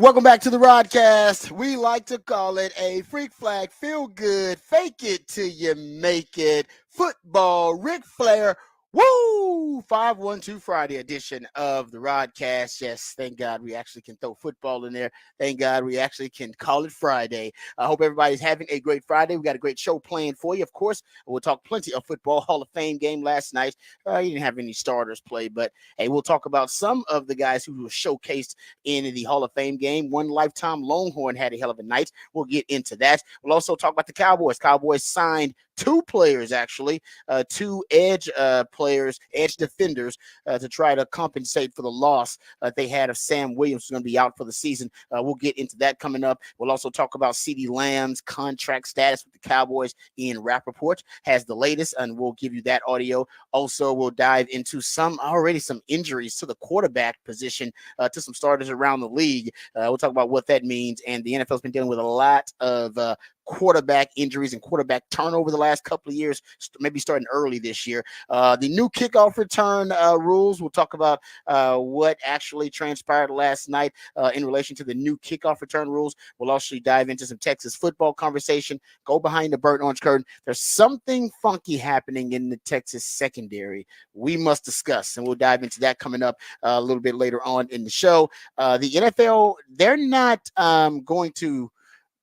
Welcome back to the Rodcast. We like to call it a freak flag, feel good, fake it till you make it. Football, Ric Flair, woo! 512 Friday edition of the Rodcast. Yes, thank God we actually can throw football in there. Thank God we actually can call it Friday. I hope everybody's having a great Friday. We got a great show planned for you. Of course, we'll talk plenty of football. Hall of Fame game last night. You didn't have any starters play, but hey, we'll talk about some of the guys who were showcased in the Hall of Fame game. One lifetime Longhorn had a hell of a night. We'll get into that. We'll also talk about the Cowboys. Cowboys signed two players, actually, two edge players, edge defenders, to try to compensate for the loss they had of Sam Williams, who's going to be out for the season. We'll get into that coming up. We'll also talk about CeeDee Lamb's contract status with the Cowboys. Ian Rappaport has the latest, and we'll give you that audio. Also, we'll dive into some injuries to the quarterback position, to some starters around the league. We'll talk about what that means, and the NFL's been dealing with a lot of quarterback injuries and quarterback turnover the last couple of years, maybe starting early this year. The new kickoff return rules, we'll talk about what actually transpired last night in relation to the new kickoff return rules. We'll also dive into some Texas football conversation, go behind the burnt orange curtain. There's something funky happening in the Texas secondary we must discuss, and we'll dive into that coming up a little bit later on in the show. The NFL, they're not going to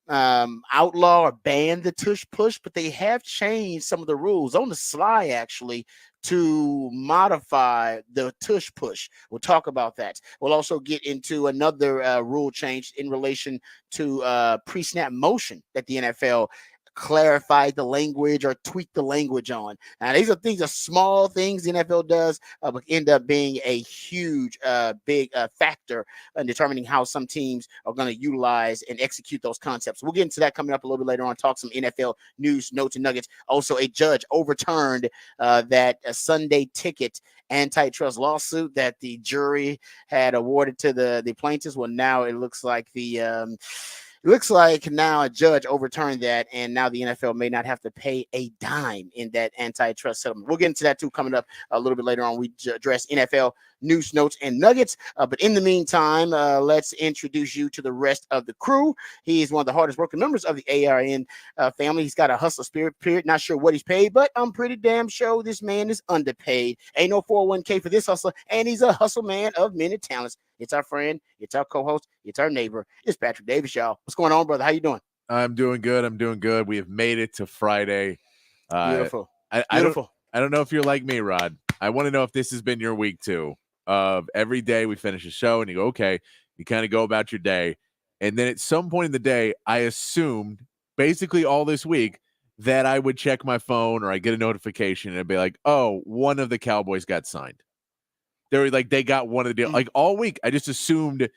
outlaw or ban the tush push, but they have changed some of the rules on the sly, actually, to modify the tush push. We'll talk about that. We'll also get into another rule change in relation to pre-snap motion that the NFL clarified the language or tweak the language on. Now, these are small things the NFL does, but end up being a huge, big factor in determining how some teams are going to utilize and execute those concepts. We'll get into that coming up a little bit later on, talk some NFL news, notes, and nuggets. Also, a judge overturned that Sunday ticket antitrust lawsuit that the jury had awarded to the plaintiffs. Well, now it looks like now a judge overturned that, and now the NFL may not have to pay a dime in that antitrust settlement. We'll get into that, too, coming up a little bit later on. We address NFL news, notes, and nuggets. But in the meantime, let's introduce you to the rest of the crew. He is one of the hardest working members of the ARN family. He's got a hustle spirit, period. Not sure what he's paid, but I'm pretty damn sure this man is underpaid. Ain't no 401k for this hustler, and he's a hustle man of many talents. It's our friend, it's our co-host, it's our neighbor. It's Patrick Davis, y'all. What's going on, brother? How you doing? I'm doing good. We have made it to Friday. Beautiful. I don't know if you're like me, Rod. I want to know if this has been your week too. Every day we finish a show and you go, okay, you kind of go about your day. And then at some point in the day, I assumed basically all this week that I would check my phone or I get a notification and it'd be like, oh, one of the Cowboys got signed. They got one of the deal. Like all week, I just assumed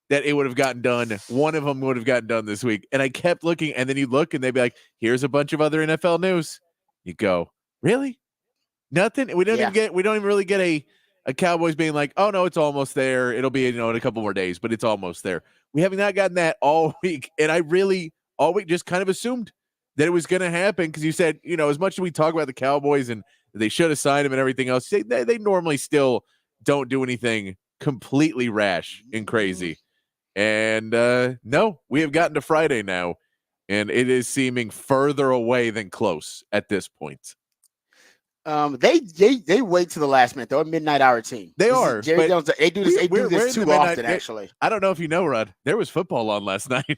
that it would have gotten done. One of them would have gotten done this week. And I kept looking, and then you look, and they'd be like, here's a bunch of other NFL news. You go, really? Nothing? We don't even really get a Cowboys being like, oh, no, it's almost there. It'll be, in a couple more days, but it's almost there. We have not gotten that all week. And I really, all week, just kind of assumed that it was going to happen because you said, as much as we talk about the Cowboys and they should have signed him and everything else, they normally still don't do anything completely rash and crazy. And no, we have gotten to Friday now, and it is seeming further away than close at this point. They wait to the last minute. They're a midnight hour team. They are. Jerry Jones. They do this too often. Actually, I don't know if you know, Rod. There was football on last night.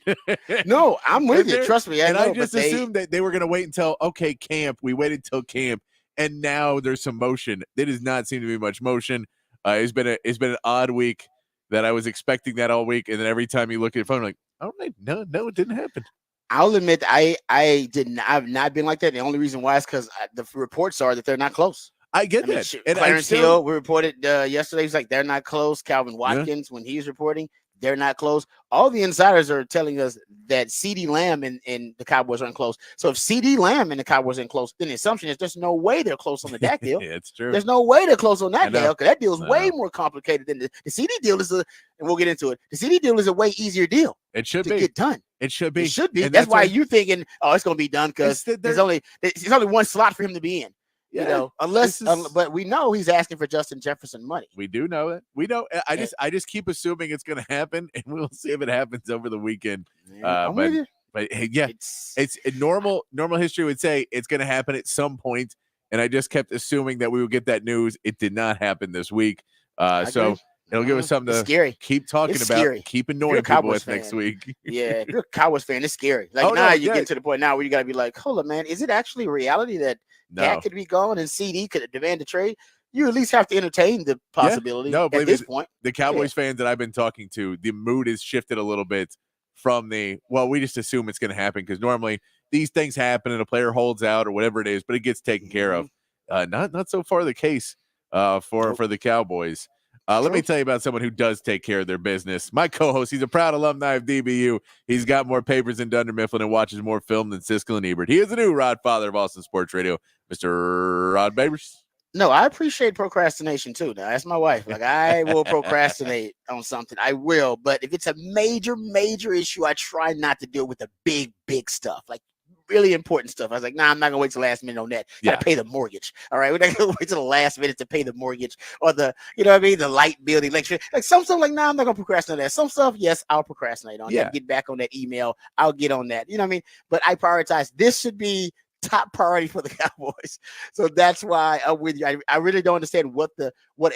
No, I'm with you. Trust me. I just assumed that they were going to wait until camp. We waited till camp, and now there's some motion. There does not seem to be much motion. It's been an odd week that I was expecting that all week, and then every time you look at your phone, like, oh no, it didn't happen. I'll admit I've not been like that. The only reason why is because the reports are that they're not close. I get that. And Clarence Hill, we reported yesterday. He's like, they're not close. Calvin Watkins, when he's reporting, they're not close. All the insiders are telling us that CeeDee Lamb and the Cowboys aren't close. So if CeeDee Lamb and the Cowboys aren't close, then the assumption is there's no way they're close on the Dak deal. Yeah, it's true. There's no way they're close on that deal because that deal is way more complicated than the CeeDee deal is and we'll get into it. The CeeDee deal is a way easier deal. It should to get done. It should be. It should be. That's why you're thinking, oh, it's going to be done because there's only one slot for him to be in. Yeah, unless, this is. but we know he's asking for Justin Jefferson money. We do know that. We know. And, I just keep assuming it's going to happen, and we'll see if it happens over the weekend. man, I'm with you. But hey, yeah, It's it's normal history would say it's going to happen at some point, and I just kept assuming that we would get that news. It did not happen this week. I agree. So it'll give us something It's to scary. keep talking It's about, scary. keep If you're a annoying people Cowboys with next fan, week. yeah, if you're a Cowboys fan, it's scary. Like Oh, now no, you yeah. get to the point now where you got to be like, hold up, man, is it actually reality that Dak No, could be gone and CD could demand a trade? You at least have to entertain the yeah, possibility no, at believe me, this point. the Cowboys fans that I've been talking to, the mood has shifted a little bit from we just assume it's going to happen because normally these things happen and a player holds out or whatever it is, but it gets taken care of. Not so far the case Nope. for the Cowboys. Let me True. tell you about someone who does take care of their business. My co-host, he's a proud alumni of DBU. He's got more papers than Dunder Mifflin and watches more film than Siskel and Ebert. He is the new Rod Father of Austin Sports Radio, Mr. Rod Babers. No, I appreciate procrastination too. Now, that's my wife. Like, I will procrastinate on something. I will. But if it's a major, major issue, I try not to deal with the big, big stuff. Like, really important stuff. I was like, nah, I'm not gonna wait till the last minute on that. Gotta pay the mortgage. All right. We're not gonna wait till the last minute to pay the mortgage or the, you know what I mean? The light bill, the electric. Like some stuff, like, nah, I'm not gonna procrastinate on that. Some stuff, yes, I'll procrastinate on. Yeah. Get back on that email. I'll get on that. You know what I mean? But I prioritize this should be top priority for the Cowboys. So that's why I'm with you. I really don't understand what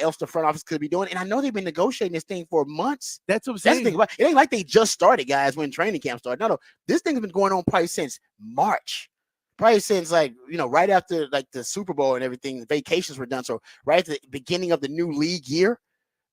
else the front office could be doing. And I know they've been negotiating this thing for months. That's what I'm That's saying. the thing about it. Ain't like they just started, guys, when training camp started. No, this thing's been going on probably since March. Probably since right after like the Super Bowl and everything, the vacations were done. So right at the beginning of the new league year,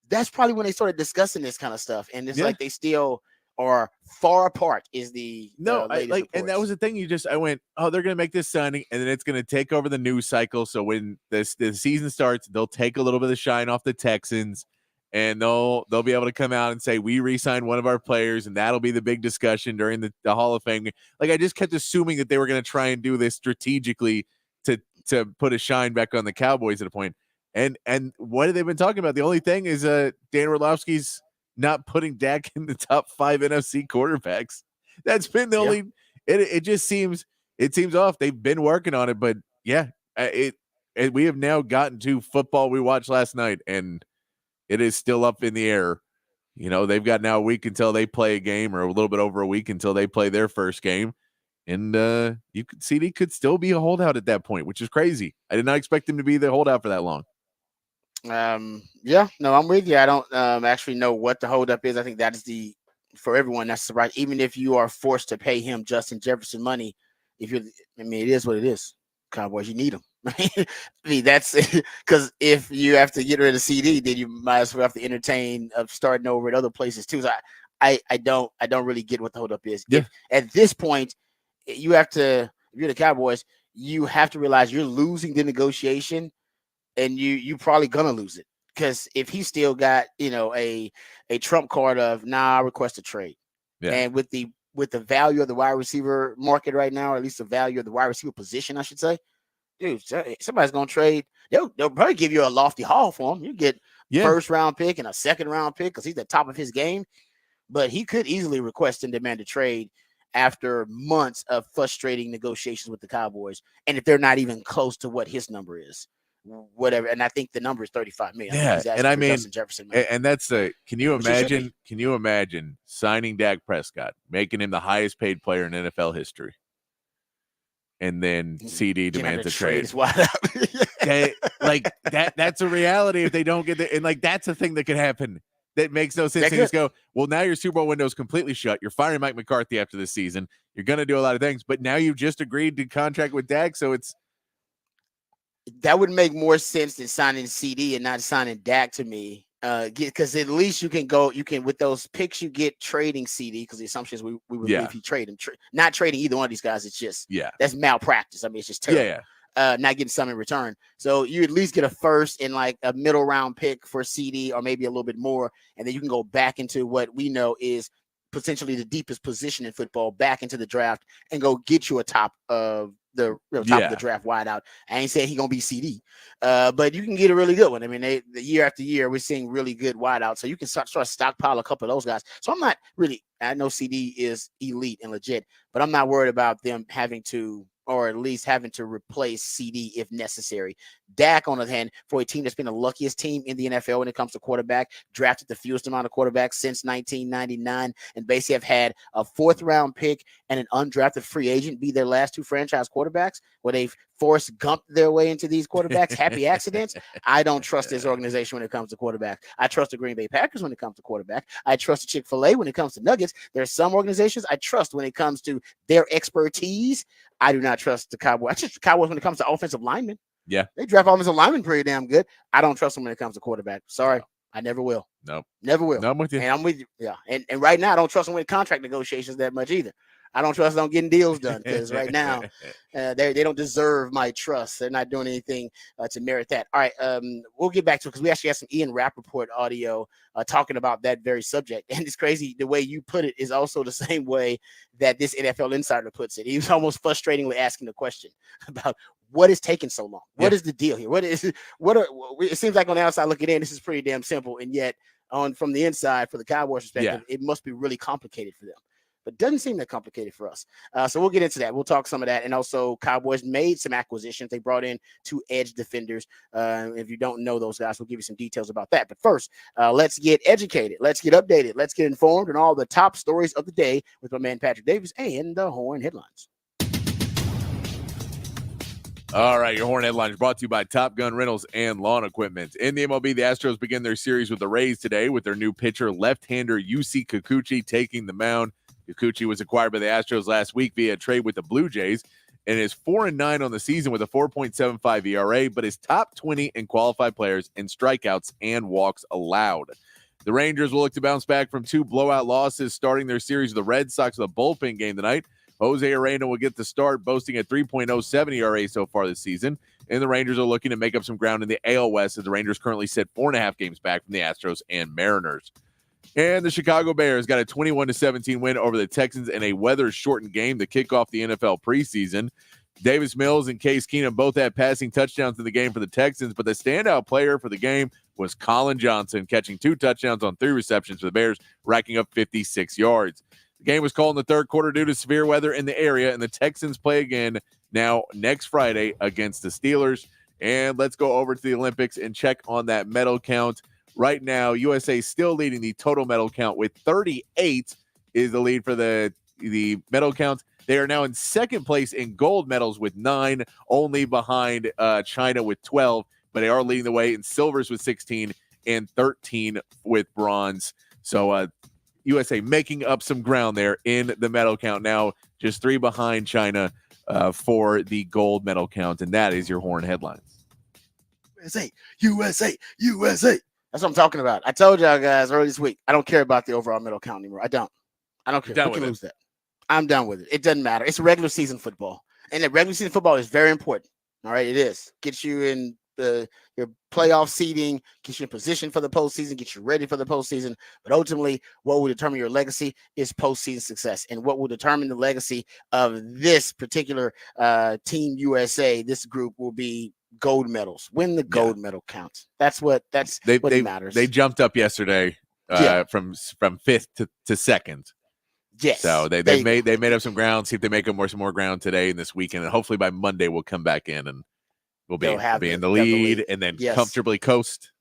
that's probably when they started discussing this kind of stuff. And it's like they still are far apart. Is the latest reports. And that was the thing. I went, oh, they're gonna make this signing, and then it's gonna take over the news cycle. So when the season starts, they'll take a little bit of shine off the Texans, and they'll be able to come out and say we re-signed one of our players, and that'll be the big discussion during the Hall of Fame. Like I just kept assuming that they were gonna try and do this strategically to put a shine back on the Cowboys at a point. And what have they been talking about? The only thing is Dan Orlovsky's not putting Dak in the top 5 NFC quarterbacks. That's been the only. It just seems off. They've been working on it, but yeah, we have now gotten to football we watched last night, and it is still up in the air. You know, they've got now a week until they play a game, or a little bit over a week until they play their first game. And CD could still be a holdout at that point, which is crazy. I did not expect him to be the holdout for that long. Yeah, no, I'm with you. I don't actually know what the holdup is. I think that is for everyone, that's the right. Even if you are forced to pay him Justin Jefferson money, it is what it is. Cowboys, you need him. I mean, that's because if you have to get rid of CD, then you might as well have to entertain of starting over at other places too. So I don't really get what the holdup is. Yeah. At this point, you have to, if you're the Cowboys, you have to realize you're losing the negotiation, and you probably gonna lose it, because if he still got a trump card of I request a trade, and with the value of the wide receiver market right now, or at least the value of the wide receiver position, I should say, dude, somebody's gonna trade. They'll probably give you a lofty haul for him. You get first round pick and a second round pick because he's the top of his game, but he could easily request and demand a trade after months of frustrating negotiations with the Cowboys, and if they're not even close to what his number is. Whatever, and I think the number is 35 million. Yeah, and I mean, Justin Jefferson, man. And that's can you imagine? Can you imagine signing Dak Prescott, making him the highest paid player in NFL history, and then CD demands a trade? That's a reality if they don't get it, and that's a thing that could happen. That makes no sense. They just go, well, now your Super Bowl window is completely shut. You're firing Mike McCarthy after this season. You're going to do a lot of things, but now you've just agreed to contract with Dak, so that would make more sense than signing CD and not signing Dak to me. Because at least you can with those picks you get trading CD, because the assumption is we would believe he trade him. Not trading either one of these guys. It's just that's malpractice. I mean, it's just terrible. Not getting some in return. So you at least get a first and like a middle round pick for CD, or maybe a little bit more, and then you can go back into what we know is potentially the deepest position in football, back into the draft, and go get you a top of the top of the draft wideout. I ain't saying he's gonna be CD, but you can get a really good one. I mean, the year after year we're seeing really good wideouts, so you can start stockpile a couple of those guys. So I'm not really. I know CD is elite and legit, but I'm not worried about them having to or at least having to replace CD if necessary. Dak, on the other hand, for a team that's been the luckiest team in the NFL when it comes to quarterback, drafted the fewest amount of quarterbacks since 1999, and basically have had a fourth-round pick and an undrafted free agent be their last two franchise quarterbacks, where they've Forrest Gump their way into these quarterbacks. Happy accidents. I don't trust this organization when it comes to quarterback. I trust the Green Bay Packers when it comes to quarterback. I trust the Chick-fil-A when it comes to Nuggets. There's some organizations I trust when it comes to their expertise. I do not trust the Cowboys. I trust the Cowboys when it comes to offensive linemen. Yeah. They draft offensive linemen pretty damn good. I don't trust them when it comes to quarterback. Sorry. No. I never will. No. Never will. No, I'm with you. And I'm with you. Yeah. And right now, I don't trust them with contract negotiations that much either. I don't trust them getting deals done because right now they don't deserve my trust. They're not doing anything to merit that. All right, we'll get back to it because we actually have some Ian Rappaport audio talking about that very subject. And it's crazy the way you put it is also the same way that this NFL insider puts it. He was almost frustratingly asking the question about what is taking so long. What is the deal here? It seems like on the outside looking in, this is pretty damn simple, and yet from the inside, for the Cowboys' perspective, it must be really complicated for them. But doesn't seem that complicated for us. So we'll get into that. We'll talk some of that. And also, Cowboys made some acquisitions. They brought in 2 edge defenders. If you don't know those guys, we'll give you some details about that. But first, let's get educated. Let's get updated. Let's get informed on all the top stories of the day with my man Patrick Davis and the Horn Headlines. All right, your Horn Headlines brought to you by Top Gun Rentals and Lawn Equipment. In the MLB, the Astros begin their series with the Rays today with their new pitcher, left-hander Yusei Kikuchi, taking the mound. Kikuchi was acquired by the Astros last week via a trade with the Blue Jays and is 4-9 on the season with a 4.75 ERA, but is top 20 in qualified players in strikeouts and walks allowed. The Rangers will look to bounce back from 2 blowout losses, starting their series with the Red Sox with a bullpen game tonight. Jose Arena will get the start, boasting a 3.07 ERA so far this season, and the Rangers are looking to make up some ground in the AL West as the Rangers currently sit 4.5 games back from the Astros and Mariners. And the Chicago Bears got a 21-17 win over the Texans in a weather-shortened game to kick off the NFL preseason. Davis Mills and Case Keenum both had passing touchdowns in the game for the Texans, but the standout player for the game was Colin Johnson, catching 2 touchdowns on 3 receptions for the Bears, racking up 56 yards. The game was called in the third quarter due to severe weather in the area, and the Texans play again now next Friday against the Steelers. And let's go over to the Olympics and check on that medal count. Right now, USA is still leading the total medal count with 38 is the lead for the medal count. They are now in second place in gold medals with 9, only behind China with 12, but they are leading the way in silvers with 16 and 13 with bronze. So USA making up some ground there in the medal count now, just 3 behind China for the gold medal count, and that is your Horn Headlines. USA, USA, USA. That's what I'm talking about. I told y'all guys earlier this week, I don't care about the overall medal count anymore. I don't care. We can lose that. I'm done with it. It doesn't matter. It's regular season football. And the regular season football is very important. All right, it is. Gets you in your playoff seeding, gets you in position for the postseason, gets you ready for the postseason. But ultimately, what will determine your legacy is postseason success. And what will determine the legacy of this particular Team USA, this group, will be gold medals. Win the gold medal counts. That's what matters. They jumped up yesterday from 5th to 2nd. Yes. So they made up some ground. See if they make up some more ground today and this weekend, and hopefully by Monday we'll come back in and we'll be in the lead and then comfortably coast.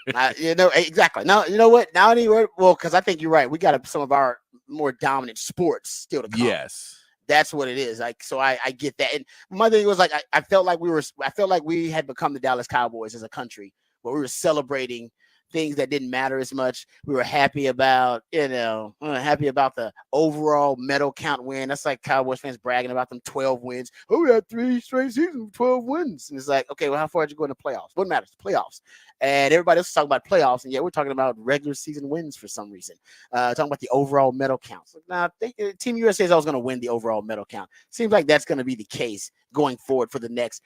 Exactly. Now you know what? Now because I think you're right. We got some of our more dominant sports still to come. Yes. That's what it is. Like, so I get that. And my thing was like, I felt like we had become the Dallas Cowboys as a country, where we were celebrating things that didn't matter as much. We were happy about, the overall medal count win. That's like Cowboys fans bragging about them 12 wins. Oh, we had 3 straight seasons with 12 wins. And it's like, okay, well, how far did you go in the playoffs? What matters? Playoffs. And everybody else is talking about playoffs, and yet we're talking about regular season wins for some reason. Talking about the overall medal count. So now, Team USA is always going to win the overall medal count. Seems like that's going to be the case going forward for the next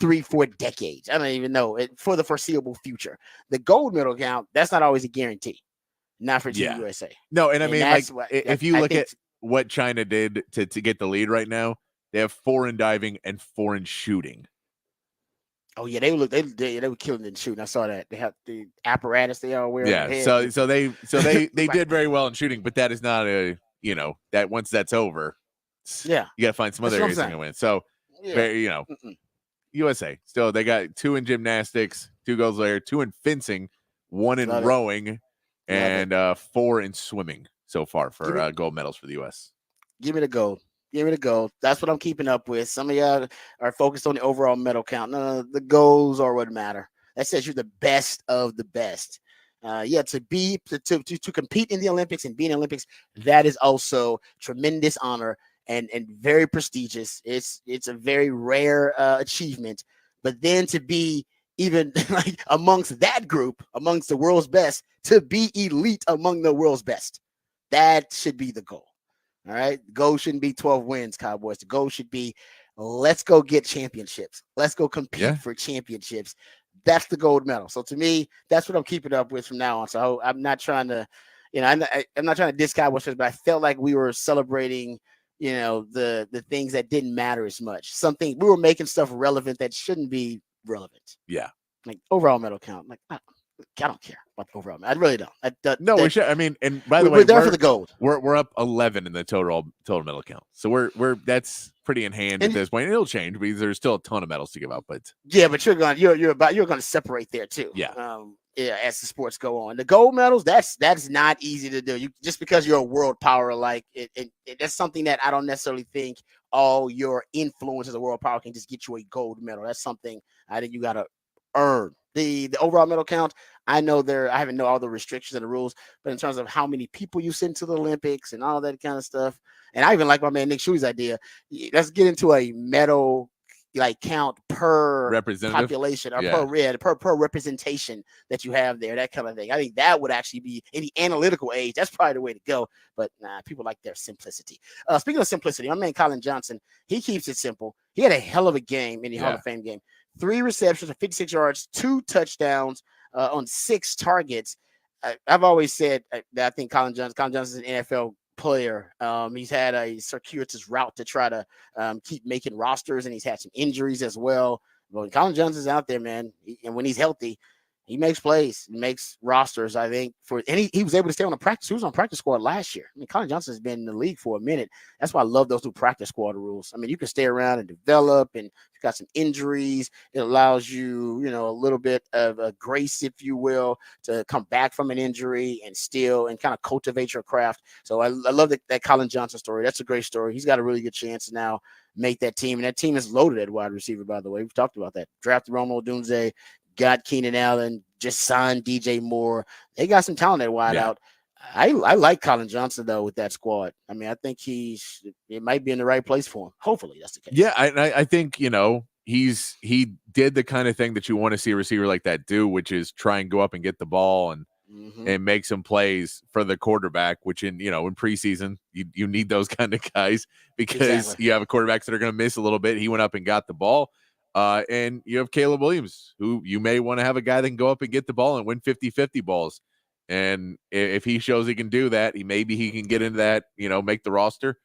3-4 decades. I don't even know for the foreseeable future. The gold medal count, that's not always a guarantee. Not for Team USA. No, and I mean, if you look at what China did to get the lead right now, they have 4 in diving and 4 in shooting. Oh yeah, they were killing in shooting. I saw that. They have the apparatus they all wear. Yeah, so they did very well in shooting, but that is not that once that's over. Yeah, you got to find some other areas to win. So Yeah. very, Mm-mm. USA. Still, they got 2 in gymnastics, 2 goals there, 2 in fencing, 1 in Love it. rowing, Love it. and 4 in swimming so far Give for me gold medals for the U.S. give me the gold. Give me the gold. That's what I'm keeping up with. Some of y'all are focused on the overall medal count. No, the goals are what matter. That says you're the best of the best. Yeah, to compete in the Olympics and be in the Olympics, that is also tremendous honor and very prestigious. It's a very rare achievement. But then to be even like amongst that group, amongst the world's best, to be elite among the world's best, that should be the goal. All right. The goal shouldn't be 12 wins, Cowboys. The goal should be let's go get championships. Let's go compete Yeah. for championships. That's the gold medal. So to me, that's what I'm keeping up with from now on. So I'm not trying to, I'm not trying to diss Cowboys, but I felt like we were celebrating, the things that didn't matter as much. Something we were making stuff relevant that shouldn't be relevant. Yeah. Like overall medal count. Like I don't care about the overall. I really don't. No, we should. I mean, and by the way, We're there for the gold. we're up 11 in the total medal count. So we're that's pretty in hand at And this point. It'll change because there's still a ton of medals to give out, but yeah, but you're going to separate there too. yeah. Yeah, as the sports go on, the gold medals that's not easy to do. You just because you're a world power, like that's something that I don't necessarily think all your influence as a world power can just get you a gold medal. That's something I think you got to earn. The overall medal count, I know I haven't know all the restrictions and the rules, but in terms of how many people you send to the Olympics and all that kind of stuff, and I even like my man Nick Shuey's idea. Let's get into a medal like count per Representative. population or Yeah. per representation that you have there, that kind of thing. I think that would actually be in the analytical age. That's probably the way to go. But people like their simplicity. Speaking of simplicity, my man Colin Johnson, he keeps it simple. He had a hell of a game in the Hall of Fame game. 3 receptions for 56 yards, 2 touchdowns on 6 targets. I've always said that I think Colin Johnson is an NFL player. He's had a circuitous route to try to keep making rosters, and he's had some injuries as well. But when Colin Johnson's out there, man, and when he's healthy, he makes plays, makes rosters. I think he was able to stay on the practice. He was on practice squad last year. I mean, Colin Johnson has been in the league for a minute. That's why I love those new practice squad rules. I mean, you can stay around and develop, and you've got some injuries. It allows you, a little bit of a grace, if you will, to come back from an injury and kind of cultivate your craft. So I love that Colin Johnson story. That's a great story. He's got a really good chance to now make that team. And that team is loaded at wide receiver, by the way. We've talked about that. Drafted Romo Dunze, got Keenan Allen, just signed DJ Moore. They got some talent at wide out. I like Colin Johnson, though, with that squad. I mean, I think it might be in the right place for him. Hopefully that's the case. Yeah, I think, he did the kind of thing that you want to see a receiver like that do, which is try and go up and get the ball and make some plays for the quarterback, which in preseason, you need those kind of guys because you have quarterbacks that are going to miss a little bit. He went up and got the ball. And you have Caleb Williams, who you may want to have a guy that can go up and get the ball and win 50-50 balls. And if he shows he can do that, maybe he can get into that, make the roster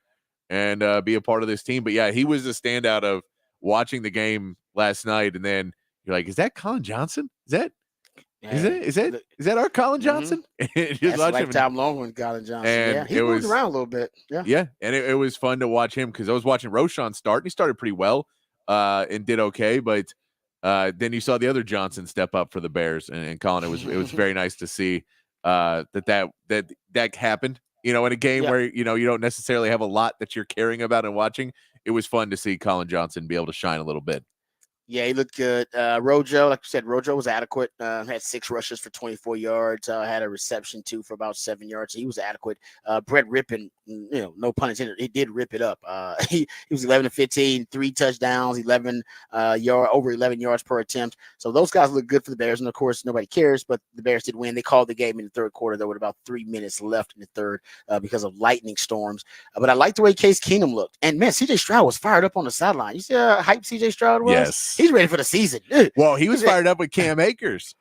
and be a part of this team. But yeah, he was a standout of watching the game last night. And then you're like, is that Colin Johnson? Is that our Colin Johnson? Just watch lifetime Longhorn Colin Johnson. He moved around a little bit. Yeah, and it was fun to watch him because I was watching Roshan start, and he started pretty well and did okay, but then you saw the other Johnson step up for the Bears, and Colin, it was very nice to see that happened. In a game where you don't necessarily have a lot that you're caring about and watching. It was fun to see Colin Johnson be able to shine a little bit. Yeah, he looked good. Rojo, like you said, Rojo was adequate. Had 6 rushes for 24 yards. Had a reception, 2 for about 7 yards. He was adequate. Brett Rippon, no pun intended, he did rip it up. He was 11 to 15, 3 touchdowns, 11 over 11 yards per attempt. So those guys look good for the Bears. And of course, nobody cares, but the Bears did win. They called the game in the third quarter, though, with about 3 minutes left in the third because of lightning storms. But I like the way Case Keenum looked. And man, CJ Stroud was fired up on the sideline. You see how hype CJ Stroud was? Yes. He's ready for the season. Well, he was fired up with Cam Akers.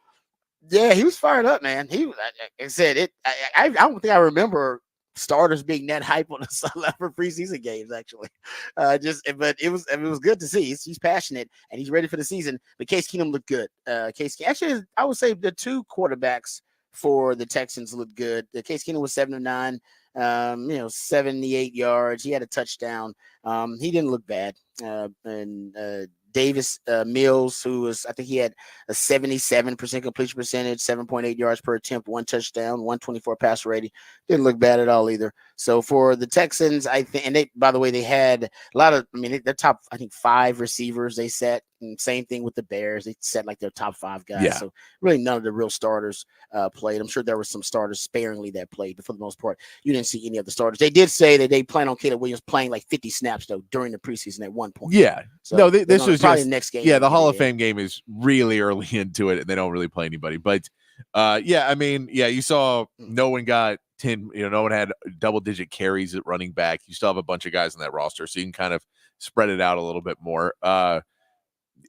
Yeah, he was fired up, man. Like I said, I don't think I remember starters being that hype on the sideline for preseason games. Actually, but it was good to see. He's passionate and he's ready for the season. But Case Keenum looked good. Actually, I would say the 2 quarterbacks for the Texans looked good. Case Keenum was 7 of 9. 78 yards. He had a touchdown. He didn't look bad. And Davis Mills, who was, I think he had a 77% completion percentage, 7.8 yards per attempt, 1 touchdown, 124 passer rating. Didn't look bad at all either. So for the Texans, I think, and they, by the way, they had a lot of, I mean, their top, I think, 5 receivers they set. And same thing with the Bears. They set like their top 5 guys. Yeah. So really none of the real starters played. I'm sure there were some starters sparingly that played, but for the most part, you didn't see any of the starters. They did say that they plan on Caleb Williams playing like 50 snaps, though, during the preseason at one point. Yeah. So no, this was probably just the next game. Yeah, the Hall of Fame game is really early into it, and they don't really play anybody. But yeah, I mean, yeah, you saw no one got 10, no one had double-digit carries at running back. You still have a bunch of guys on that roster, so you can kind of spread it out a little bit more.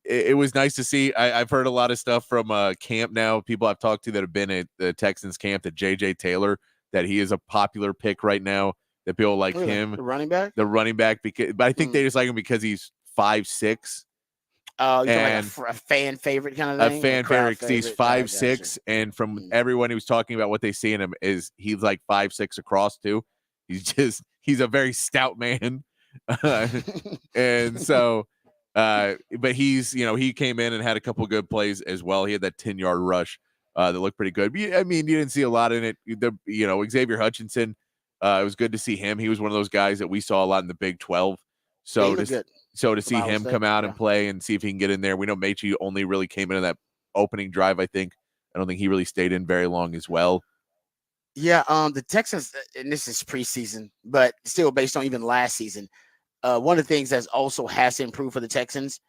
It was nice to see. I've heard a lot of stuff from camp now. People I've talked to that have been at the Texans camp, that J.J. Taylor, that he is a popular pick right now, that people like him. The running back? The running back, but I think they just like him because he's 5'6". Oh, you're like a fan favorite kind of thing? A fan favorite because he's 5'6", and from everyone who's talking about what they see in him is he's like 5'6" across too. He's a very stout man. And so but he's, he came in and had a couple good plays as well. He had that 10-yard rush that looked pretty good. But, I mean, you didn't see a lot in it. Xavier Hutchinson, it was good to see him. He was one of those guys that we saw a lot in the Big 12. So to see him come out and play and see if he can get in there. We know Mechie only really came in that opening drive, I think. I don't think he really stayed in very long as well. Yeah, the Texans, and this is preseason, but still based on even last season, one of the things that also has to improve for the Texans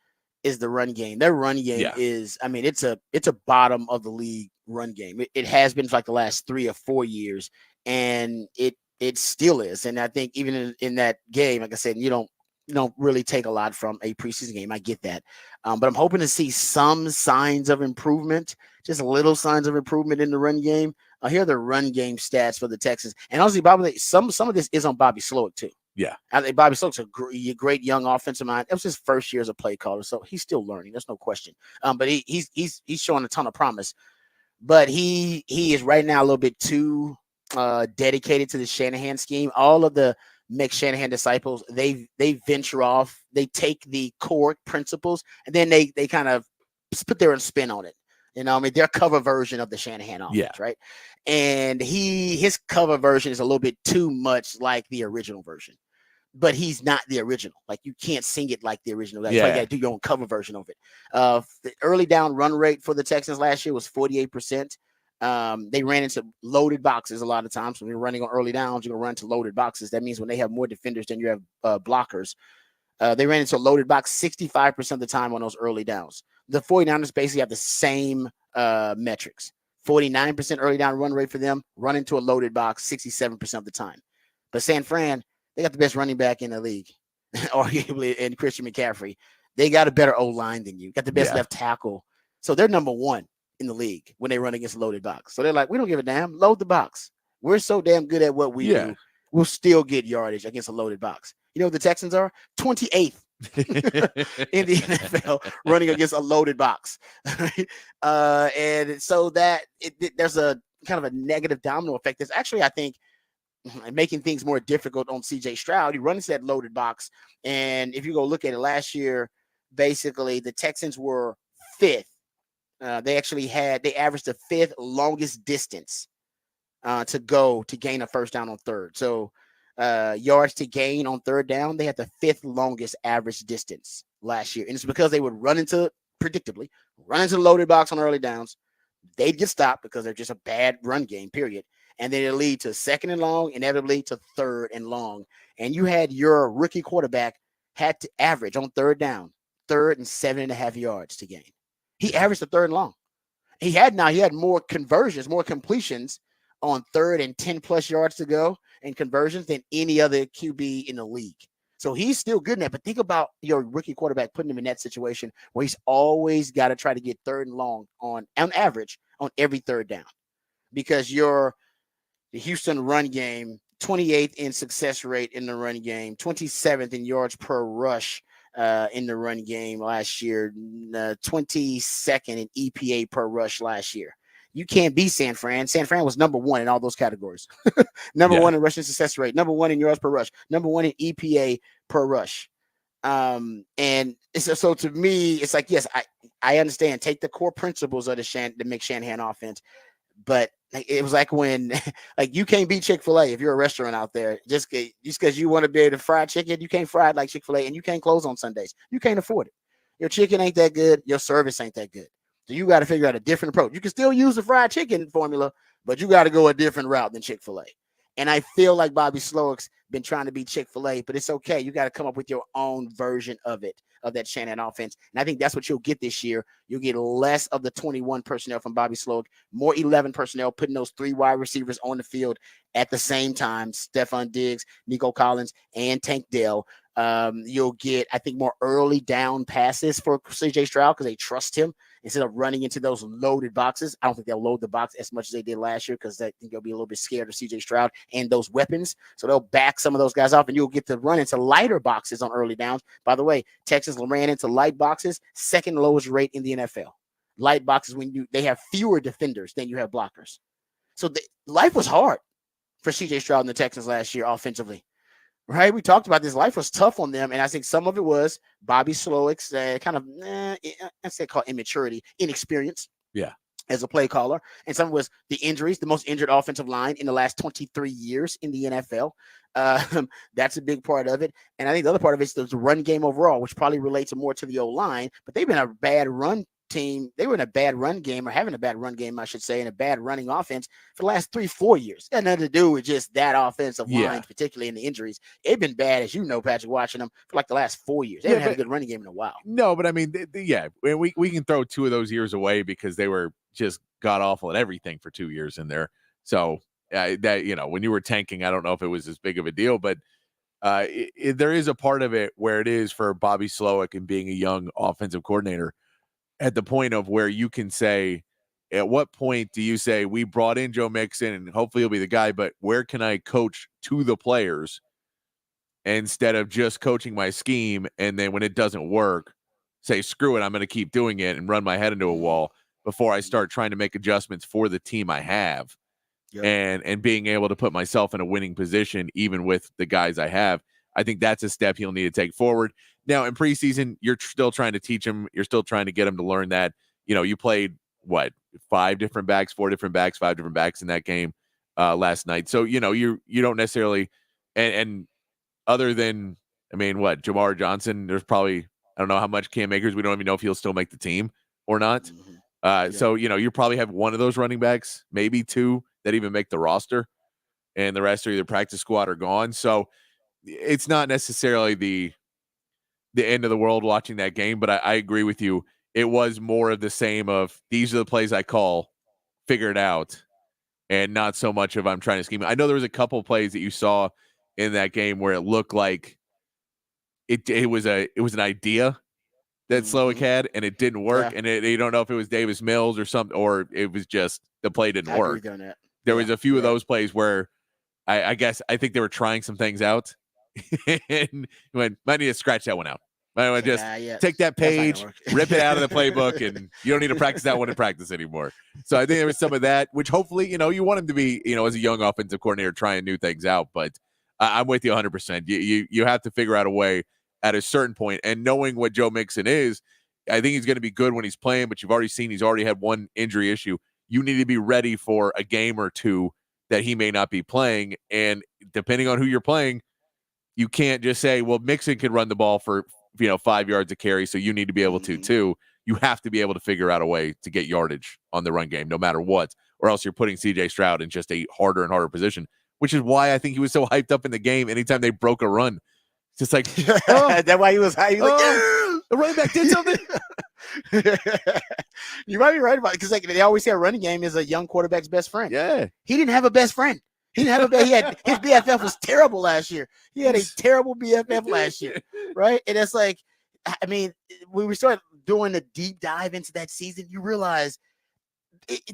is the run game. Their run game is, I mean, it's a bottom of the league run game. It has been for like the last 3 or 4 years, and it still is. And I think even in that game, like I said, you don't really take a lot from a preseason game. I get that. But I'm hoping to see some signs of improvement, just little signs of improvement in the run game. Here are the run game stats for the Texans. And honestly, Bobby, some of this is on Bobby Slowick too. Yeah. I think Bobby Slowick's a great young offensive mind. It was his first year as a play caller, so he's still learning. There's no question. But he's showing a ton of promise. But he is right now a little bit too dedicated to the Shanahan scheme. All of the Mick Shanahan disciples, they venture off, they take the core principles, and then they kind of put their own spin on it. I mean, their cover version of the Shanahan offense, right? And his cover version is a little bit too much like the original version, but he's not the original. Like, you can't sing it like the original. That's why you got to do your own cover version of it. The early down run rate for the Texans last year was 48%. They ran into loaded boxes a lot of times. When you're running on early downs, you're going to run into loaded boxes. That means when they have more defenders than you have blockers. They ran into a loaded box 65% of the time on those early downs. The 49ers basically have the same metrics. 49% early down run rate for them, run into a loaded box 67% of the time. But San Fran, they got the best running back in the league, arguably, and Christian McCaffrey. They got a better O-line than you. Got the best left tackle. So they're number one in the league when they run against a loaded box. So they're like, we don't give a damn. Load the box. We're so damn good at what we do. We'll still get yardage against a loaded box. You know what the Texans are? 28th in the NFL running against a loaded box. And so that there's a kind of a negative domino effect. That's actually, I think, making things more difficult on CJ Stroud. He runs that loaded box. And if you go look at it last year, basically the Texans were 5th. They averaged the 5th longest distance to go to gain a first down on third. So yards to gain on third down, they had the 5th longest average distance last year. And it's because they would predictably run into the loaded box on early downs. They'd get stopped because they're just a bad run game, period. And then it'll lead to 2nd and long, inevitably to 3rd and long. And you had your rookie quarterback had to average on third down, 3rd and 7.5 yards to gain. He averaged the 3rd and long. He had more conversions, more completions on 3rd and 10+ yards to go and conversions than any other QB in the league. So he's still good in that. But think about your rookie quarterback putting him in that situation where he's always got to try to get 3rd and long on average on every 3rd down, because the Houston run game, 28th in success rate in the run game, 27th in yards per rush in the run game last year, 22nd in EPA per rush last year. You can't beat San Fran. San Fran was number 1 in all those categories. Number 1 in rushing success rate, number 1 in yards per rush, number 1 in EPA per rush. And so to me, it's like, yes, I understand. Take the core principles of the Mick Shanahan offense, but it was like when like you can't beat Chick-fil-A if you're a restaurant out there. Just because you want to be able to fry chicken, you can't fry it like Chick-fil-A, and you can't close on Sundays. You can't afford it. Your chicken ain't that good. Your service ain't that good. So you got to figure out a different approach. You can still use the fried chicken formula, but you got to go a different route than Chick-fil-A. And I feel like Bobby Slowick's been trying to be Chick-fil-A, but it's okay. You got to come up with your own version of it, of that Shanahan offense. And I think that's what you'll get this year. You'll get less of the 21 personnel from Bobby Slowick, more 11 personnel, putting those 3 wide receivers on the field at the same time, Stephon Diggs, Nico Collins, and Tank Dell. You'll get, I think, more early down passes for CJ Stroud because they trust him instead of running into those loaded boxes. I don't think they'll load the box as much as they did last year because I think they'll be a little bit scared of CJ Stroud and those weapons. So they'll back some of those guys off, and you'll get to run into lighter boxes on early downs. By the way, Texas ran into light boxes, second lowest rate in the NFL. Light boxes when they have fewer defenders than you have blockers. So life was hard for CJ Stroud and the Texans last year offensively. Right, we talked about this. Life was tough on them, and I think some of it was Bobby Slowick's kind of, I say call immaturity, inexperience. Yeah, as a play caller, and some was the injuries, the most injured offensive line in the last 23 years in the NFL. That's a big part of it, and I think the other part of it is the run game overall, which probably relates more to the O-line. But they've been a bad run team. They were in a bad run game, or having a bad run game, I should say, and a bad running offense for the last 3-4 years. It had nothing to do with just that offensive line, particularly in the injuries. It's been bad, as you know, Patrick, watching them for like the last 4 years. They haven't had a good running game in a while. No, but I mean, we can throw 2 of those years away because they were just god awful at everything for 2 years in there. So that, when you were tanking, I don't know if it was as big of a deal, but there is a part of it where it is for Bobby Slowick and being a young offensive coordinator at the point of where you can say, at what point do you say, we brought in Joe Mixon and hopefully he'll be the guy, but where can I coach to the players instead of just coaching my scheme? And then when it doesn't work, say, screw it, I'm going to keep doing it and run my head into a wall before I start trying to make adjustments for the team I have. Yep. And being able to put myself in a winning position, even with the guys I have. I think that's a step he'll need to take forward. Now, in preseason, you're still trying to teach him. You're still trying to get him to learn that. You played, 4 different backs, 5 different backs in that game last night. So, you don't necessarily, and other than, Jamar Johnson, there's probably, I don't know how much Cam Akers, we don't even know if he'll still make the team or not. Mm-hmm. So, you probably have one of those running backs, maybe 2 that even make the roster, and the rest are either practice squad or gone. So it's not necessarily the end of the world watching that game, but I agree with you. It was more of the same of, these are the plays I call, figure it out, and not so much of I'm trying to scheme. I know there was a couple of plays that you saw in that game where it looked like it was an idea that Slowick had, and it didn't work, and you don't know if it was Davis Mills or something, or it was just the play didn't work. There was a few of those plays where I think they were trying some things out, and might need to scratch that one out. Might just take that page, rip it out of the playbook, and you don't need to practice that one in practice anymore. So I think there was some of that, which hopefully, you want him to be, as a young offensive coordinator, trying new things out. But I'm with you 100%. You have to figure out a way at a certain point, and knowing what Joe Mixon is, I think he's going to be good when he's playing, but you've already seen he's already had one injury issue. You need to be ready for a game or two that he may not be playing. And depending on who you're playing, you can't just say, well, Mixon can run the ball for, 5 yards a carry, so you need to be able to too. You have to be able to figure out a way to get yardage on the run game, no matter what, or else you're putting CJ Stroud in just a harder and harder position, which is why I think he was so hyped up in the game anytime they broke a run. It's just like, that's why he was hyped. The running back did something. You might be right about it, because they always say a running game is a young quarterback's best friend. Yeah, he didn't have a best friend. He didn't have he had his BFF was terrible last year. He had a terrible BFF last year, right? And it's like, when we started doing a deep dive into that season, you realize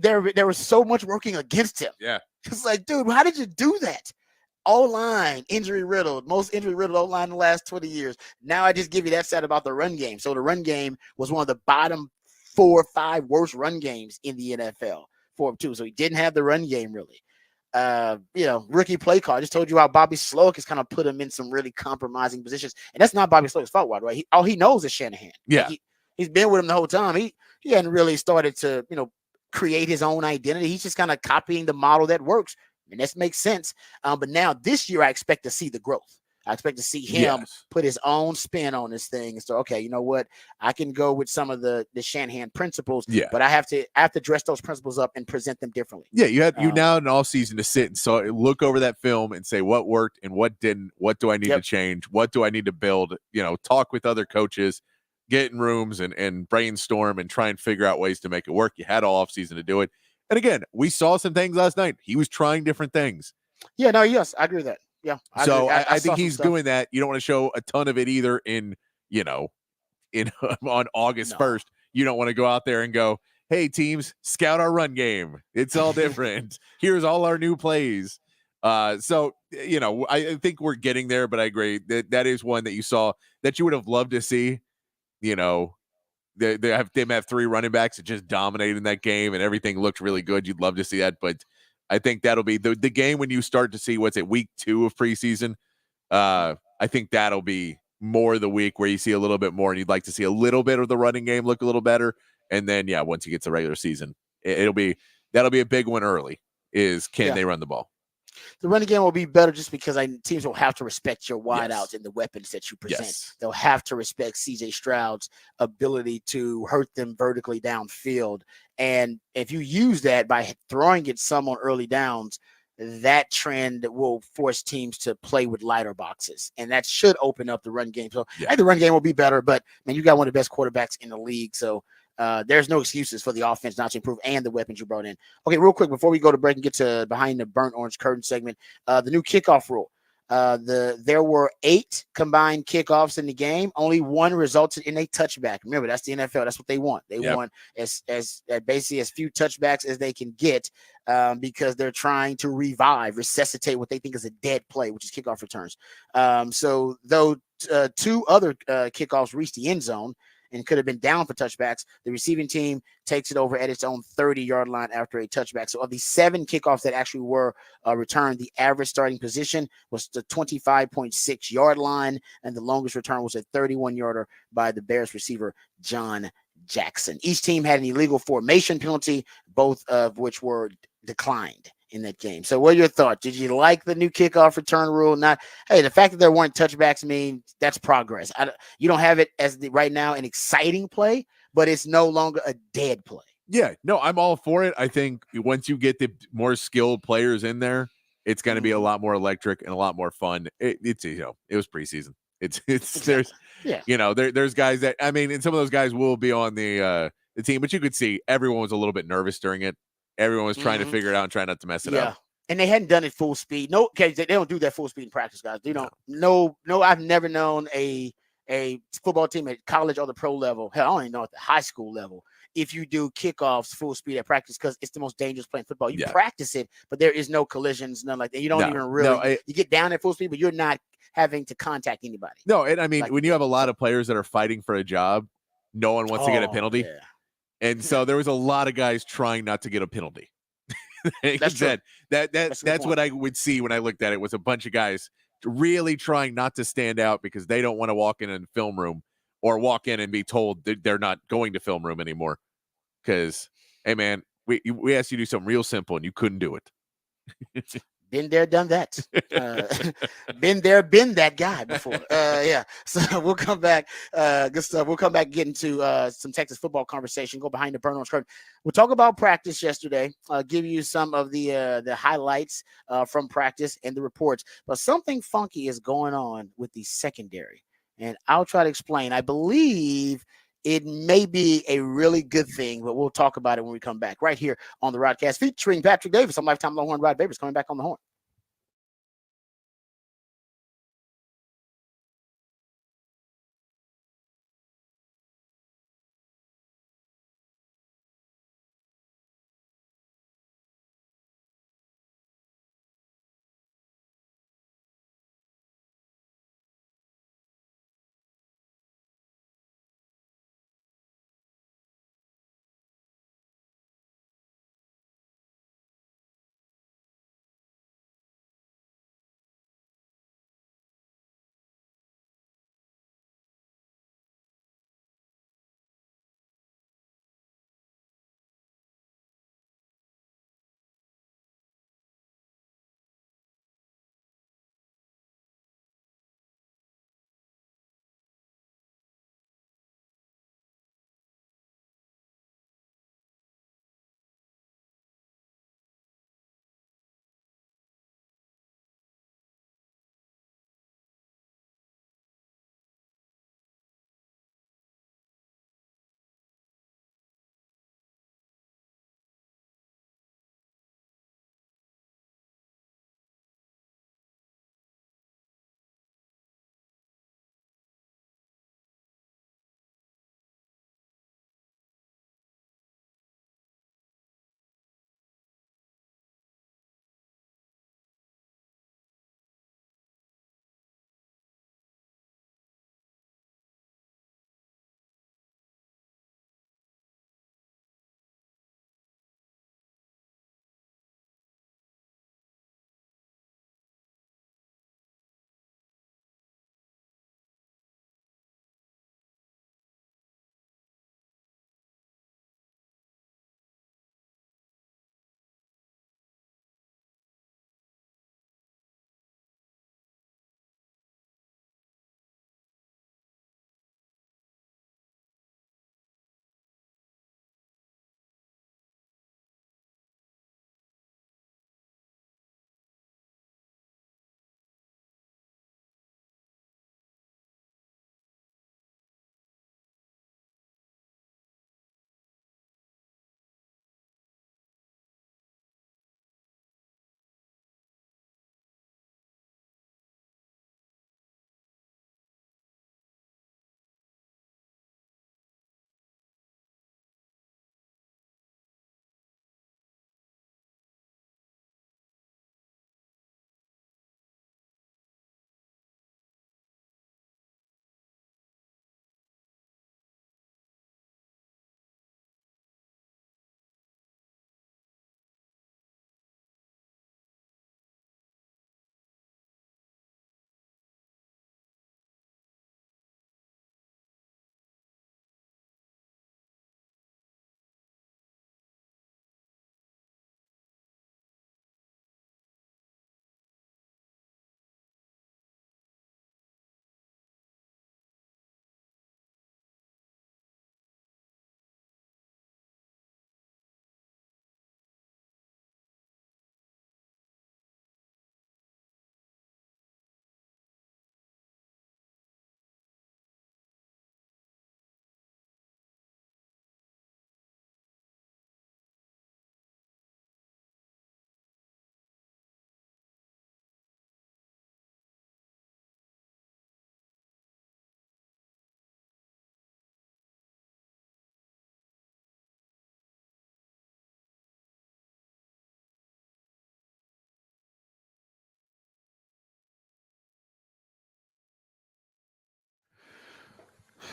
there was so much working against him. Yeah, it's like, dude, how did you do that? O-line, injury riddled, most injury riddled O-line in the last 20 years. Now I just give you that stat about the run game. So the run game was one of the bottom 4 or 5 worst run games in the NFL. 4 of 2. So he didn't have the run game really. rookie play call. I just told you how Bobby Sloak has kind of put him in some really compromising positions, and that's not Bobby Sloak's fault, right? All he knows is Shanahan. Like Yeah. he's been with him the whole time. He hadn't really started to create his own identity. He's just kind of copying the model that works, and that makes sense. But now this year, I expect to see the growth. I expect to see him Yes. put his own spin on this thing. And so, okay, you know what? I can go with some of the Shanahan principles, Yeah. but I have to dress those principles up and present them differently. Yeah, you now an all season to sit and so look over that film and say what worked and what didn't. What do I need to Yep. change? What do I need to build? Talk with other coaches, get in rooms and brainstorm and try and figure out ways to make it work. You had all off season to do it. And again, we saw some things last night. He was trying different things. Yeah, no, yes, I agree with that. Yeah, I So agree. I I saw think some he's stuff. doing that. You don't want to show a ton of it either you know, in on August No. 1st. You don't want to go out there and go, hey, teams, scout our run game. It's all different. Here's all our new plays. So I think we're getting there, but I agree that is one that you saw that you would have loved to see. You know, they have 3 running backs that just dominated that game and everything looked really good. You'd love to see that, but I think that'll be the game when you start to see week 2 of preseason. I think that'll be more the week where you see a little bit more and you'd like to see a little bit of the running game look a little better. And then, once you get to regular season, that'll be a big one early is can Yeah. they run the ball? The running game will be better just because teams will have to respect your wideouts Yes. and the weapons that you present. Yes. They'll have to respect CJ Stroud's ability to hurt them vertically downfield. And if you use that by throwing it some on early downs, that trend will force teams to play with lighter boxes. And that should open up the run game. So I think the run game will be better, but man, you got one of the best quarterbacks in the league. So there's no excuses for the offense not to improve and the weapons you brought in. Okay, real quick before we go to break and get to behind the burnt orange curtain segment, the new kickoff rule. There were 8 combined kickoffs in the game. Only one resulted in a touchback. Remember, that's the NFL. That's what they want. They want as basically as few touchbacks as they can get because they're trying to resuscitate what they think is a dead play, which is kickoff returns. So though 2 other kickoffs reached the end zone and could have been down for touchbacks, the receiving team takes it over at its own 30-yard line after a touchback. So of the 7 kickoffs that actually were returned, the average starting position was the 25.6-yard line, and the longest return was a 31-yarder by the Bears receiver, John Jackson. Each team had an illegal formation penalty, both of which were declined in that game. So what are your thoughts? Did you like the new kickoff return rule? Not, hey, the fact that there weren't touchbacks mean that's progress. You don't have it as right now an exciting play, but it's no longer a dead play. Yeah, no, I'm all for it. I think once you get the more skilled players in there, it's going to be a lot more electric and a lot more fun. It was preseason. It's exactly. there's guys that, I mean, and some of those guys will be on the team, but you could see everyone was a little bit nervous during it. Everyone was trying to figure it out and try not to mess it up. And they hadn't done it full speed. No, okay, they don't do that full speed in practice, guys. They don't. No, I've never known a football team at college or the pro level. Hell, I don't even know at the high school level. If you do kickoffs full speed at practice, because it's the most dangerous play in football. You practice it, but there is no collisions, none like that. You don't even really. You get down at full speed, but you're not having to contact anybody. No, and I mean, when you have a lot of players that are fighting for a job, no one wants to get a penalty. Yeah. And so there was a lot of guys trying not to get a penalty. That's what I would see when I looked at it, was a bunch of guys really trying not to stand out because they don't want to walk in a film room or walk in and be told that they're not going to film room anymore. Because, hey man, we asked you to do something real simple and you couldn't do it. Been there, done that. Been there, been that guy before. Yeah. So we'll come back. Good stuff. We'll come back, get into some Texas football conversation. Go behind the burn orange curtain. We'll talk about practice yesterday. Give you some of the highlights from practice and the reports. But something funky is going on with the secondary, and I'll try to explain. I believe it may be a really good thing, but we'll talk about it when we come back right here on the Rodcast featuring Patrick Davis. I'm Lifetime Longhorn Rod Babers coming back on the horn.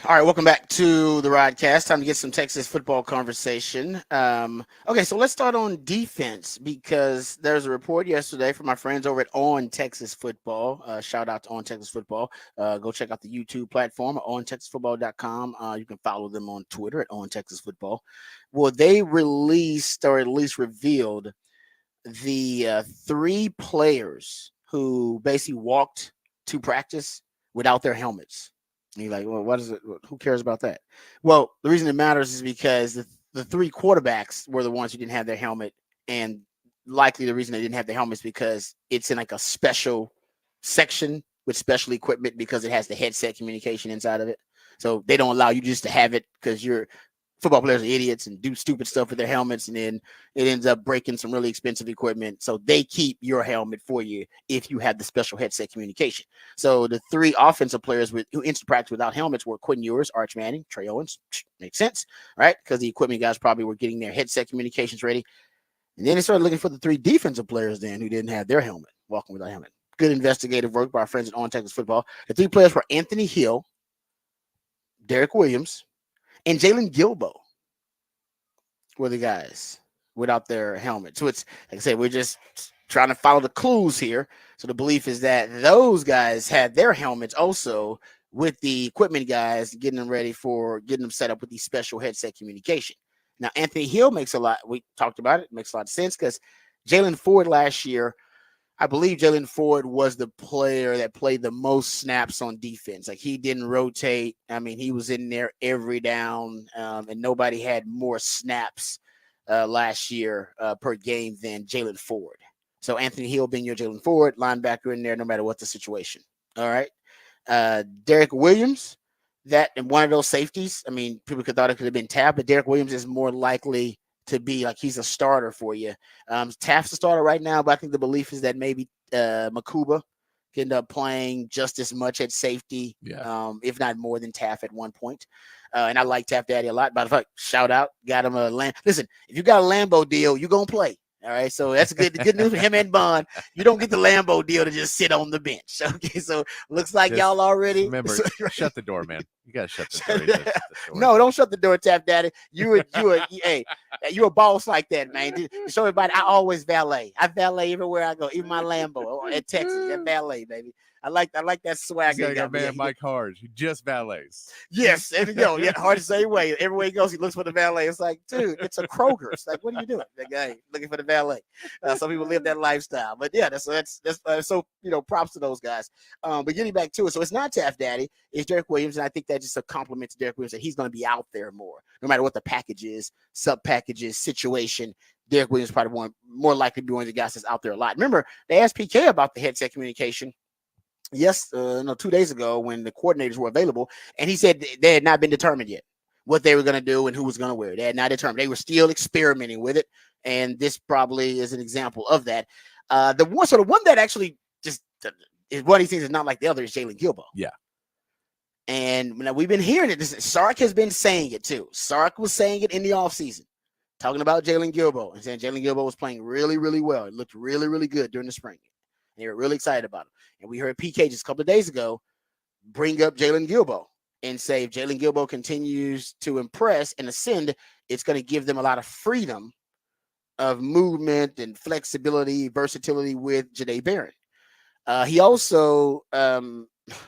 All right, welcome back to the Rodcast. Time to get some Texas football conversation. Okay, so let's start on defense because there's a report yesterday from my friends over at On Texas Football. Shout out to On Texas Football. Go check out the YouTube platform, ontexasfootball.com. You can follow them on Twitter at On Texas Football. Well, they released or at least revealed the three players who basically walked to practice without their helmets. And you're like, well, what is it? Who cares about that? Well, the reason it matters is because the three quarterbacks were the ones who didn't have their helmet. And likely the reason they didn't have their helmets because it's in like a special section with special equipment because it has the headset communication inside of it. So they don't allow you just to have it because you're football players are idiots and do stupid stuff with their helmets, and then it ends up breaking some really expensive equipment. So they keep your helmet for you if you have the special headset communication. So the three offensive players who entered practice without helmets were Quinn Ewers, Arch Manning, Trey Owens. Makes sense, right? Because the equipment guys probably were getting their headset communications ready. And then they started looking for the three defensive players then who didn't have their helmet, walking without helmet. Good investigative work by our friends at On Texas Football. The three players were Anthony Hill, Derek Williams, and Jalen Gilbo were the guys without their helmets. So it's like I said, we're just trying to follow the clues here. So the belief is that those guys had their helmets also with the equipment guys, getting them ready for getting them set up with the special headset communication. Now, Anthony Hill makes a lot. We talked about it. Makes a lot of sense because Jalen Ford last year, I believe Jalen Ford was the player that played the most snaps on defense. Like he didn't rotate. I mean, he was in there every down, and nobody had more snaps last year per game than Jalen Ford. So Anthony Hill being your Jalen Ford, linebacker in there, no matter what the situation. All right. Derek Williams, that and one of those safeties. I mean, people could thought it could have been Taft, but Derek Williams is more likely to be like he's a starter for you. Taft's a starter right now, but I think the belief is that maybe Makuba can end up playing just as much at safety, if not more than Taft at one point. And I like Taft Daddy a lot. By the way, shout out, got him a listen. If you got a Lambo deal, you gonna play. All right, so that's good. The good news for him and Bond. You don't get the Lambo deal to just sit on the bench. Okay, so looks like Just y'all already remember, shut the door, man. You gotta shut the door. No, don't shut the door, Tap Daddy. You a boss like that, man. Show everybody I always valet. I valet everywhere I go, even my Lambo at Texas. That valet, baby. I like that swagger. He's got man Mike Hard. He just valets. Yes, and hard to say way. Everywhere he goes, he looks for the valet. It's like, dude, it's a Kroger. It's like, what are you doing? That guy looking for the valet. Some people live that lifestyle, but yeah, that's so props to those guys. But getting back to it, so it's not Taft Daddy, it's Derek Williams, and I think that just a compliment to Derek Williams that he's going to be out there more, no matter what the package is, sub packages, situation. Derek Williams probably more likely to be one of the guys that's out there a lot. Remember, they asked PK about the headset communication. 2 days ago when the coordinators were available, and he said they had not been determined yet what they were going to do and who was going to wear it. They had not determined. They were still experimenting with it, and this probably is an example of that. The one that actually just is one of these things is not like the other is Jalen Gilbo. Yeah. And we've been hearing it. Sark has been saying it too. Sark was saying it in the offseason, talking about Jalen Gilbo and saying Jalen Gilbo was playing really, really well. It looked really, really good during the spring. They were really excited about him. And we heard PK just a couple of days ago bring up Jalen Gilbo and say if Jalen Gilbo continues to impress and ascend, it's going to give them a lot of freedom of movement and flexibility, versatility with Jahdae Barron. He also, and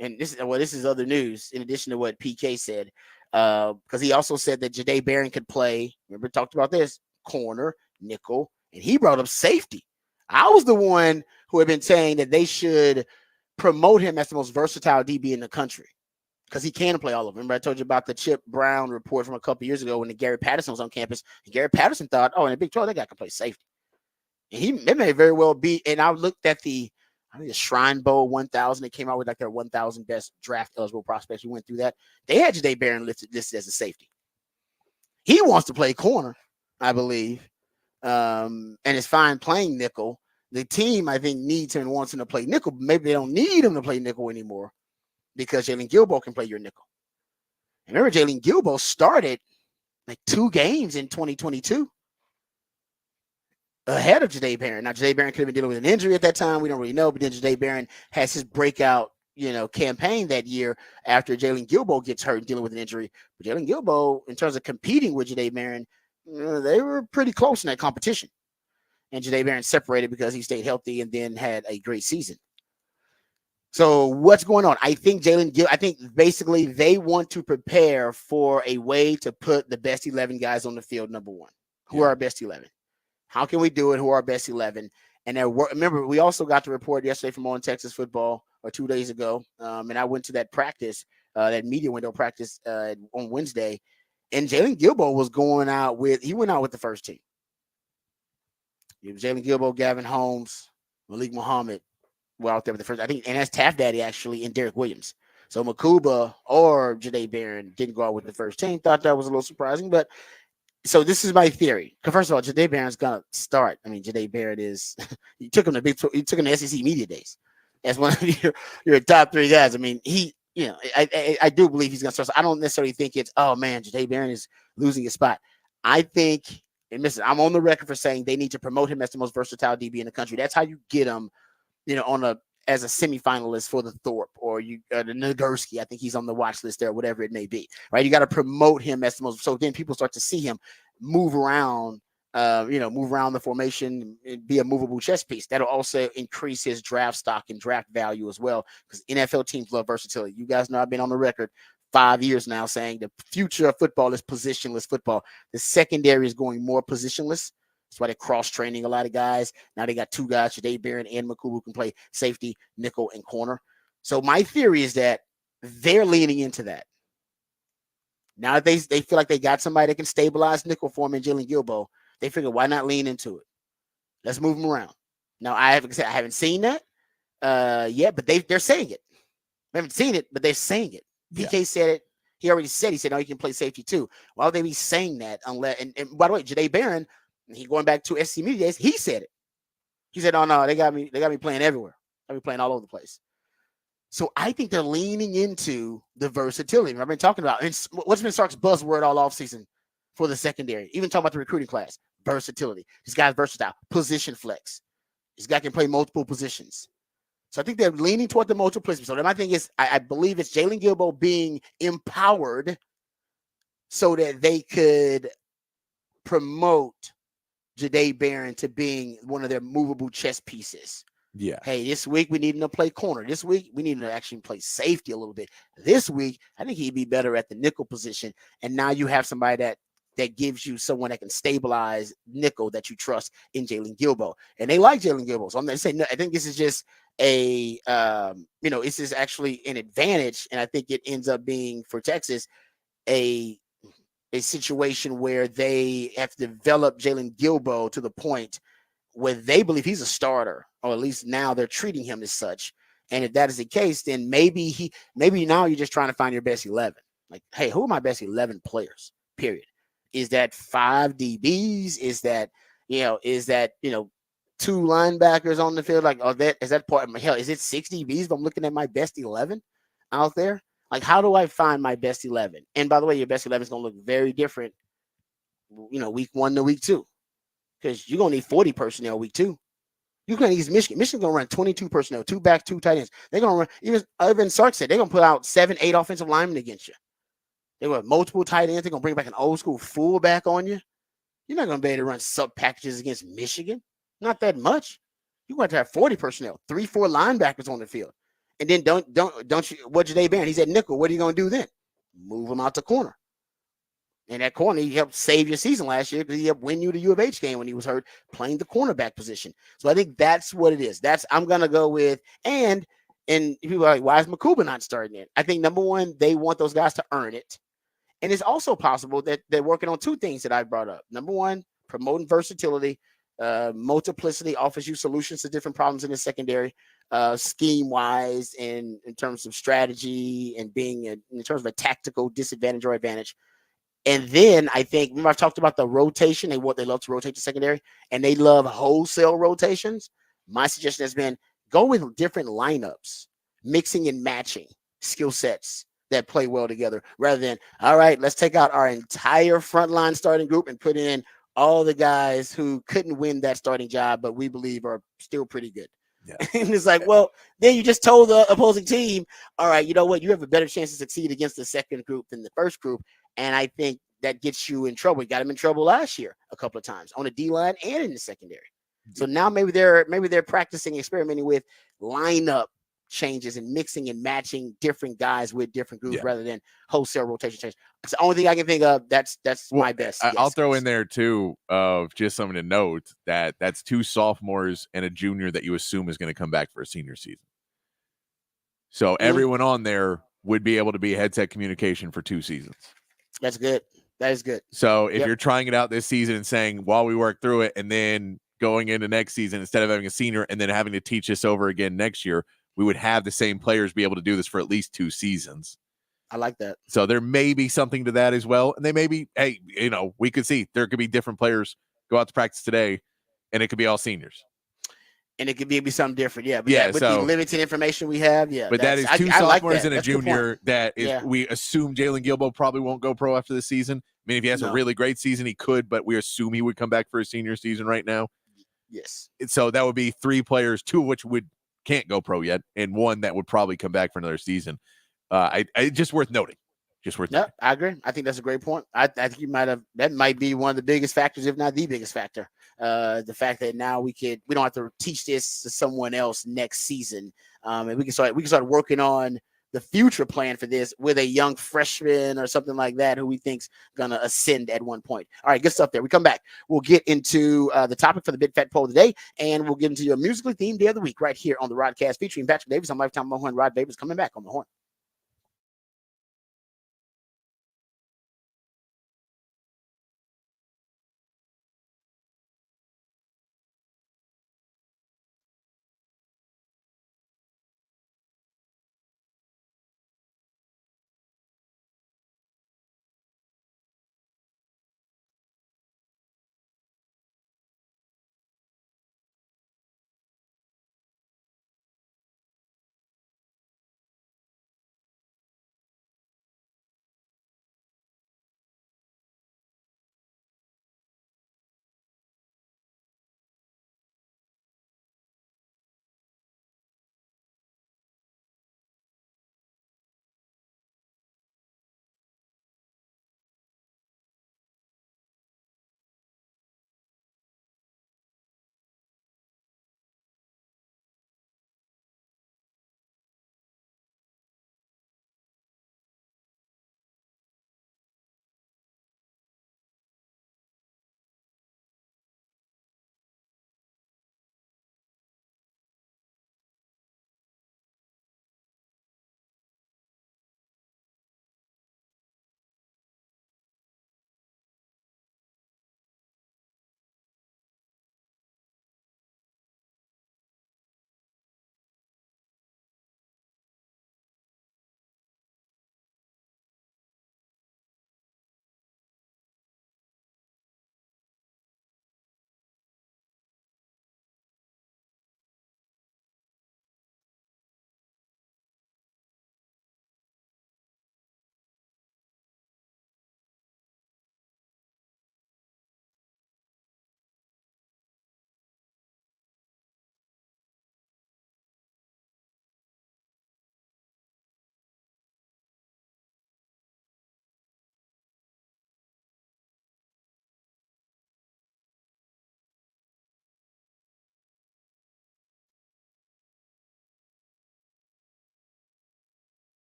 this is other news in addition to what PK said, because he also said that Jahdae Barron could play, remember, talked about this, corner, nickel, and he brought up safety. I was the one who had been saying that they should promote him as the most versatile DB in the country because he can play all of them. Remember, I told you about the Chip Brown report from a couple years ago when Gary Patterson was on campus. And Gary Patterson thought, in the Big 12, that guy can play safety. And it may very well be. And I looked at the Shrine Bowl 1000. They came out with like their 1,000 best draft eligible prospects. We went through that. They had Jahdae Barron listed as a safety. He wants to play corner, I believe. And is fine playing nickel. The team, I think, needs him and wants him to play nickel. But maybe they don't need him to play nickel anymore because Jalen Gilbo can play your nickel. And remember, Jalen Gilbo started like 2 games in 2022 ahead of Jahdae Barron. Now, Jahdae Barron could have been dealing with an injury at that time. We don't really know. But then Jahdae Barron has his breakout, campaign that year after Jalen Gilbo gets hurt and dealing with an injury. But Jalen Gilbo, in terms of competing with Jadae Barron, they were pretty close in that competition. And Jadae Barron separated because he stayed healthy and then had a great season. So what's going on? I think I think basically they want to prepare for a way to put the best 11 guys on the field, number one. Who are our best 11? How can we do it? Who are our best 11? And remember, we also got the report yesterday from On Texas Football, or 2 days ago, and I went to that practice, that media window practice on Wednesday, and Jalen Gilbo went out with the first team. It was Jalen Gilbo, Gavin Holmes, Malik Muhammad were out there with the first. I think, and that's Taft Daddy actually, and Derek Williams. So Makuba or Jadae Barron didn't go out with the first team. Thought that was a little surprising, but so this is my theory. First of all, Jadae Barron's gonna start. I mean, Jadae Barron is you took him to SEC media days as one of your top three guys. I mean, I do believe he's gonna start. So I don't necessarily think it's, oh man, Jadae Barron is losing his spot. I think, and listen, I'm on the record for saying they need to promote him as the most versatile DB in the country. That's how you get him, as a semifinalist for the Thorpe or the Nagurski. I think he's on the watch list there, whatever it may be, right? You got to promote him as the most. So then people start to see him move around, move around the formation, and be a movable chess piece. That'll also increase his draft stock and draft value as well, because NFL teams love versatility. You guys know I've been on the record 5 years now saying the future of football is positionless football. The secondary is going more positionless. That's why they're cross-training a lot of guys. Now they got two guys, Jadae Barron and Makubu, who can play safety, nickel, and corner. So my theory is that they're leaning into that. Now that they feel like they got somebody that can stabilize nickel for him and Jalen Gilbo, they figure, why not lean into it? Let's move him around. Now, I haven't seen that yet, but they're saying it. I haven't seen it, but they're saying it. PK said it. He already said, no, you can play safety too. Why would they be saying that? Unless, and by the way, Jadae Barron, he going back to SC Media Days, he said it. He said, "Oh no, they got me playing everywhere. I be playing all over the place." So I think they're leaning into the versatility. I've been talking about, and what's been Sark's buzzword all offseason for the secondary, even talking about the recruiting class, versatility. This guy's versatile, position flex. This guy can play multiple positions. So I think they're leaning toward the multiplicity. So my thing is, I believe it's Jalen Gilbo being empowered so that they could promote Jadae Barron to being one of their movable chess pieces. Yeah. Hey, this week we need him to play corner. This week we need him to actually play safety a little bit. This week, I think he'd be better at the nickel position. And now you have somebody that gives you someone that can stabilize nickel that you trust in Jalen Gilbo. And they like Jalen Gilbo. So I'm not saying, I think this is just this is actually an advantage. And I think it ends up being for Texas a situation where they have developed Jalen Gilbo to the point where they believe he's a starter, or at least now they're treating him as such. And if that is the case, then maybe now you're just trying to find your best 11. Like, hey, who are my best 11 players? Period. Is that 5 DBs? Is that two linebackers on the field? Like, is that part of my hell? Is it 6 DBs if I'm looking at my best 11 out there? Like, how do I find my best 11? And by the way, your best 11 is going to look very different, week 1 to week 2, because you're going to need 40 personnel week 2. You can use Michigan. Michigan's going to run 22 personnel, 2 backs, 2 tight ends. They're going to run, even Sark said, they're going to put out 7, 8 offensive linemen against you. They have multiple tight ends. They're going to bring back an old school fullback on you. You're not going to be able to run sub packages against Michigan. Not that much. You're going to have 40 personnel, 3, 4 linebackers on the field. And then don't you, what Jadae Barron? He's at nickel. What are you going to do then? Move him out to corner. And that corner, he helped save your season last year because he helped win you the U of H game when he was hurt playing the cornerback position. So I think that's what it is. I'm going to go with, and people are like, why is Makuba not starting it? I think, number one, they want those guys to earn it. And it's also possible that they're working on 2 things that I brought up. Number one, promoting versatility. Multiplicity offers you solutions to different problems in the secondary, scheme-wise, and in terms of strategy and being in terms of a tactical disadvantage or advantage. And then I think, remember I've talked about the rotation. They love to rotate the secondary, and they love wholesale rotations. My suggestion has been go with different lineups, mixing and matching skill sets that play well together, rather than, all right, let's take out our entire frontline starting group and put in all the guys who couldn't win that starting job, but we believe are still pretty good. Yeah. And it's like, well, then you just told the opposing team, all right, you know what? You have a better chance to succeed against the second group than the first group. And I think that gets you in trouble. You got him in trouble last year a couple of times on the D line and in the secondary. So now maybe they're practicing, experimenting with lineup changes and mixing and matching different guys with different groups Yeah. rather than wholesale rotation change. It's the only thing I can think of. That's Well, my best. I'll Guess, throw Chris. in there too of just something to note that that's 2 sophomores and a junior that you assume is going to come back for a senior season. So everyone on there would be able to be headset communication for 2 seasons. That's good. That is good. So if you're trying it out this season and saying, while we work through it, and then going into next season, instead of having a senior and then having to teach this over again next year, we would have the same players be able to do this for at least 2 seasons. I like that. So there may be something to that as well. And they may be, hey, we could see there could be different players go out to practice today and it could be all seniors. And it could be something different. Yeah. But Yeah, with the limited information we have, but that is 2 I like sophomores that. and a That's a good junior point. that is, we assume Jalen Gilbo probably won't go pro after the season. I mean, if he has a really great season, he could, but we assume he would come back for his senior season right now. Yes. So that would be 3 players, 2 of which can't go pro yet, and 1 that would probably come back for another season. I just worth noting. I agree. I think that's a great point. I think that might be one of the biggest factors, if not the biggest factor. The fact that now we don't have to teach this to someone else next season, and we can start working on the future plan for this with a young freshman or something like that who we think's gonna ascend at one point. All right, good stuff there. We come back. We'll get into the topic for the Big Fat Poll today, and we'll get into your musically themed day of the week right here on the Rodcast featuring Patrick Davis on Lifetime Mohorn. Rod Davis coming back on the horn.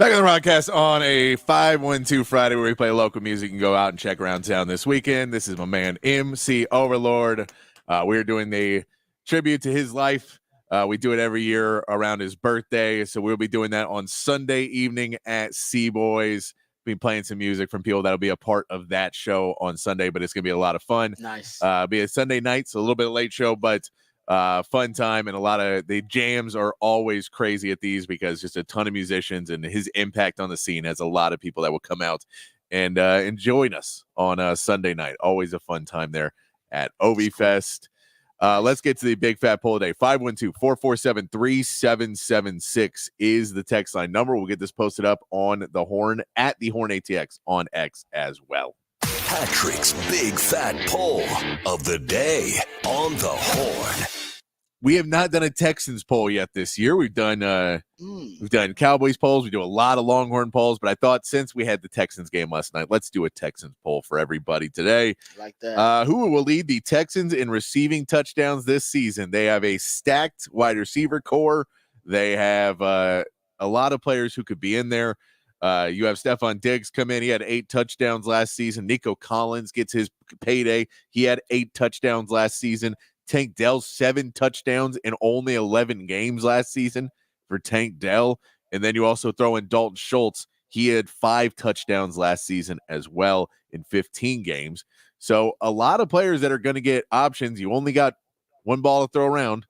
Back on the Rodcast on a 512 Friday where we play local music and go out and check around town this weekend. This is my man, MC Overlord. We're doing the tribute to his life. We do it every year around his birthday. So we'll be doing that on Sunday evening at Boys. Be playing some music from people that'll be a part of that show on Sunday, but it's going to be a lot of fun. Nice. Be a Sunday night, so a little bit of late show, but fun time, and a lot of the jams are always crazy at these because just a ton of musicians, and his impact on the scene has a lot of people that will come out and join us on Sunday night. Always a fun time there at OV Fest. Let's get to the big fat poll today. 512-447-3776 is the text line number. We'll get this posted up on the Horn at the Horn ATX on X as well. Patrick's big fat poll of the day on the Horn. We have not done a Texans poll yet this year. We've done Cowboys polls. We do a lot of Longhorn polls, but I thought since we had the Texans game last night, let's do a Texans poll for everybody today. Like that. Who will lead the Texans in receiving touchdowns this season? They have a stacked wide receiver core. They have a lot of players who could be in there. You have Stephon Diggs come in. He had 8 touchdowns last season. Nico Collins gets his payday. He had 8 touchdowns last season. Tank Dell, 7 touchdowns in only 11 games last season for Tank Dell. And then you also throw in Dalton Schultz. He had 5 touchdowns last season as well in 15 games. So a lot of players that are going to get options. You only got one ball to throw around.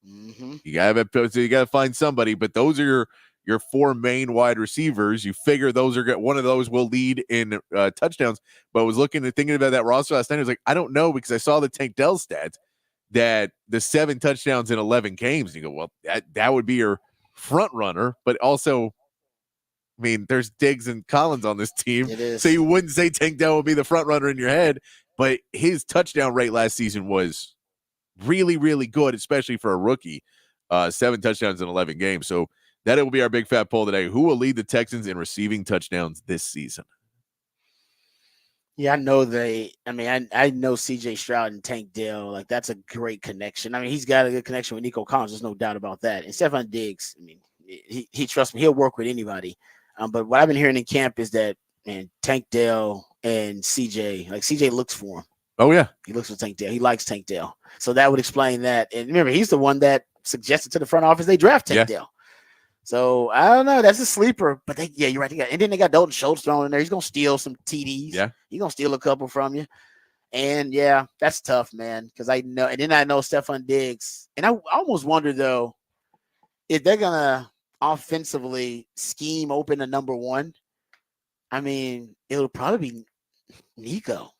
Mm-hmm. You gotta find somebody, but those are your 4 main wide receivers. You figure those are one of those will lead in touchdowns. But I was thinking about that roster last night. I was like, I don't know, because I saw the Tank Dell stats that the 7 touchdowns in 11 games. And you go, well, that would be your front runner, but also, I mean, there's Diggs and Collins on this team, so you wouldn't say Tank Dell would be the front runner in your head. But his touchdown rate last season was really, really good, especially for a rookie. 7 touchdowns in 11 games. So that will be our big fat poll today. Who will lead the Texans in receiving touchdowns this season? Yeah, I know I know CJ Stroud and Tank Dell. Like, that's a great connection. I mean, he's got a good connection with Nico Collins. There's no doubt about that. And Stephon Diggs, I mean, he trusts me. He'll work with anybody. But what I've been hearing in camp is that, man, Tank Dell and CJ, like, CJ looks for him. Oh, yeah. He looks for Tank Dell. He likes Tank Dell. So that would explain that. And remember, he's the one that suggested to the front office they draft Tank Dell. So I don't know. That's a sleeper. But you're right. And then they got Dalton Schultz thrown in there. He's gonna steal some TDs. Yeah, he's gonna steal a couple from you. And yeah, that's tough, man. Because I know, and then I know Stephon Diggs. And I almost wonder though, if they're gonna offensively scheme open a number 1. I mean, it'll probably be Nico.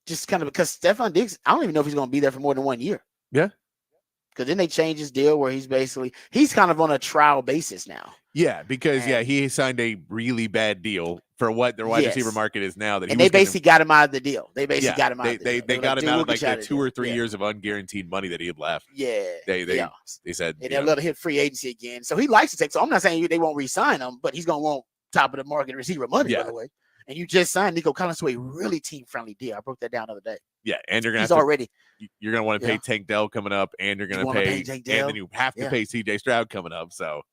Just kind of because Stephon Diggs, I don't even know if he's gonna be there for more than 1 year. Yeah. Because then they changed his deal where he's kind of on a trial basis now. Yeah, because he signed a really bad deal for what their wide receiver market is now. They basically got him out of the deal. They got him out of the deal. They got him out of like the 2 or 3 years of unguaranteed money that he had left. Yeah. They said. And they'll let him hit free agency again. So he likes to take. So I'm not saying they won't re-sign him, but he's going to want top of the market receiver money, by the way. And you just signed Nico Collins to a really team-friendly deal. I broke that down the other day. Yeah, and you're going to want to pay Tank Dell coming up, and you're going to pay and then you have to pay CJ Stroud coming up. So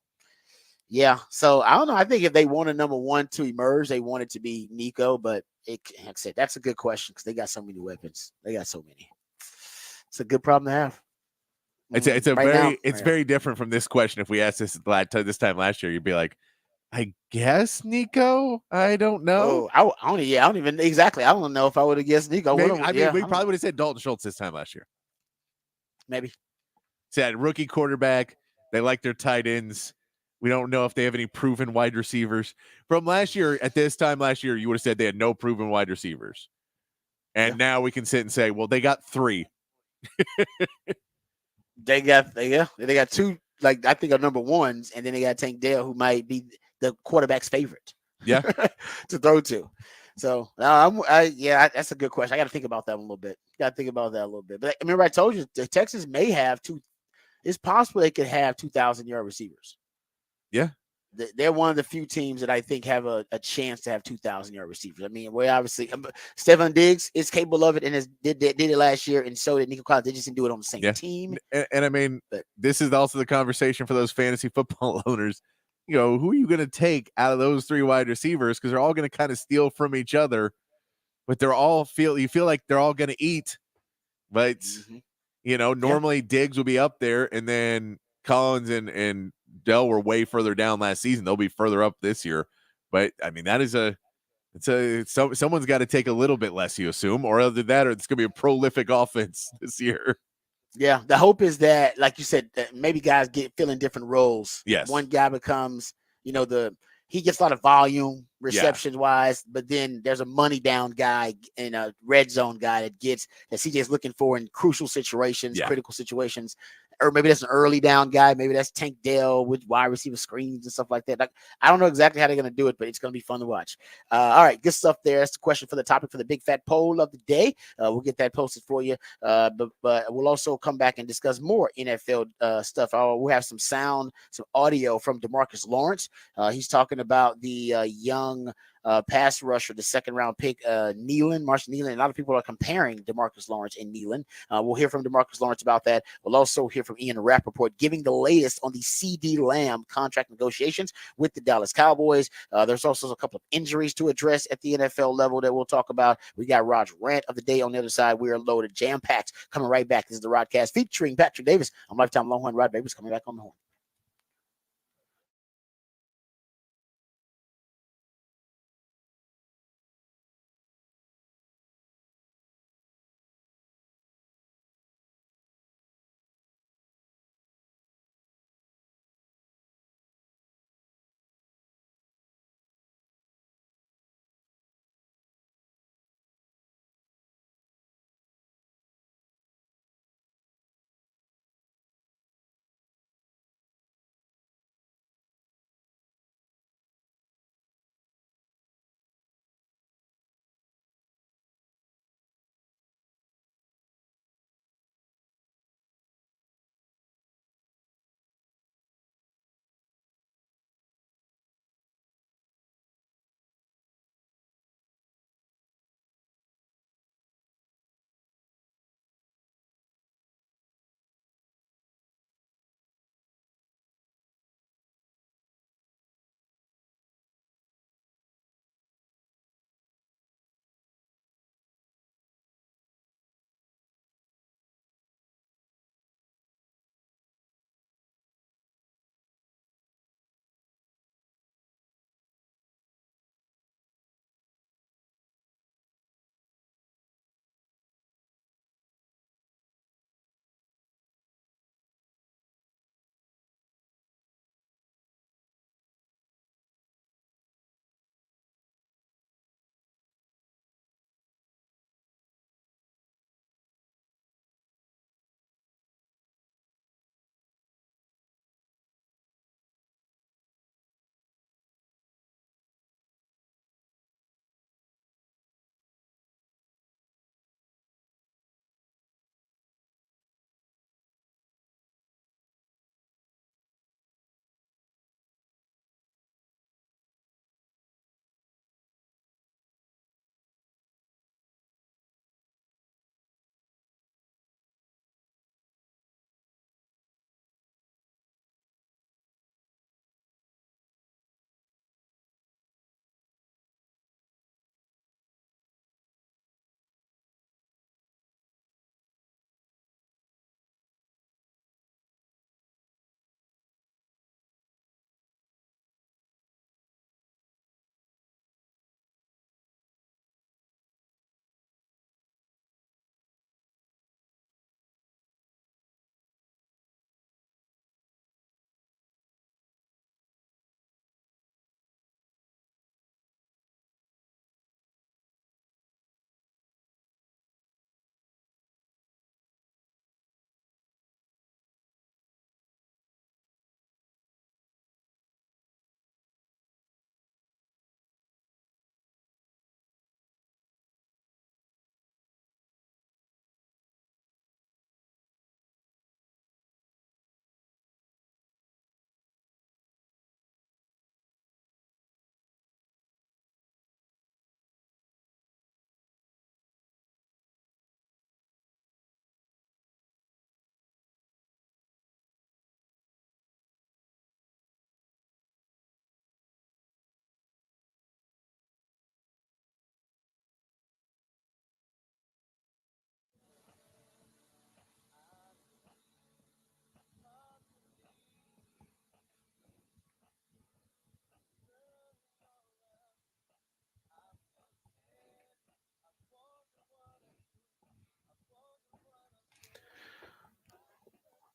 yeah, so I don't know. I think if they want a number 1 to emerge, they want it to be Nico. But like I said, that's a good question because they got so many weapons. They got so many. It's a good problem to have. It's very different from this question. If we asked this time last year, you'd be like, I guess Nico. I don't know. I don't even exactly. I don't know if I would have guessed Nico. We probably would have said Dalton Schultz this time last year. Maybe. Said rookie quarterback. They like their tight ends. We don't know if they have any proven wide receivers from last year. At this time last year, you would have said they had no proven wide receivers, and now we can sit and say, well, they got 3. They got 2. Like I think are number 1s, and then they got Tank Dell, who might be the quarterback's favorite. Yeah, to throw to. So that's a good question. I got to think about that a little bit. But I remember I told you the Texans may have 2. It's possible they could have 2,000-yard receivers. Yeah, they're one of the few teams that I think have a chance to have 2,000-yard receivers. I mean, we obviously Stephon Diggs is capable of it and did it last year, and so did Nico Collins. They just didn't do it on the same team. And I mean, this is also the conversation for those fantasy football owners. who are you going to take out of those three wide receivers? Because they're all going to kind of steal from each other, but you feel like they're all going to eat. But, normally Diggs will be up there, and then Collins and Dell were way further down last season. They'll be further up this year. But, I mean, that is someone's got to take a little bit less, you assume, or other than that, or it's going to be a prolific offense this year. Yeah, the hope is that, like you said, that maybe guys filling different roles. Yes. One guy becomes, he gets a lot of volume receptions wise, but then there's a money down guy and a red zone guy that CJ's looking for in crucial situations, critical situations. Or maybe that's an early down guy. Maybe that's Tank Dell with wide receiver screens and stuff like that. Like, I don't know exactly how they're going to do it, but it's going to be fun to watch. All right, good stuff there. That's the question for the topic for the big fat poll of the day. We'll get that posted for you. But we'll also come back and discuss more NFL stuff. We'll have some audio from DeMarcus Lawrence. He's talking about the young pass rusher, the second round pick, Marshall Nealon. A lot of people are comparing DeMarcus Lawrence and Nealon. We'll hear from DeMarcus Lawrence about that. We'll also hear from Ian Rappaport giving the latest on the CD Lamb contract negotiations with the Dallas Cowboys. There's also a couple of injuries to address at the NFL level that we'll talk about. We got Rod's rant of the day on the other side. We are loaded, jam-packed, coming right back. This is the Rodcast featuring Patrick Davis. I'm Lifetime Longhorn Rod Davis coming back on the horn.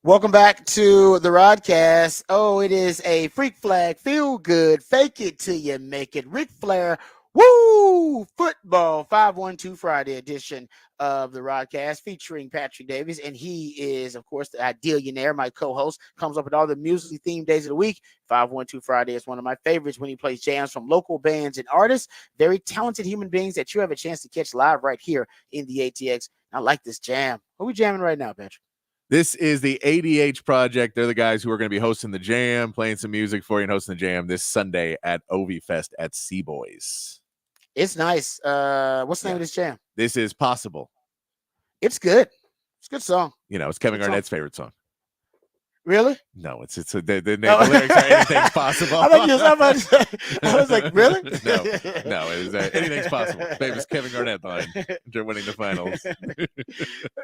Welcome back to the Rodcast. Oh, it is a freak flag, feel good, fake it till you make it. Ric Flair, woo! Football 512 Friday edition of the Rodcast featuring Patrick Davies. And he is, of course, the Idealionaire, my co host, comes up with all the musically themed days of the week. 512 Friday is one of my favorites when he plays jams from local bands and artists, very talented human beings that you have a chance to catch live right here in the ATX. I like this jam. Who are we jamming right now, Patrick? This is the ADH Project. They're the guys who are going to be hosting the jam, playing some music for you, and hosting the jam this Sunday at OV Fest at Seaboys. It's nice. What's the name of this jam? This is Possible. It's good. It's a good song. You know, it's Kevin Garnett's favorite song. Really? No, it's the lyrics are anything's possible. I was like, really? no, it is anything's possible. Famous Kevin Garnett line after winning the finals.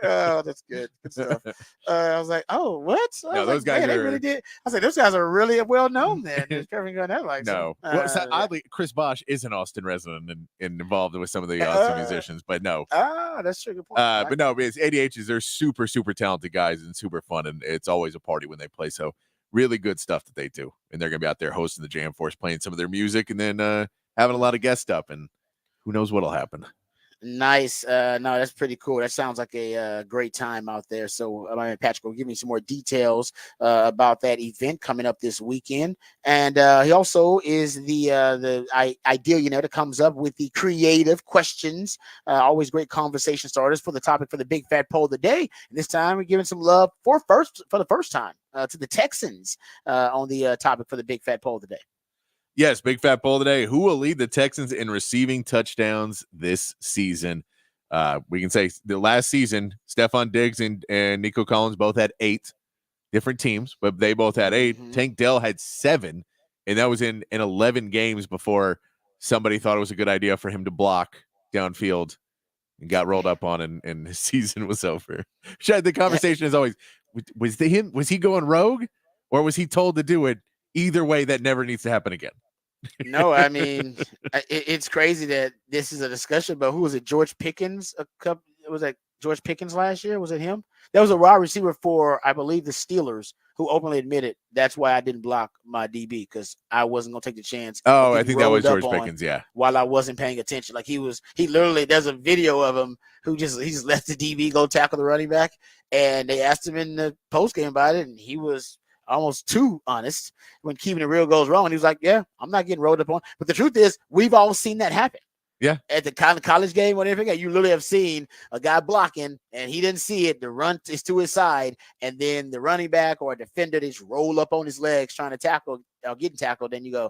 Oh, that's good. Good stuff. I was like, oh, what? No, those guys they really did. I said, those guys are really well known then. Kevin Garnett likes no. Them. Well, so oddly, Chris Bosch is an Austin resident and involved with some of the Austin musicians, but no. That's true. Good point. But no, it's ADHs. They're super, super talented guys and super fun, and it's always a party when they play. So really good stuff that they do, and they're gonna be out there hosting the Jam Force, playing some of their music, and then having a lot of guest stuff, and who knows what'll happen. Nice. No, that's pretty cool. That sounds like a great time out there. So Patrick will give me some more details about that event coming up this weekend. And he also is the Idealionaire that comes up with the creative questions. Always great conversation starters for the topic for the big fat poll of the day. And this time we're giving some love for the first time to the Texans on the topic for the big fat poll of the day. Yes, big fat poll today. Who will lead the Texans in receiving touchdowns this season? We can say the last season, Stephon Diggs and Nico Collins both had 8 different teams, but they both had 8. Mm-hmm. Tank Dell had 7, and that was in 11 games before somebody thought it was a good idea for him to block downfield and got rolled up on, and his season was over. The conversation is always, was he going rogue, or was he told to do it? Either way, that never needs to happen again. No, I mean, it's crazy that this is a discussion, but who was it? George Pickens? Was that George Pickens last year? Was it him? That was a wide receiver for, I believe, the Steelers, who openly admitted that's why I didn't block my DB, because I wasn't going to take the chance. Oh, I think that was George Pickens, yeah. While I wasn't paying attention. Like he literally, there's a video of him he just let the DB go tackle the running back, and they asked him in the postgame about it, and he was almost too honest when keeping it real goes wrong. And he was like, yeah, I'm not getting rolled up on. But the truth is, we've all seen that happen. Yeah. At the college game, whatever, you literally have seen a guy blocking and he didn't see it. The run is to his side, and then the running back or a defender just roll up on his legs trying to tackle or getting tackled. Then you go,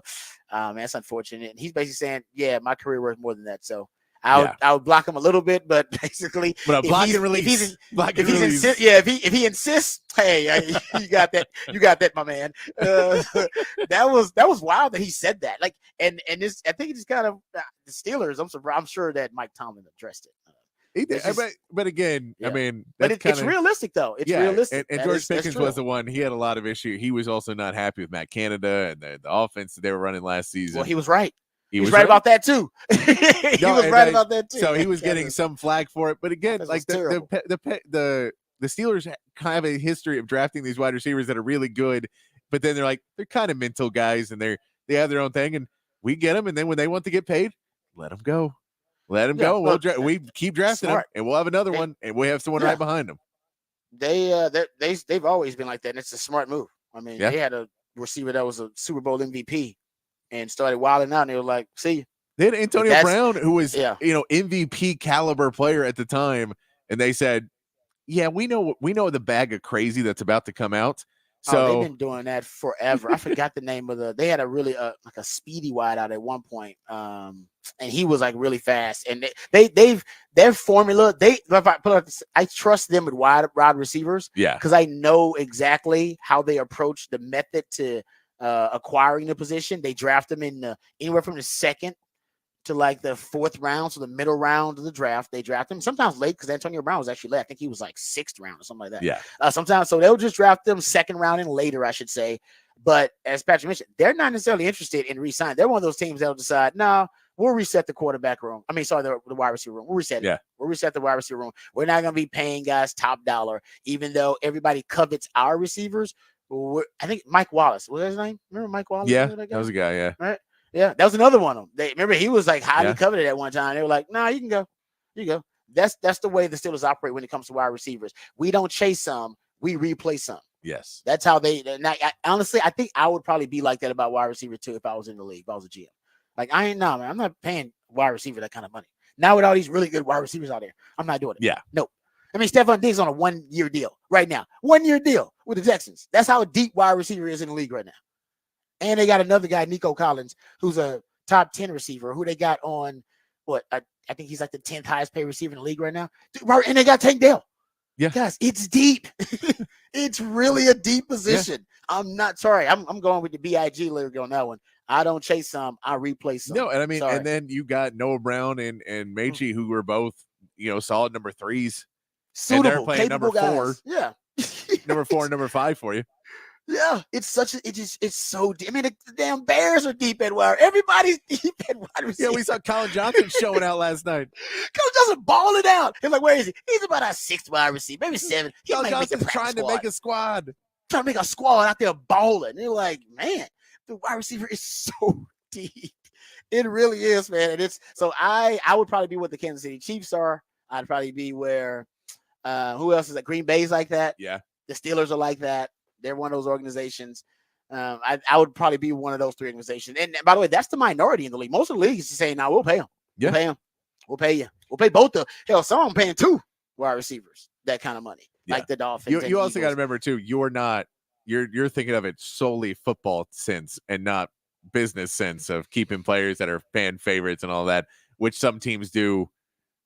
man, that's unfortunate. And he's basically saying, yeah, my career worth more than that. So I would block him a little bit, but basically, but a block and release. If he insists, hey, you got that, my man. That was wild that he said that. Like, and this, I think it's kind of the Steelers. I'm sure that Mike Tomlin addressed it. But again, yeah. I mean, it's realistic though. It's realistic. And George Pickens was the one. He had a lot of issue. He was also not happy with Matt Canada and the offense that they were running last season. Well, he was right. He was right about that too. About that too. So he was getting some flag for it. But again, like the Steelers kind of have a history of drafting these wide receivers that are really good, but then they're kind of mental guys and they have their own thing, and we get them, and then when they want to get paid, let them go. Let them go. We keep drafting them, and we'll have another one, and we have someone right behind them. They've always been like that, and it's a smart move. I mean, they had a receiver that was a Super Bowl MVP. And started wilding out, and they were like, see you. They had Antonio Brown, who was, MVP caliber player at the time. And they said, yeah, we know the bag of crazy that's about to come out. So they've been doing that forever. I forgot the name of they had a really like a speedy wide out at one point. And he was like really fast. And their formula, I trust them with wide receivers. Yeah. Because I know exactly how they approach the method to acquiring the position. They draft them in anywhere from the 2nd to like the 4th round, so the middle round of the draft. They draft them sometimes late because Antonio Brown was actually late. I think he was like 6th round or something like that. Yeah. Sometimes, so they'll just draft them 2nd round and later, I should say. But as Patrick mentioned, they're not necessarily interested in re-signing. They're one of those teams that'll decide, no, We'll reset the quarterback room. I mean, sorry, the wide receiver room. We'll reset it. Yeah. We'll reset the wide receiver room. We're not going to be paying guys top dollar, even though everybody covets our receivers. I think Mike Wallace. What was his name? Remember Mike Wallace? Yeah, That was a guy, yeah. Right? Yeah, that was another one of them. Remember, he was like highly Yeah. coveted at one time. They were like, nah, you can go. You go. That's the way the Steelers operate when it comes to wide receivers. We don't chase some, we replace some. Yes. That's how they. Honestly, I think I would probably be like that about wide receiver too if I was in the league, if I was a GM. Like, man. I'm not paying wide receiver that kind of money. Now with all these really good wide receivers out there, I'm not doing it. Yeah. Nope. I mean, Stephon Diggs on a 1-year deal right now. 1-year deal with the Texans. That's how deep wide receiver is in the league right now. And they got another guy, Nico Collins, who's a top 10 receiver, who they got on what? I think he's like the 10th highest paid receiver in the league right now. And they got Tank Dell. Yeah. Guys, it's deep. It's really a deep position. Yeah. I'm not sorry. I'm going with the BIG lyric on that one. I don't chase some, I replace some. No, and I mean, and then you got Noah Brown and Mechie, who were both, solid number 3s. Suitable, and they're playing number 4. Guys. Yeah. number 4 and number 5 for you. Yeah, it's so deep. I mean, the damn Bears are deep at wide. Everybody's deep at wide receiver. Yeah, we saw Colin Johnson showing out last night. Colin Johnson balling out. He's like, where is he? He's about a 6th wide receiver, maybe 7. Colin Johnson's trying to make a squad. Trying to make a squad out there balling. They're like, man, the wide receiver is so deep. It really is, man. And it's so I would probably be what the Kansas City Chiefs are. I'd probably be where who else is that? Green Bay's like that. Yeah. The Steelers are like that. They're one of those organizations. I would probably be one of those 3 organizations. And by the way, that's the minority in the league. Most of the leagues is saying, "Now we'll pay them. Yeah. We'll pay them. We'll pay you. We'll pay both the hell. Some of them paying 2 wide receivers that kind of money, like the Dolphins." You also got to remember too, you're thinking of it solely football sense and not business sense of keeping players that are fan favorites and all that, which some teams do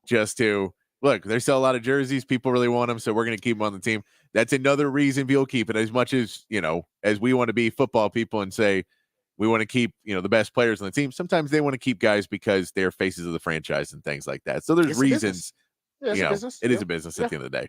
just to. Look, they sell a lot of jerseys. People really want them, so we're going to keep them on the team. That's another reason people keep it. As much as, as we want to be football people and say we want to keep, the best players on the team, sometimes they want to keep guys because they're faces of the franchise and things like that. So there's reasons. It is a business at the end of the day.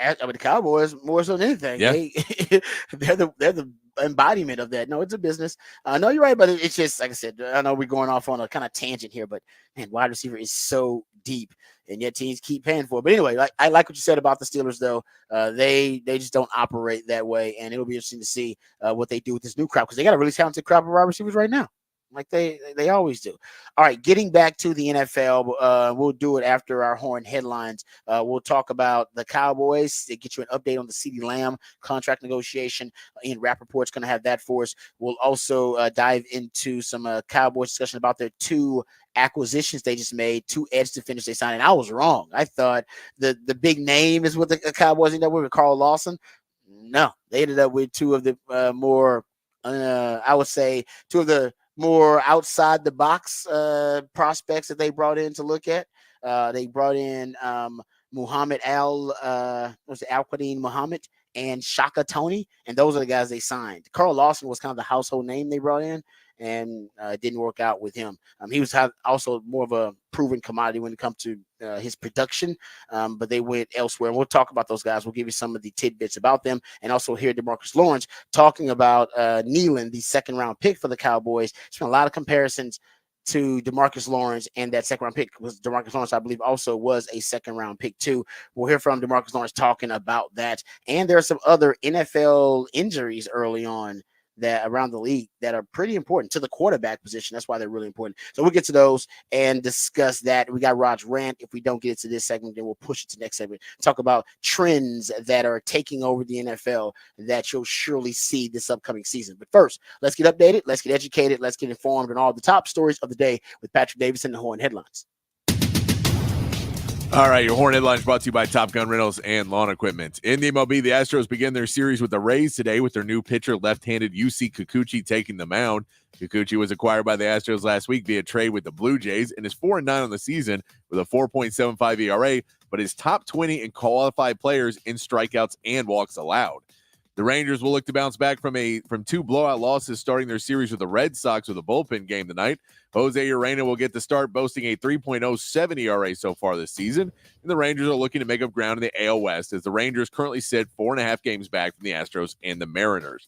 I mean, the Cowboys more so than anything. Yeah. They're the embodiment of that. No, it's a business. No, you're right, but it's just like I said. I know we're going off on a kind of tangent here, but man, wide receiver is so deep, and yet teams keep paying for it. But anyway, I like what you said about the Steelers, though. They just don't operate that way, and it'll be interesting to see what they do with this new crop because they got a really talented crop of wide receivers right now. Like they always do. All right, getting back to the NFL, we'll do it after our Horn headlines. We'll talk about the Cowboys. They get you an update on the CeeDee Lamb contract negotiation. Ian Rappaport's going to have that for us. We'll also dive into some Cowboys discussion about their 2 acquisitions they just made, 2 edge defenders they signed. And I was wrong. I thought the big name is what the Cowboys ended up with Carl Lawson. No, they ended up with 2 of the more, I would say, 2 of the more outside the box prospects that they brought in to look at. They brought in Muhammad Al-Qadim Muhammad and Shaka Tony, and those are the guys they signed. Carl Lawson was kind of the household name they brought in, and it didn't work out with him. He was also more of a proven commodity when it comes to his production, but they went elsewhere. And we'll talk about those guys. We'll give you some of the tidbits about them, and also hear DeMarcus Lawrence talking about Nealon, the 2nd-round pick for the Cowboys. There's been a lot of comparisons to DeMarcus Lawrence and that 2nd-round pick, because DeMarcus Lawrence, I believe, also was a 2nd-round pick too. We'll hear from DeMarcus Lawrence talking about that. And there are some other NFL injuries early on that around the league that are pretty important to the quarterback position. That's why they're really important. So we'll get to those and discuss that. We got Rod's rant. If we don't get to this segment, then we'll push it to next segment. Talk about trends that are taking over the NFL that you'll surely see this upcoming season. But first, let's get updated. Let's get educated. Let's get informed on all the top stories of the day with Patrick Davis and the Horn Headlines. All right, your Horn Headlines brought to you by Top Gun Rentals and Lawn Equipment. In the MLB, the Astros begin their series with the Rays today with their new pitcher, left-handed UC Kikuchi, taking the mound. Kikuchi was acquired by the Astros last week via trade with the Blue Jays and is 4-9 on the season with a 4.75 ERA, but is top 20 in qualified players in strikeouts and walks allowed. The Rangers will look to bounce back from 2 blowout losses, starting their series with the Red Sox with a bullpen game tonight. Jose Urena will get the start, boasting a 3.07 ERA so far this season. And the Rangers are looking to make up ground in the AL West, as the Rangers currently sit 4.5 games back from the Astros and the Mariners.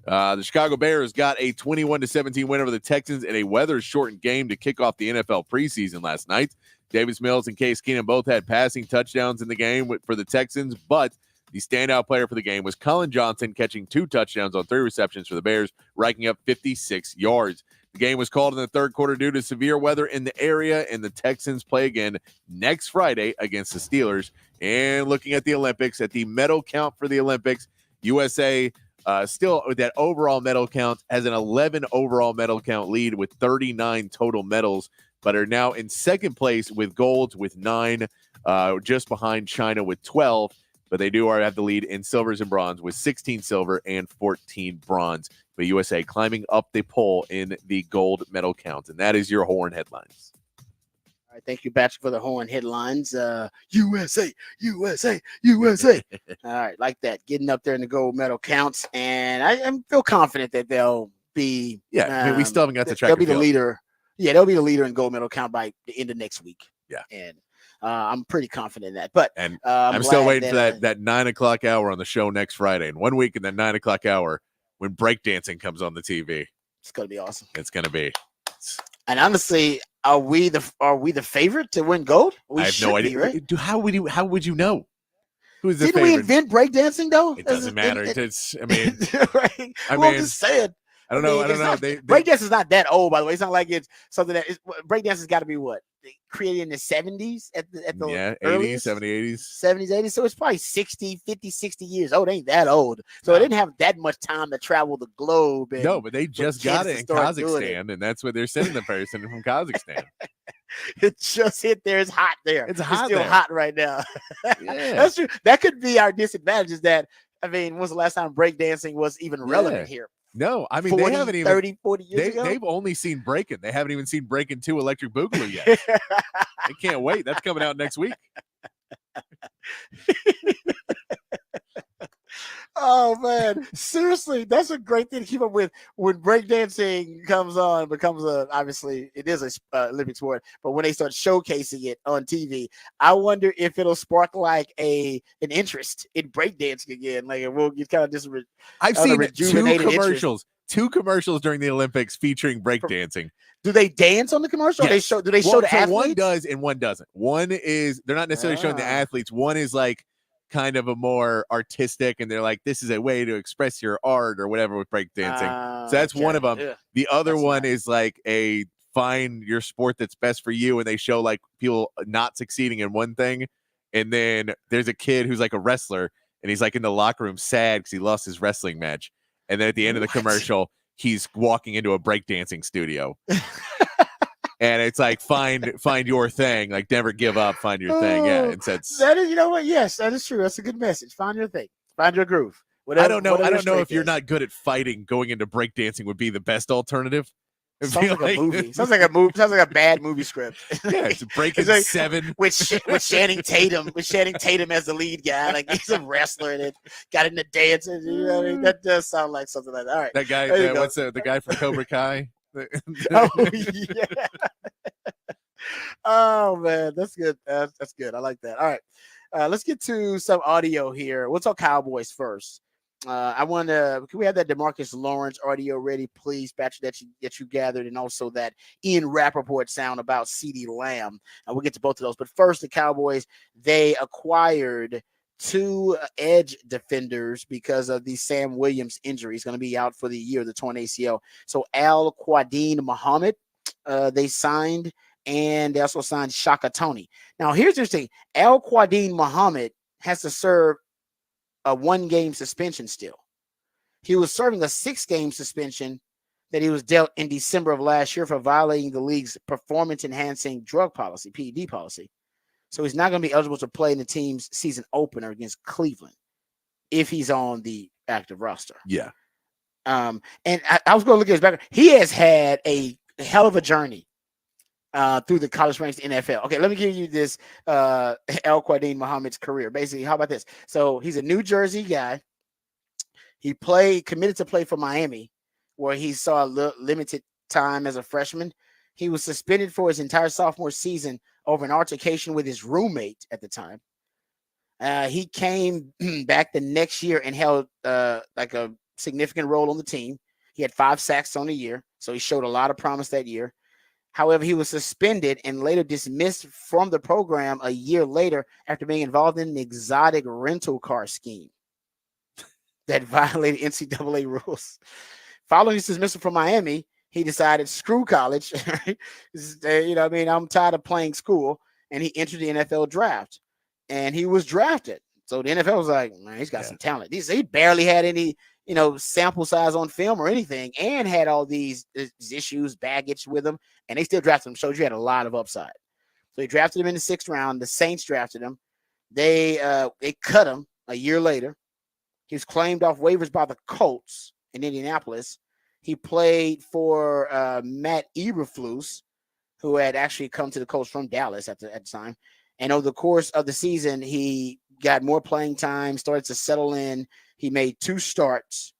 The Chicago Bears got a 21-17 win over the Texans in a weather-shortened game to kick off the NFL preseason last night. Davis Mills and Case Keenum both had passing touchdowns in the game for the Texans, but the standout player for the game was Cullen Johnson, catching 2 touchdowns on 3 receptions for the Bears, racking up 56 yards. The game was called in the third quarter due to severe weather in the area, and the Texans play again next Friday against the Steelers. And looking at the Olympics, at the medal count for the Olympics, USA still with that overall medal count has an 11 overall medal count lead with 39 total medals, but are now in second place with golds with 9, just behind China with 12. But they do have the lead in silvers and bronze with 16 silver and 14 bronze. But USA climbing up the pole in the gold medal count. And that is your Horn headlines. All right, thank you, Patrick, for the Horn headlines. USA, USA, USA. All right, like that. Getting up there in the gold medal counts. And I feel confident that they'll be. Yeah, I mean, we still haven't got the track. They'll be the leader. Yeah, they'll be the leader in gold medal count by the end of next week. Yeah. And I'm pretty confident in that. But I'm still waiting for that 9 o'clock hour on the show next Friday. And 1 week in that 9 o'clock hour when breakdancing comes on the TV. It's going to be awesome. It's going to be. And honestly, are we the favorite to win gold? I have no idea. Right? How would you know? Who's the Didn't favorite? we invent breakdancing though? It doesn't matter. It's. I mean, right? I'm just saying. I don't know. Breakdance is not that old, by the way. It's not like it's something that breakdance has got to be what created in the 70s at the 80s, 70s, 80s. 70s, 80s. So it's probably 50, 60 years old. It ain't that old. So it didn't have that much time to travel the globe. No, but they just got it in Kazakhstan, and that's where they're sending the person from Kazakhstan. It just hit there. It's hot there. It's still there. hot right now. Yeah. That's true. That could be our disadvantage. Is that I mean, when's the last time breakdancing was even relevant here? No, I mean, 40, they haven't even 30, 40 years ago. They've only seen Breakin'. They haven't even seen Breakin' 2 Electric Boogaloo yet. They can't wait. That's coming out next week. Oh man, seriously, that's a great thing to keep up with. When breakdancing becomes obviously it is a Olympic sport, but when they start showcasing it on TV, I wonder if it'll spark like an interest in breakdancing again. Like it will get kind of just. I've seen two commercials during the Olympics featuring breakdancing. Do they dance on the commercial? Yes. Show the athletes? One does and one doesn't. One is they're not necessarily showing the athletes. One is like kind of a more artistic, and they're like, this is a way to express your art or whatever with breakdancing. So that's one of them. Yeah. The other one is like a find your sport that's best for you, and they show like people not succeeding in one thing, and then there's a kid who's like a wrestler, and he's like in the locker room sad because he lost his wrestling match, and then at the end of the commercial, he's walking into a breakdancing studio. And it's like find your thing, like never give up, find your thing. Yeah, and that is, you know what? Yes, that is true. That's a good message. Find your thing, find your groove. Whatever, I don't know if you're not good at fighting, going into breakdancing would be the best alternative. Sounds like a movie. Sounds like a movie. Sounds like a bad movie script. Yeah, it's Breaking like, 7 with Channing Tatum. With Channing Tatum as the lead guy, like he's a wrestler and it got into dancing. You know what I mean? That does sound like something like that. All right, that guy. What's the guy from Cobra Kai? Oh yeah. Oh man, that's good. That's good. I like that. All right, let's get to some audio here. We'll talk Cowboys first. I want to. Can we have that DeMarcus Lawrence audio ready, please, Patrick? That you gathered, and also that Ian Rappaport sound about CeeDee Lamb. We'll get to both of those. But first, the Cowboys, they acquired 2 edge defenders because of the Sam Williams injury. He's going to be out for the year, the torn ACL. So Al-Quadin Muhammad, they signed, and they also signed Shaka Toney. Now, here's the thing. Al-Quadin Muhammad has to serve a 1-game suspension still. He was serving a 6-game suspension that he was dealt in December of last year for violating the league's performance-enhancing drug policy, PED policy. So he's not going to be eligible to play in the team's season opener against Cleveland if he's on the active roster. Yeah. And I was going to look at his background. He has had a hell of a journey through the college ranks to NFL. Okay, let me give you this Al-Quadin Muhammad's career. Basically, how about this? So he's a New Jersey guy. He committed to play for Miami, where he saw limited time as a freshman. He was suspended for his entire sophomore season over an altercation with his roommate at the time. He came back the next year and held like a significant role on the team. He had 5 sacks on the year, so he showed a lot of promise that year. However, he was suspended and later dismissed from the program a year later after being involved in an exotic rental car scheme that violated NCAA rules. Following his dismissal from Miami, he decided, screw college. I'm tired of playing school. And he entered the NFL draft. And he was drafted. So the NFL was like, man, he's got some talent. He barely had any, sample size on film or anything, and had all these issues, baggage with him. And they still drafted him. Showed you had a lot of upside. So he drafted him in the 6th round. The Saints drafted him. They cut him a year later. He was claimed off waivers by the Colts in Indianapolis. He played for Matt Eberflus, who had actually come to the Colts from Dallas at the time. And over the course of the season, he got more playing time, started to settle in. He made 2 starts,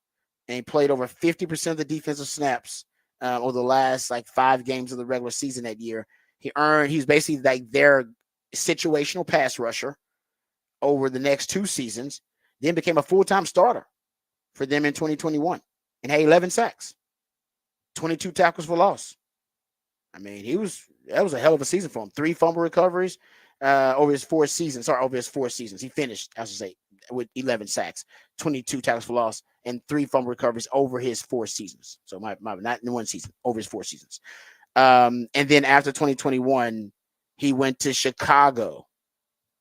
and he played over 50% of the defensive snaps over the last 5 games of the regular season that year. He was basically like their situational pass rusher over the next 2 seasons, then became a full-time starter for them in 2021 and had 11 sacks, 22 tackles for loss. I mean, that was a hell of a season for him. 3 fumble recoveries over his 4 seasons. Over his 4 seasons. He finished, I should say, with 11 sacks, 22 tackles for loss, and 3 fumble recoveries over his 4 seasons. So not in 1 season, over his 4 seasons. And then after 2021, he went to Chicago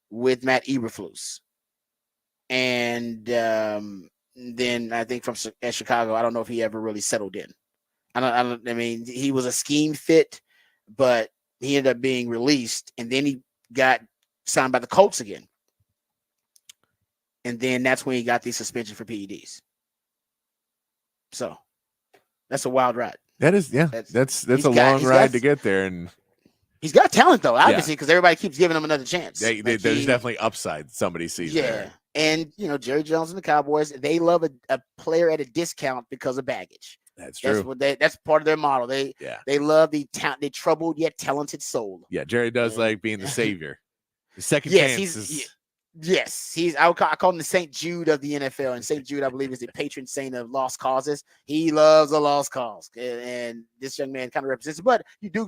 with Matt Eberflus. And then I think at Chicago, I don't know if he ever really settled in. I mean, he was a scheme fit, but he ended up being released, and then he got signed by the Colts again. And then that's when he got the suspension for PEDs. So that's a wild ride. That is, that's a long ride to get there. And he's got talent, though, obviously, because everybody keeps giving him another chance. There's definitely upside somebody sees there. And, Jerry Jones and the Cowboys, they love a player at a discount because of baggage. That's true. That's part of their model. They love the troubled yet talented soul. Yeah, Jerry does like being the savior. The second chance I call him the St. Jude of the NFL. And St. Jude, I believe, is the patron saint of lost causes. He loves a lost cause. And this young man kind of represents it. But you do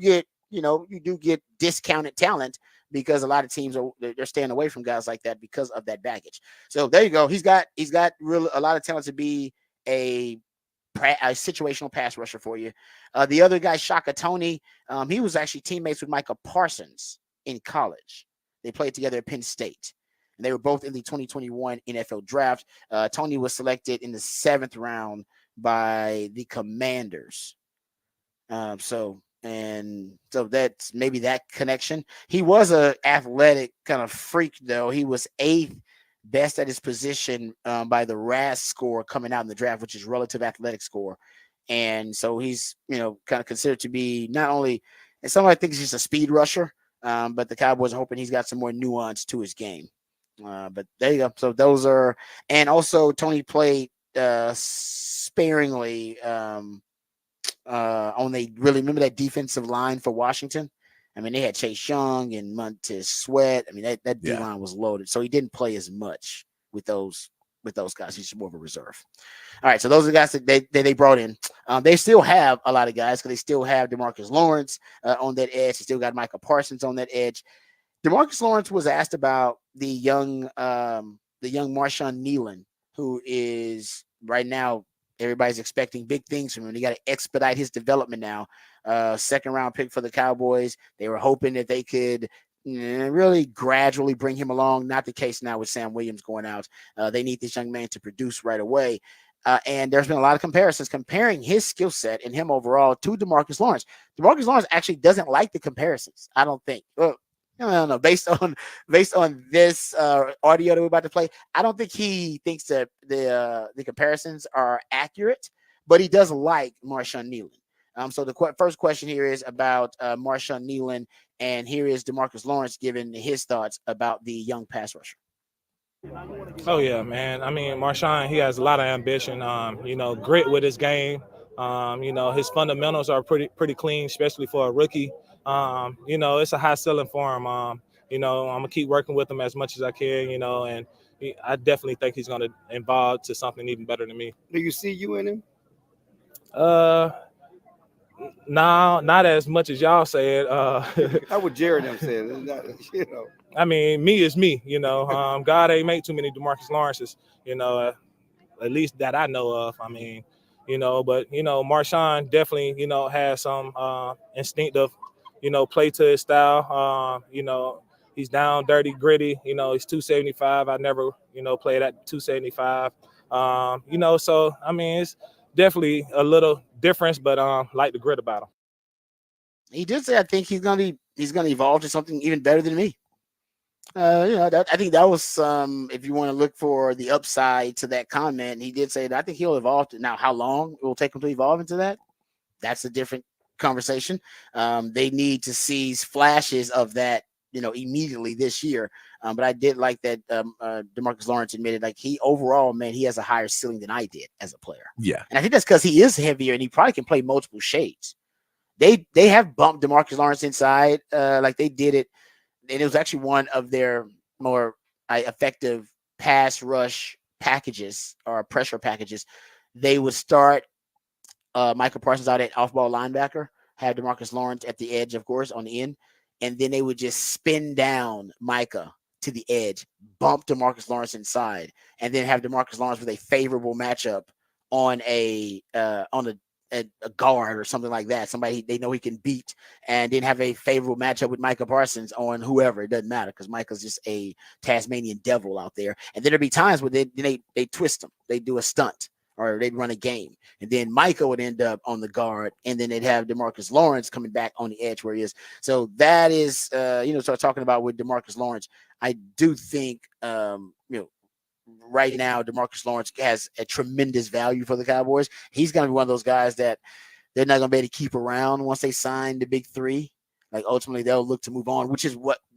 get discounted talent because a lot of teams they're staying away from guys like that because of that baggage. So there you go. He's got a lot of talent to be a situational pass rusher for you. The other guy, Shaka Toney, he was actually teammates with Micah Parsons in college. They played together at Penn State, and they were both in the 2021 NFL draft. Toney was selected in the 7th round by the Commanders. So that's maybe that connection. He was a athletic kind of freak, though. He was 8th best at his position by the RAS score coming out in the draft, which is relative athletic score. And so he's, kind of considered to be not only, and somebody thinks he's a speed rusher, but the Cowboys are hoping he's got some more nuance to his game. But there you go. So those are, and also Toney played sparingly on remember that defensive line for Washington? I mean, they had Chase Young and Montez Sweat. I mean, that D-line was loaded. So he didn't play as much with those guys. He's more of a reserve. All right, so those are the guys that they brought in. They still have a lot of guys because they still have DeMarcus Lawrence on that edge. They still got Micah Parsons on that edge. DeMarcus Lawrence was asked about the young Marshawn Nealon, who is right now everybody's expecting big things from him. They got to expedite his development now. 2nd round pick for the Cowboys. They were hoping that they could really gradually bring him along. Not the case now with Sam Williams going out. They need this young man to produce right away. And there's been a lot of comparisons comparing his skill set and him overall to DeMarcus Lawrence. DeMarcus Lawrence actually doesn't like the comparisons, I don't think. Well, I don't know. Based on this audio that we're about to play, I don't think he thinks that the comparisons are accurate, but he does like Marshawn Nealon. So the first question here is about Marshawn Nealon, and here is DeMarcus Lawrence giving his thoughts about the young pass rusher. Oh yeah, man. I mean, Marshawn, he has a lot of ambition. Grit with his game. His fundamentals are pretty clean, especially for a rookie. It's a high ceiling for him. I'm gonna keep working with him as much as I can. And I definitely think he's going to evolve to something even better than me. Do you see you in him? No, not as much as y'all said. How would Jared them say it? I mean, me is me. God ain't make too many DeMarcus Lawrences. At least that I know of. I mean, but Marshawn definitely has some instinctive, play to his style. He's down, dirty, gritty. He's 275. I never played at 275. So I mean, it's definitely a little difference, but like the grit about him. He did say, I think he's gonna evolve to something even better than me. I think that was if you want to look for the upside to that comment, he did say that I think he'll evolve to. Now, how long it will take him to evolve into that, that's a different conversation. They need to see flashes of that, immediately this year. But I did like that DeMarcus Lawrence admitted, like, he overall, man, he has a higher ceiling than I did as a player. Yeah. And I think that's because he is heavier and he probably can play multiple shades. They have bumped DeMarcus Lawrence inside, like they did it. And it was actually one of their more effective pass rush packages or pressure packages. They would start Michael Parsons out at off-ball linebacker, have DeMarcus Lawrence at the edge, of course, on the end, and then they would just spin down Micah to the edge, bump DeMarcus Lawrence inside, and then have DeMarcus Lawrence with a favorable matchup on a guard or something like that, somebody they know he can beat, and then have a favorable matchup with Micah Parsons on whoever. It doesn't matter because Micah's just a Tasmanian devil out there. And then there'd be times where they twist him, they do a stunt, or they'd run a game, and then Micah would end up on the guard, and then they'd have DeMarcus Lawrence coming back on the edge where he is. So that is, start talking about with DeMarcus Lawrence. I do think, right now, DeMarcus Lawrence has a tremendous value for the Cowboys. He's going to be one of those guys that they're not going to be able to keep around once they sign the big three. Like, ultimately, they'll look to move on,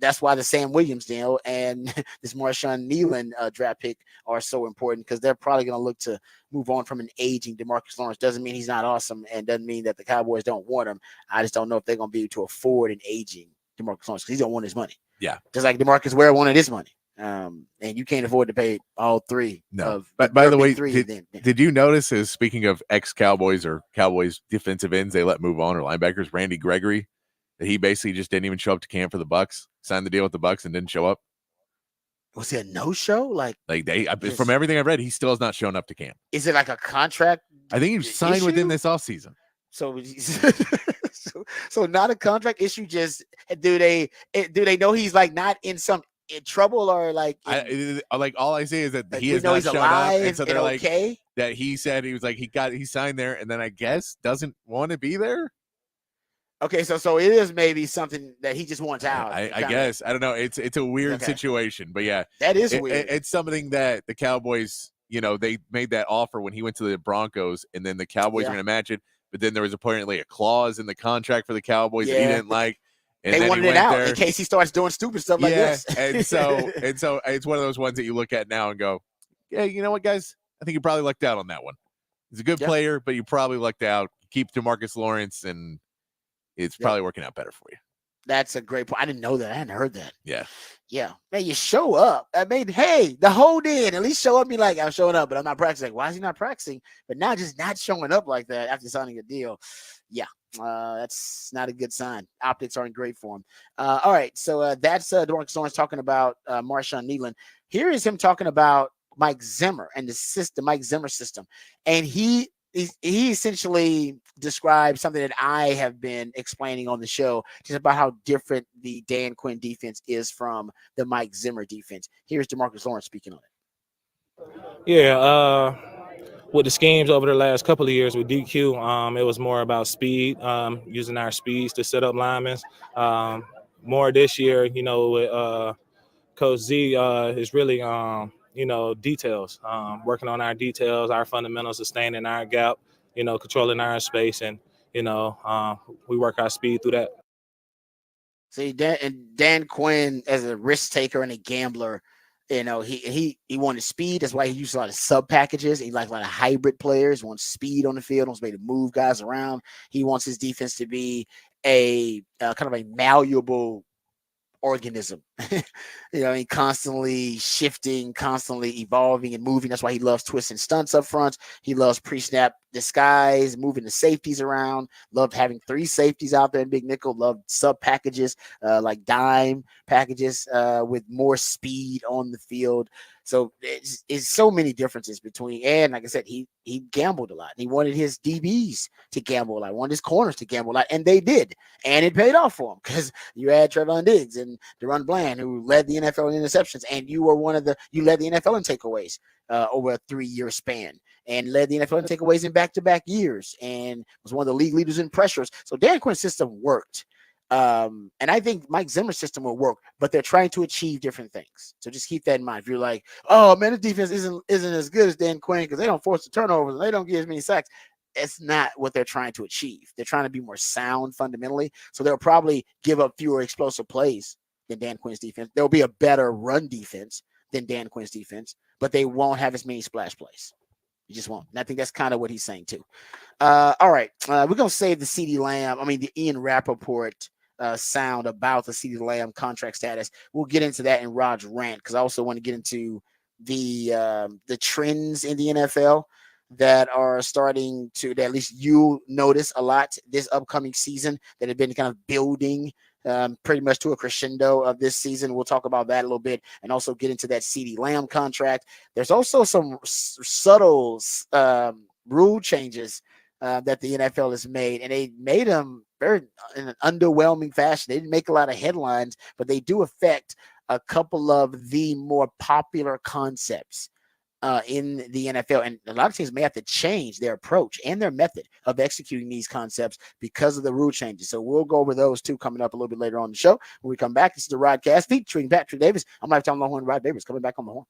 that's why the Sam Williams deal and this Marshawn Nealon draft pick are so important, because they're probably going to look to move on from an aging DeMarcus Lawrence. Doesn't mean he's not awesome, and doesn't mean that the Cowboys don't want him. I just don't know if they're going to be able to afford an aging DeMarcus Lawrence, because he don't want his money. Yeah. Just like DeMarcus Ware wanted his money. And you can't afford to pay all three. No. But by the way, did you notice, as speaking of ex-Cowboys or Cowboys defensive ends they let move on, or linebackers, Randy Gregory, that he basically just didn't even show up to camp for the Bucs, signed the deal with the Bucs and didn't show up? Was it a no-show? From everything I've read, he still has not shown up to camp. Is it like a contract? I think he signed issue? within this offseason. So not a contract issue. Just do they know he's like not in some trouble, or like all I say is that he has not shown up, and so they're like, okay? That he said he was like he signed there, and then I guess doesn't want to be there. Okay, so it is maybe something that he just wants out. I guess I don't know. It's a weird situation, but yeah, that is weird. It's something that the Cowboys, they made that offer when he went to the Broncos, and then the Cowboys were going to match it, but then there was apparently a clause in the contract for the Cowboys that he didn't like. And they wanted it out in case he starts doing stupid stuff like this. and so it's one of those ones that you look at now and go, yeah, you know what, guys? I think you probably lucked out on that one. He's a good player, but you probably lucked out. Keep DeMarcus Lawrence, and it's probably working out better for you. That's a great point. I didn't know that. I hadn't heard that. Yeah. Yeah. Man, you show up. I mean, hey, the whole day, at least show up and be like, I'm showing up, but I'm not practicing. Why is he not practicing? But now just not showing up like that after signing a deal. Yeah. That's not a good sign. Optics aren't great for him. All right. So that's DeMarcus Lawrence talking about Marshawn Nealon. Here is him talking about Mike Zimmer and the Mike Zimmer system. And he essentially described something that I have been explaining on the show, just about how different the Dan Quinn defense is from the Mike Zimmer defense. Here's DeMarcus Lawrence speaking on it. Yeah, with the schemes over the last couple of years with DQ, it was more about speed, using our speeds to set up linemen. More this year, with Coach Z is really details, working on our details, our fundamentals of staying in our gap, controlling our space, and, we work our speed through that. See, Dan Quinn, as a risk taker and a gambler, he wanted speed. That's why he used a lot of sub packages. He likes a lot of hybrid players. He wants speed on the field, wants to be able to move guys around. He wants his defense to be a kind of a malleable organism. Constantly shifting, constantly evolving and moving. That's why he loves twists and stunts up front. He loves pre-snap disguise, moving the safeties around. Loved having 3 safeties out there in big nickel. Loved sub packages, like dime packages, with more speed on the field. So it's so many differences between, and like I said, he gambled a lot. He wanted his DBs to gamble a lot, wanted his corners to gamble a lot, and they did, and it paid off for him because you had Trevon Diggs and Deron Bland, who led the NFL in interceptions, and you led the NFL in takeaways over a 3-year span, and led the NFL in takeaways in back-to-back years, and was one of the league leaders in pressures. So Dan Quinn's system worked. And I think Mike Zimmer's system will work, but they're trying to achieve different things. So just keep that in mind. If you're like, oh man, the defense isn't as good as Dan Quinn because they don't force the turnovers and they don't get as many sacks. It's not what they're trying to achieve. They're trying to be more sound fundamentally. So they'll probably give up fewer explosive plays than Dan Quinn's defense. There'll be a better run defense than Dan Quinn's defense, but they won't have as many splash plays. You just won't. And I think that's kind of what he's saying too. All right. We're going to save the Ian Rappaport sound about the CeeDee Lamb contract status. We'll get into that in Rod's rant because I also want to get into the trends in the NFL that are starting to, that at least you notice a lot this upcoming season, that have been kind of building pretty much to a crescendo of this season. We'll talk about that a little bit and also get into that CeeDee Lamb contract. There's also some subtle rule changes that the NFL has made, and they made them very in an underwhelming fashion. They didn't make a lot of headlines, but they do affect a couple of the more popular concepts in the NFL. And a lot of teams may have to change their approach and their method of executing these concepts because of the rule changes. So we'll go over those two coming up a little bit later on the show. When we come back, this is the Rodcast featuring Patrick Davis. I'm Lifetime Longhorn Rod Davis coming back on the horn.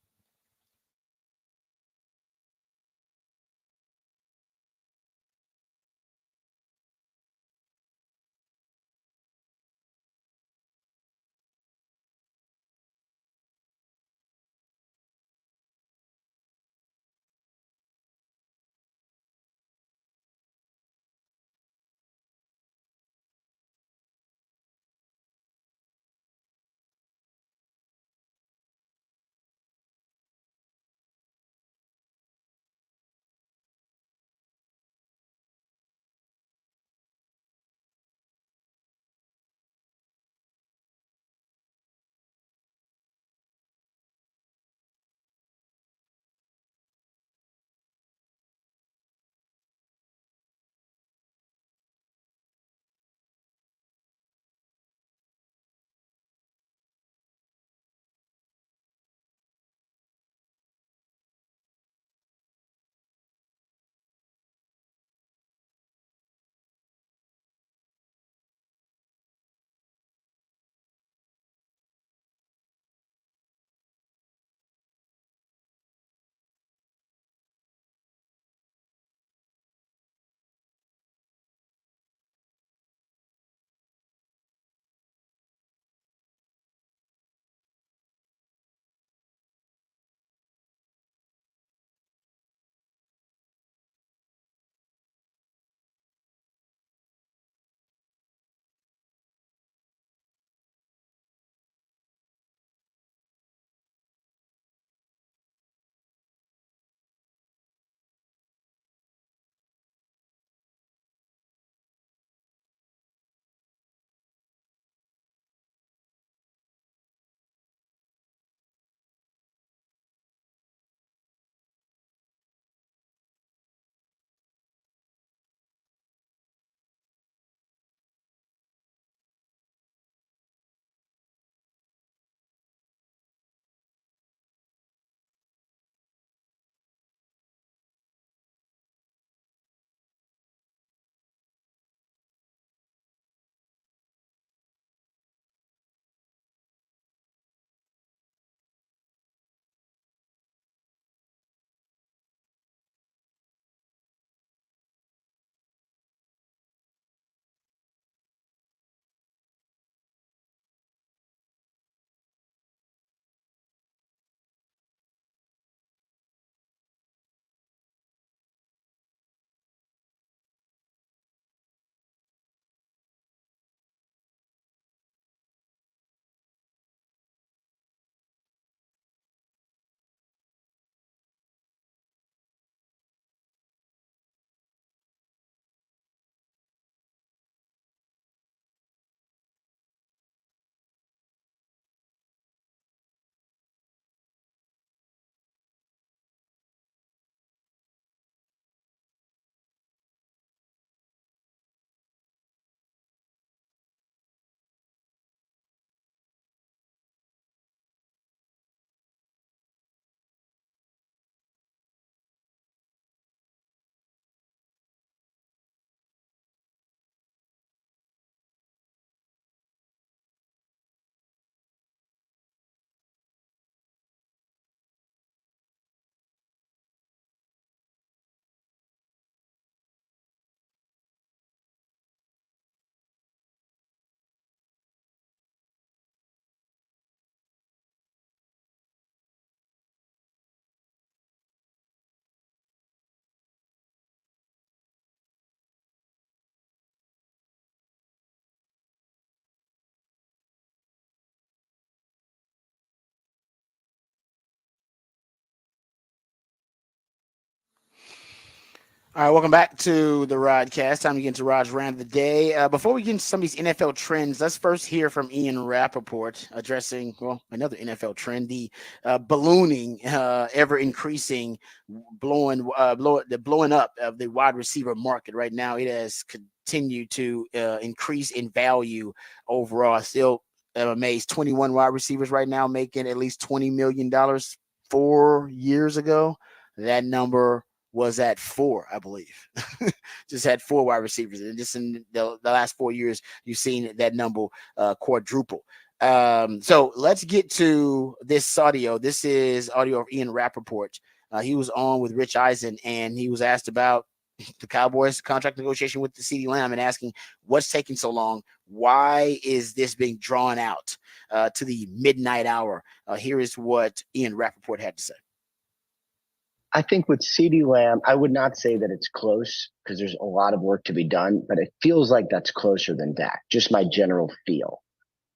All right, welcome back to the Rodcast. Time to get into Rod's Rant of the Day. Before we get into some of these NFL trends, let's first hear from Ian Rappaport addressing, well, another NFL trend, the ballooning, ever increasing, blowing up of the wide receiver market. Right now, it has continued to increase in value overall. Still amazed, 21 wide receivers right now making at least $20 million. 4 years ago, that number was at 4, I believe. Just had 4 wide receivers, and just in the last 4 years, you've seen that number quadruple. So let's get to this audio. This is audio of Ian Rappaport. He was on with Rich Eisen, and he was asked about the Cowboys contract negotiation with the CeeDee Lamb and asking what's taking so long. Why is this being drawn out to the midnight hour? Here is what Ian Rappaport had to say. I think with CeeDee Lamb, I would not say that it's close because there's a lot of work to be done, but it feels like that's closer than Dak, just my general feel.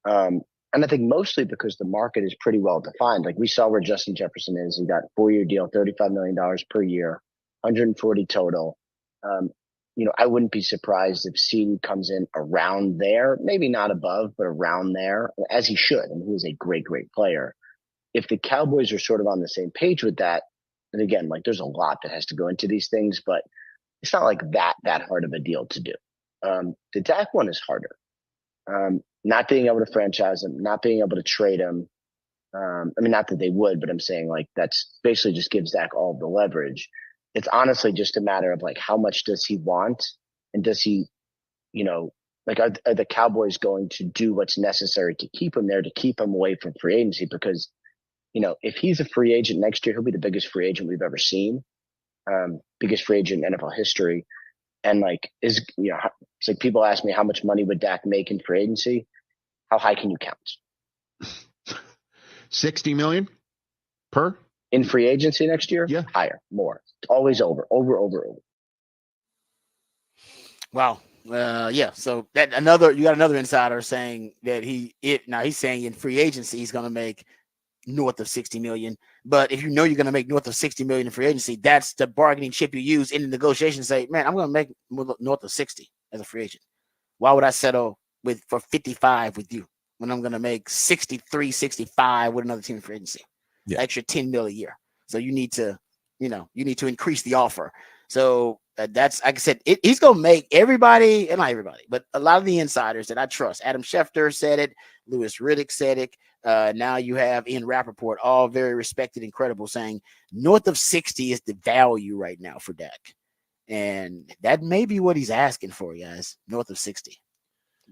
And I think mostly because the market is pretty well defined. Like we saw where Justin Jefferson is. He got a 4-year deal, $35 million per year, 140 total. I wouldn't be surprised if CeeDee comes in around there, maybe not above, but around there, as he should. I mean, he is a great, great player. If the Cowboys are sort of on the same page with that, and again, like there's a lot that has to go into these things, but it's not like that hard of a deal to do. The Dak one is harder. Not being able to franchise him, not being able to trade him. Not that they would, but I'm saying like that's basically just gives Dak all the leverage. It's honestly just a matter of like how much does he want, and does he, are the Cowboys going to do what's necessary to keep him there, to keep him away from free agency? Because if he's a free agent next year, he'll be the biggest free agent we've ever seen, biggest free agent in NFL history. And it's like people ask me how much money would Dak make in free agency? How high can you count? 60 million per in free agency next year? Yeah, higher, more, always over. Wow. Yeah. So you got another insider saying that he's saying in free agency he's going to make north of 60 million. But if you're going to make north of 60 million in free agency, that's the bargaining chip you use in the negotiation. Say, man, I'm going to make north of 60 as a free agent. Why would I settle for 55 with you when I'm going to make 63, 65 with another team in free agency? Yeah. Extra 10 mil a year. So you need to increase the offer. So that's, like I said, he's going to make everybody, and not everybody, but a lot of the insiders that I trust. Adam Schefter said it. Louis Riddick said it. Now you have Ian Rappaport, all very respected and credible, saying north of 60 is the value right now for Dak. And that may be what he's asking for, guys. North of 60.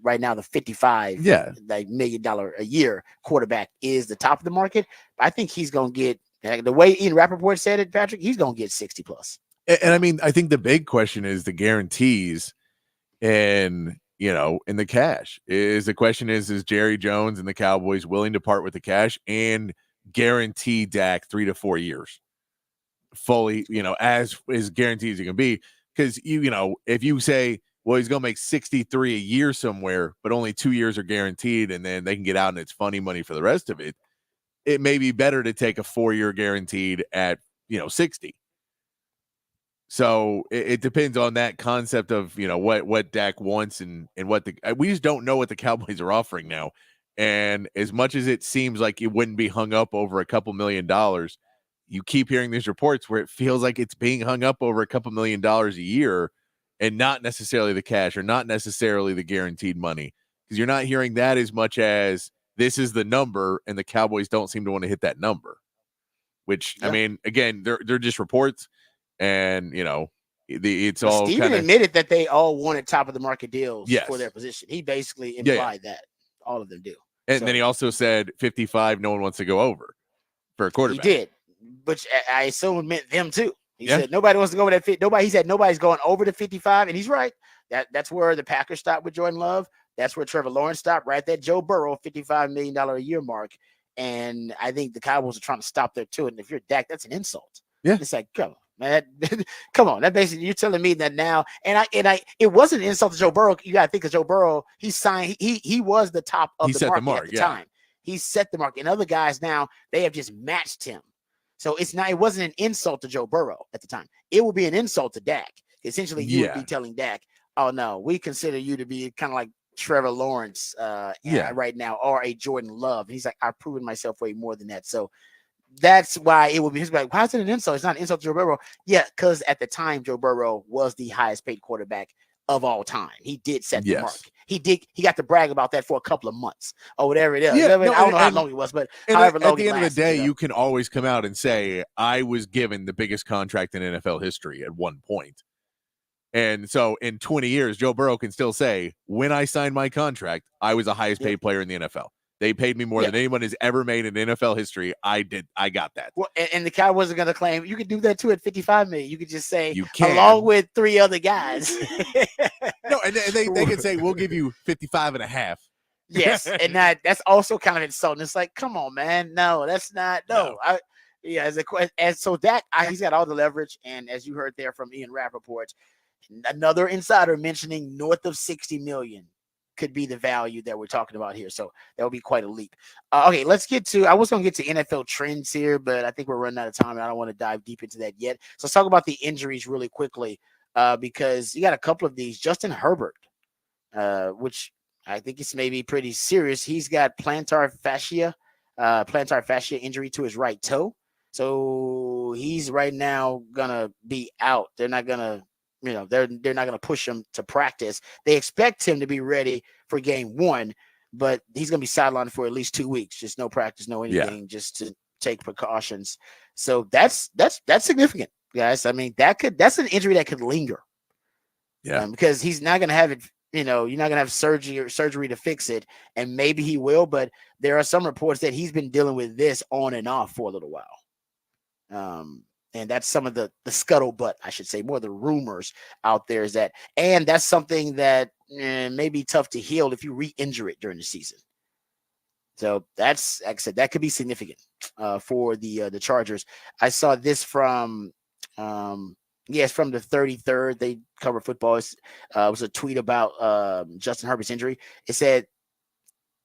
Right now, the $55 million a year quarterback is the top of the market. I think he's going to get, the way Ian Rappaport said it, Patrick, he's going to get 60 plus. And I think the big question is the guarantees and the cash. Is Jerry Jones and the Cowboys willing to part with the cash and guarantee Dak 3 to 4 years fully, as guaranteed as you can be? Because if you say, well, he's going to make 63 a year somewhere, but only 2 years are guaranteed, and then they can get out and it's funny money for the rest of it. It may be better to take a 4-year guaranteed at 60. So it depends on that concept of what Dak wants and what we just don't know what the Cowboys are offering now. And as much as it seems like it wouldn't be hung up over a couple $1 million, you keep hearing these reports where it feels like it's being hung up over a couple $1 million a year, and not necessarily the cash or not necessarily the guaranteed money, because you're not hearing that as much as this is the number, and the Cowboys don't seem to want to hit that number. Which again, they're just reports. And it's all Steven admitted that they all wanted top of the market deals for their position. He basically implied that all of them do. And then he also said 55, no one wants to go over for a quarterback. He did, which I assume meant them too. He said nobody wants to go over that 50. He said nobody's going over the 55, and he's right. That's where the Packers stopped with Jordan Love. That's where Trevor Lawrence stopped, right? That Joe Burrow $55 million a year mark. And I think the Cowboys are trying to stop there too. And if you're Dak, that's an insult. Yeah, it's like, come on, man. Come on. That basically, you're telling me that now. And it wasn't an insult to Joe Burrow. You got to think of Joe Burrow. He signed. He was the top of the market at the time. He set the mark. And other guys now, they have just matched him. So it wasn't an insult to Joe Burrow at the time. It will be an insult to Dak Essentially, you would Yeah. be telling Dak, "Oh no, we consider you to be kind of like Trevor Lawrence Yeah. right now, or a Jordan Love." And he's like, "I've proven myself way more than that." So that's why it would be. He's like, "Why is it an insult? It's not an insult to Joe Burrow." Yeah, because at the time, Joe Burrow was the highest paid quarterback of all time. He did set the mark. Yes. He got to brag about that for a couple of months or whatever it is. Yeah. I mean, No, I don't know how long it was, but however at long the it end of the lasted, day, you know? you can always come out and say, I was given the biggest contract in NFL history at one point. And so in 20 years, Joe Burrow can still say, when I signed my contract, I was the highest paid player in the NFL. They paid me more than anyone has ever made in NFL history. I got that. Well, and the guy wasn't going to claim. You could do that too at 55 million. You could just say, You can. along with 3 other guys. No, and they could say, we'll give you 55 and a half. Yes, and that's also kind of insulting. It's like, come on, man. No, that's not. No. So Dak, he's got all the leverage. And as you heard there from Ian Rappaport, another insider mentioning north of 60 million could be the value that we're talking about here. So that would be quite a leap. Okay, I was going to get to NFL trends here, but I think we're running out of time and I don't want to dive deep into that yet. So let's talk about the injuries really quickly because you got a couple of these. Justin Herbert, which I think it's maybe pretty serious. He's got plantar fascia injury to his right toe. So he's right now going to be out. They're not going to, they're not going to push him to practice. They expect him to be ready for game 1, but he's going to be sidelined for at least 2 weeks. Just no practice, no anything, just to take precautions. So that's significant, guys. I mean, that's an injury that could linger. Yeah, because he's not going to have it. You're not going to have surgery to fix it, and maybe he will. But there are some reports that he's been dealing with this on and off for a little while. And that's some of the scuttlebutt, I should say, more the rumors out there is that, and that's something that may be tough to heal if you re-injure it during the season. So that's, like I said, that could be significant for the Chargers. I saw this from, it's from the 33rd. They cover football. It was a tweet about Justin Herbert's injury. It said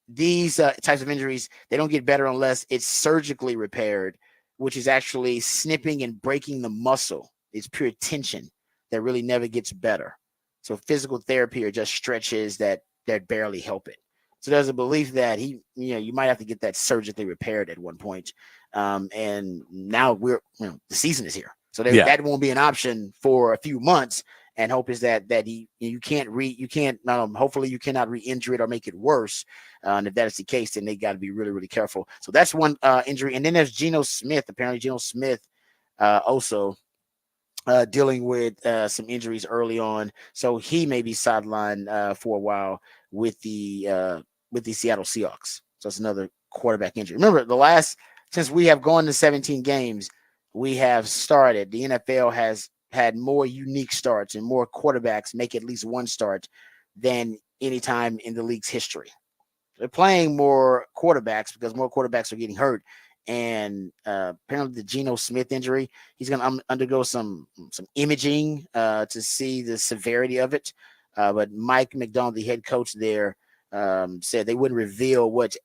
these types of injuries, they don't get better unless it's surgically repaired, which is actually snipping and breaking the muscle. It's pure tension that really never gets better. So physical therapy are just stretches that barely help it. So there's a belief that you might have to get that surgically repaired at one point. And now the season is here. So that won't be an option for a few months. And hope is that hopefully you cannot re-injure it or make it worse. And if that is the case, then they got to be really, really careful. So that's one injury. And then there's Geno Smith. Apparently Geno Smith also dealing with some injuries early on. So he may be sidelined for a while with the Seattle Seahawks. So it's another quarterback injury. Remember, since we have gone to 17 games, we have started. The NFL has had more unique starts and more quarterbacks make at least one start than any time in the league's history. They're playing more quarterbacks because more quarterbacks are getting hurt. And apparently the Geno Smith injury, he's going to undergo some imaging to see the severity of it. But Mike McDonald, the head coach there, said they wouldn't reveal what's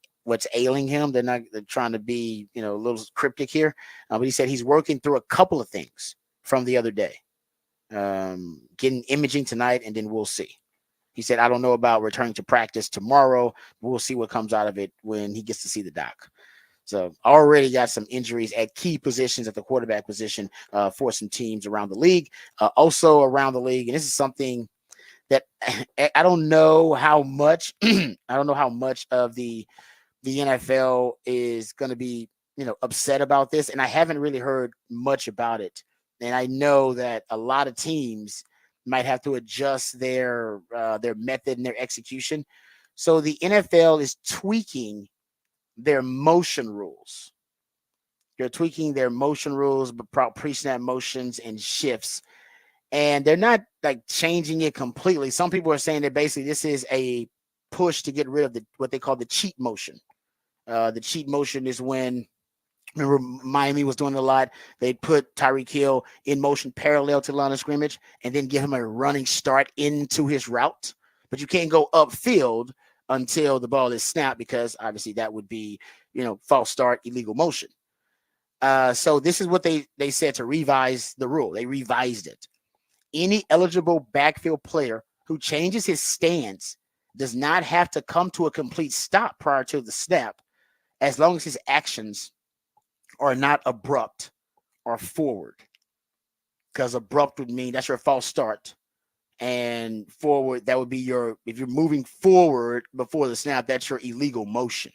ailing him. They're trying to be, a little cryptic here. But he said he's working through a couple of things from the other day, getting imaging tonight, and then we'll see. He said, I don't know about returning to practice tomorrow. We'll see what comes out of it when he gets to see the doc. So already got some injuries at key positions at the quarterback position for some teams around the league. Also around the league, and this is something that I don't know how much of the NFL is going to be, upset about this. And I haven't really heard much about it. And I know that a lot of teams might have to adjust their method and their execution. So the NFL is tweaking their motion rules. They're tweaking their motion rules, but pre-snap motions and shifts. And they're not like changing it completely. Some people are saying that basically this is a push to get rid of what they call the cheat motion. The cheat motion is when, remember, Miami was doing a lot. They'd put Tyreek Hill in motion parallel to the line of scrimmage and then give him a running start into his route. But you can't go upfield until the ball is snapped because obviously that would be, false start, illegal motion. So this is what they said to revise the rule. They revised it. Any eligible backfield player who changes his stance does not have to come to a complete stop prior to the snap, as long as his actions are not abrupt or forward. Because abrupt would mean that's your false start. And forward, that would be if you're moving forward before the snap, that's your illegal motion.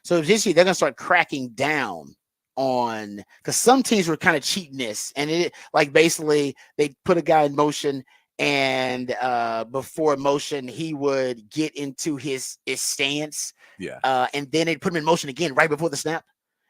So this year, they're going to start cracking down on, because some teams were kind of cheating this. And it, like, basically they put a guy in motion, and before motion, he would get into his stance. Yeah. And then they put him in motion again right before the snap.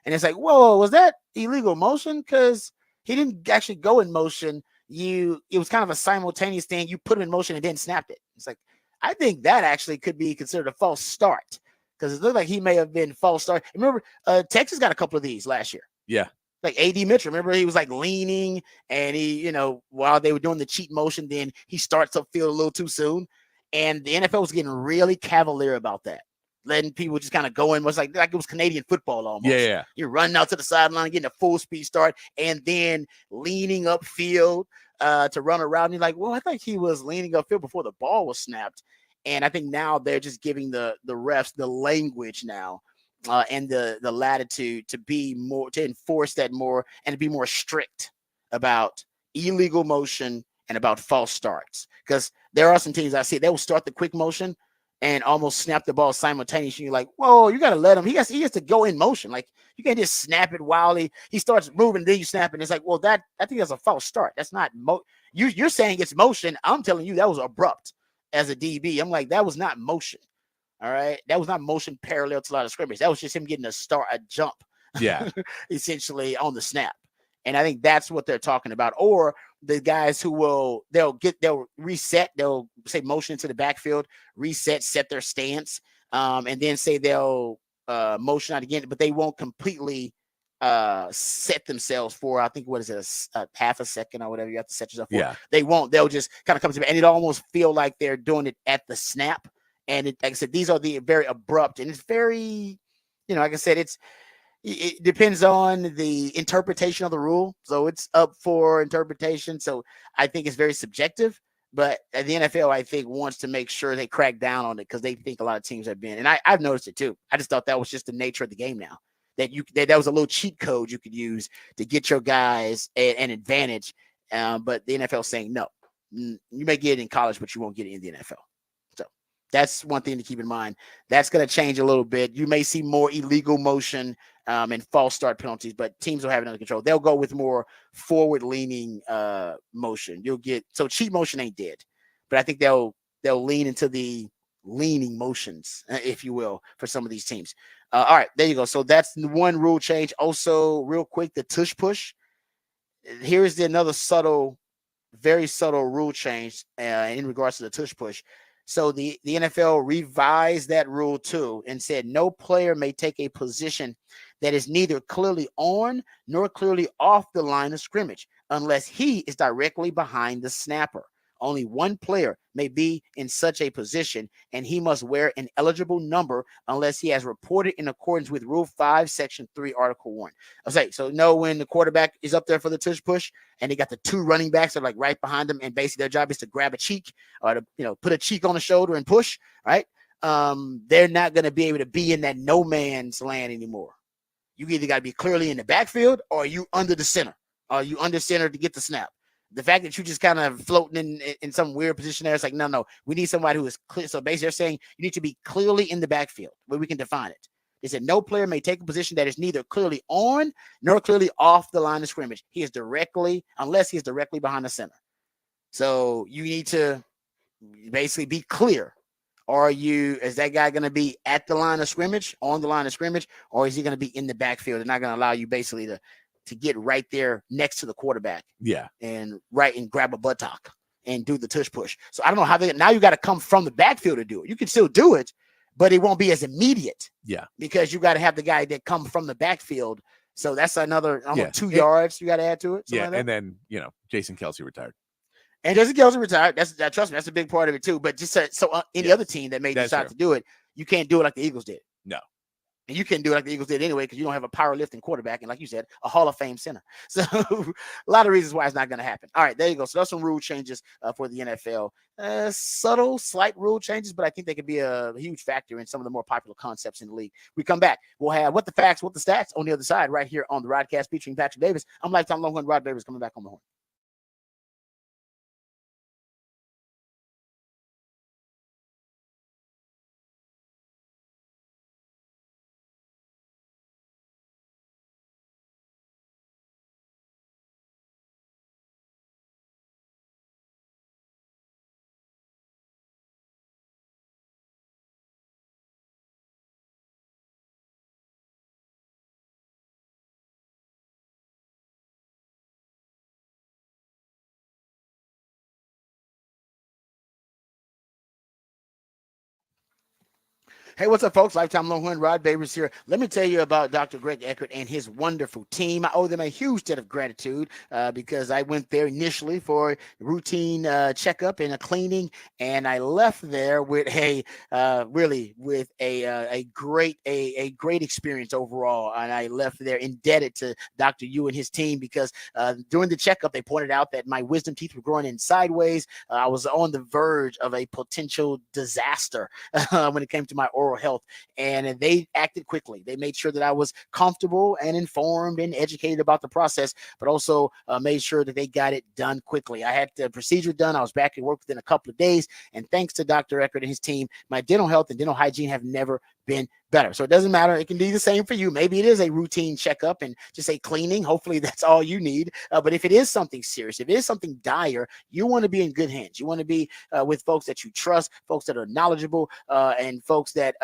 And it's like, whoa, was that illegal motion? Because he didn't actually go in motion. It was kind of a simultaneous thing. You put him in motion and then snapped it. It's like, I think that actually could be considered a false start, because it looked like he may have been false start. Remember, Texas got a couple of these last year. Yeah. Like AD Mitchell, remember, he was like leaning, and he, while they were doing the cheat motion, then he starts up field a little too soon. And the NFL was getting really cavalier about that, letting people just kind of go in. Was like it was Canadian football almost. Yeah. You're running out to the sideline, getting a full speed start, and then leaning upfield to run around. You're like, well, I think he was leaning upfield before the ball was snapped. And I think now they're just giving the refs the language now and the latitude to be more, to enforce that more, and to be more strict about illegal motion and about false starts. Because there are some teams I see, they will start the quick motion and almost snap the ball simultaneously. You're like, whoa, you got to let him. He has to go in motion. Like, you can't just snap it while he starts moving, then you snap it. It's like, well, I think that's a false start. That's not you're saying it's motion. I'm telling you that was abrupt as a DB. I'm like, that was not motion. All right. That was not motion parallel to the line of scrimmage. That was just him getting a jump. Yeah. Essentially on the snap. And I think that's what they're talking about. Or the guys who they'll reset, they'll say motion into the backfield, reset, set their stance, and then say they'll motion out again, but they won't completely set themselves for, I think, what is it, a half a second or whatever you have to set yourself for. Yeah. They won't. They'll just kind of come to, and it almost feel like they're doing it at the snap. And like I said, these are the very abrupt, and it's very, like I said, it depends on the interpretation of the rule. So it's up for interpretation. So I think it's very subjective, but the NFL, I think, wants to make sure they crack down on it, because they think a lot of teams have been, and I've noticed it too. I just thought that was just the nature of the game now, that that was a little cheat code you could use to get your guys an advantage. But the NFL saying, no, you may get it in college, but you won't get it in the NFL. So that's one thing to keep in mind. That's going to change a little bit. You may see more illegal motion and false start penalties, but teams will have it under control. They'll go with more forward-leaning motion. So cheat motion ain't dead, but I think they'll lean into the leaning motions, if you will, for some of these teams. All right, there you go. So that's one rule change. Also, real quick, the tush push. Here's another very subtle rule change in regards to the tush push. So the NFL revised that rule too and said no player may take a position that is neither clearly on nor clearly off the line of scrimmage unless he is directly behind the snapper. Only one player may be in such a position, and he must wear an eligible number unless he has reported in accordance with Rule 5, Section 3, Article 1. I was like, so when the quarterback is up there for the tush push, and they got the two running backs that are like right behind them, and basically their job is to grab a cheek or to put a cheek on the shoulder and push, right? They're not going to be able to be in that no man's land anymore. You either got to be clearly in the backfield, or you under the center, or you under center to get the snap. The fact that you just kind of floating in some weird position there, it's like, no, we need somebody who is clear. So basically they're saying you need to be clearly in the backfield, where we can define it. They said no player may take a position that is neither clearly on nor clearly off the line of scrimmage. Unless he is directly behind the center. So you need to basically be clear. Is that guy going to be at the line of scrimmage, on the line of scrimmage, or is he going to be in the backfield? They're not going to allow you basically to get right there next to the quarterback. Yeah. And grab a buttock and do the tush push. So I don't know how now you got to come from the backfield to do it. You can still do it, but it won't be as immediate. Yeah. Because you got to have the guy that come from the backfield. So that's another 2 yards you got to add to it. Yeah. Like and then, Jason Kelce retired. And Jason Kelce retired. Trust me, that's a big part of it too. But just any other team that may decide to do it, you can't do it like the Eagles did. No. And you couldn't do it like the Eagles did anyway because you don't have a powerlifting quarterback and, like you said, a Hall of Fame center. So a lot of reasons why it's not going to happen. All right, there you go. So there's some rule changes for the NFL. Subtle, slight rule changes, but I think they could be a huge factor in some of the more popular concepts in the league. We come back. We'll have What the Facts, What the Stats on the other side right here on the Rodcast featuring Patrick Davis. I'm Lifetime Longhorn Rod Davis coming back on the horn. Hey, what's up, folks? Lifetime Longhorn Rod Babers here. Let me tell you about Dr. Greg Eckert and his wonderful team. I owe them a huge debt of gratitude because I went there initially for a routine checkup and a cleaning, and I left there with a great experience overall. And I left there indebted to Dr. Yu and his team because during the checkup they pointed out that my wisdom teeth were growing in sideways. I was on the verge of a potential disaster when it came to my oral health, and they acted quickly. They made sure that I was comfortable and informed and educated about the process, but also made sure that they got it done quickly. I had the procedure done. I was back at work within a couple of days, and thanks to Dr. Eckert and his team, my dental health and dental hygiene have never been better. So it doesn't matter. It can be the same for you. Maybe it is a routine checkup and just a cleaning. Hopefully that's all you need. But if it is something serious, if it is something dire, you want to be in good hands. You want to be with folks that you trust, folks that are knowledgeable, and folks that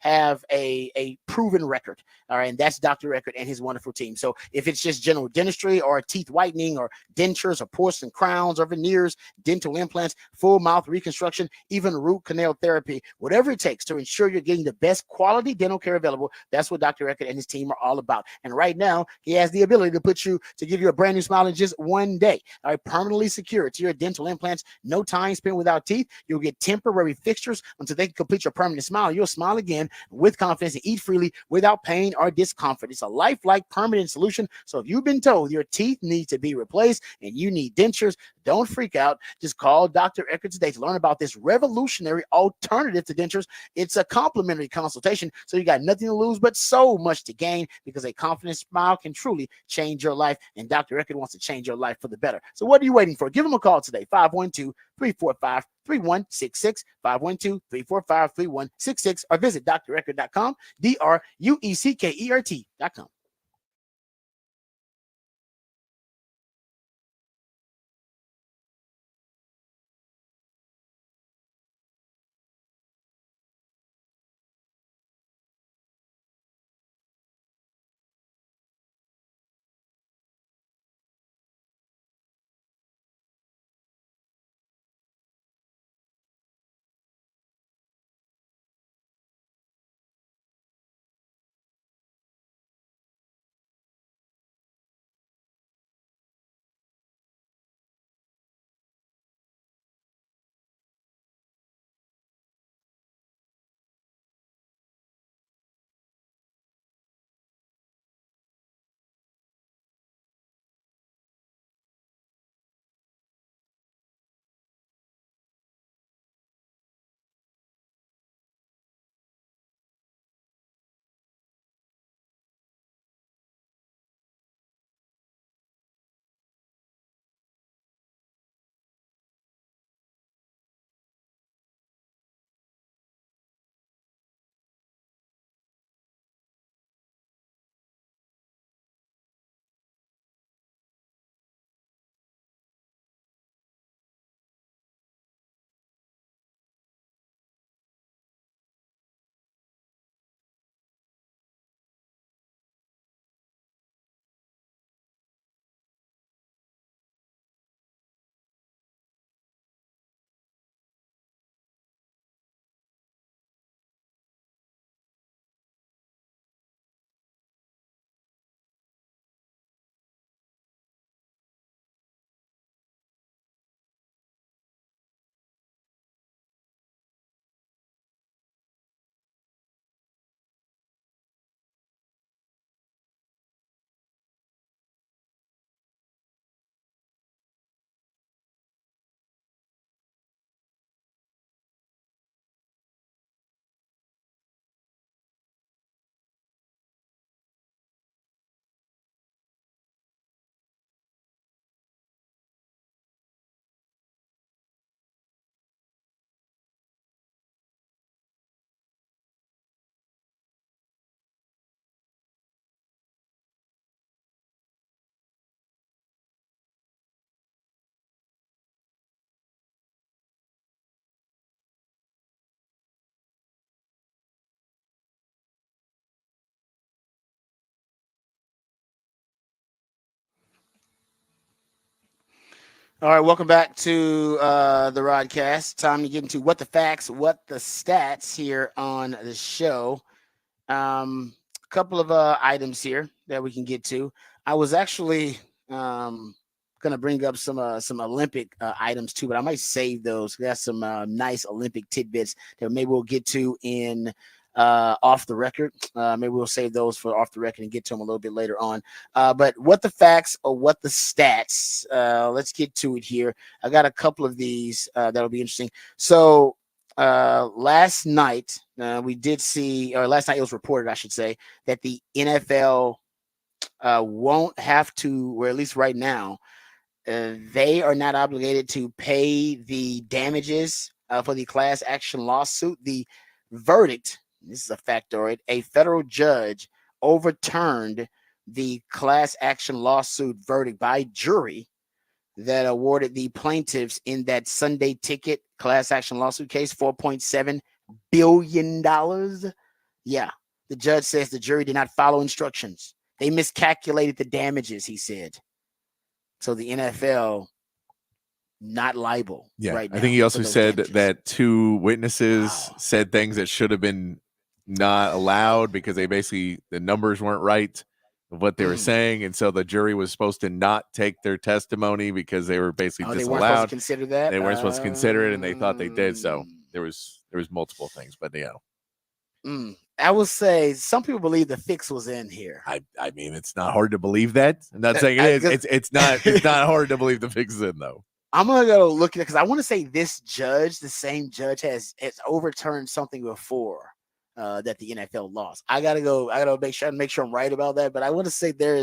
have a proven record. All right. And that's Dr. Eckert and his wonderful team. So if it's just general dentistry or teeth whitening or dentures or porcelain crowns or veneers, dental implants, full mouth reconstruction, even root canal therapy, whatever it takes to ensure you're getting the best quality dental care available, that's what Dr. Eckert and his team are all about. And right now, he has the ability to give you a brand new smile in just one day. All right, permanently secure to your dental implants. No time spent without teeth. You'll get temporary fixtures until they can complete your permanent smile. You'll smile again with confidence and eat freely without pain or discomfort. It's a lifelike permanent solution. So if you've been told your teeth need to be replaced and you need dentures, don't freak out. Just call Dr. Eckert today to learn about this revolutionary alternative to dentures. It's a complimentary consultation, so you got nothing to lose but so much to gain, because a confident smile can truly change your life, and Dr. Eckert wants to change your life for the better. So what are you waiting for? Give him a call today, 512-345-3166, 512-345-3166, or visit dreckert.com, DRUECKERT.com. All right, welcome back to the Rodcast. Time to get into what the facts, what the stats here on the show. A couple of items here that we can get to. I was actually going to bring up some Olympic items too, but I might save those. That's some nice Olympic tidbits that maybe we'll get to in off the record. Maybe we'll save those for off the record and get to them a little bit later on. But what the facts or what the stats? Let's get to it here. I got a couple of these that'll be interesting. So last night we did see, or last night it was reported, I should say, that the NFL won't have to, or at least right now, they are not obligated to pay the damages for the class action lawsuit. The verdict, this is a factoid, a federal judge overturned the class action lawsuit verdict by jury that awarded the plaintiffs in that Sunday ticket class action lawsuit case $4.7 billion. Yeah, the judge says the jury did not follow instructions. They miscalculated the damages, he said. So the NFL not liable right now. I think he also for those said damages. that two witnesses Wow. said things that should have been not allowed because they basically, the numbers weren't right of what they were saying. And so the jury was supposed to not take their testimony because they were basically they weren't supposed to disallowed. consider that. They weren't supposed to consider it, and they thought they did. So there was multiple things, but I will say some people believe the fix was in here. I mean, it's not hard to believe that. I'm not saying it is. It's not hard to believe the fix is in though. I'm gonna go look at it because I want to say this judge, the same judge, has overturned something before that the NFL lost. I gotta make sure I'm right about that. But I want to say there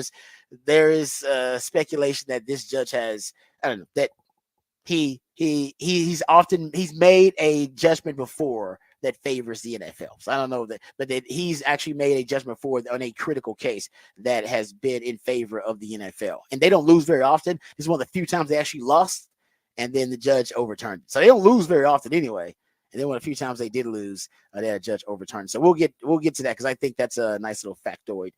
is speculation that this judge has, I don't know, that he's made a judgment before that favors the NFL. So I don't know that, but that he's actually made a judgment for on a critical case that has been in favor of the NFL. And they don't lose very often. This is one of the few times they actually lost, and then the judge overturned it. So they don't lose very often anyway. And then one of the few times they did lose, they had a judge overturned. So we'll get to that because I think that's a nice little factoid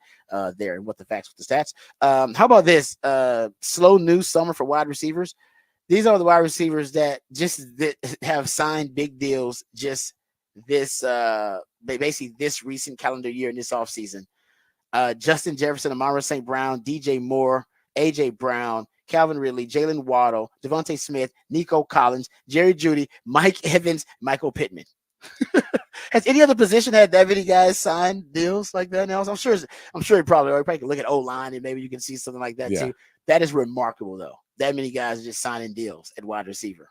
there and what the facts with the stats. How about this? Slow news summer for wide receivers. These are the wide receivers that have signed big deals just this basically this recent calendar year in this offseason. Justin Jefferson, Amara St. Brown, DJ Moore, AJ Brown, Calvin Ridley, Jalen Waddle, Devontae Smith, Nico Collins, Jerry Jeudy, Mike Evans, Michael Pittman. Has any other position had that many guys signed deals like that now? I'm sure you probably can look at O-line and maybe you can see something like that too. That is remarkable though. That many guys are just signing deals at wide receiver.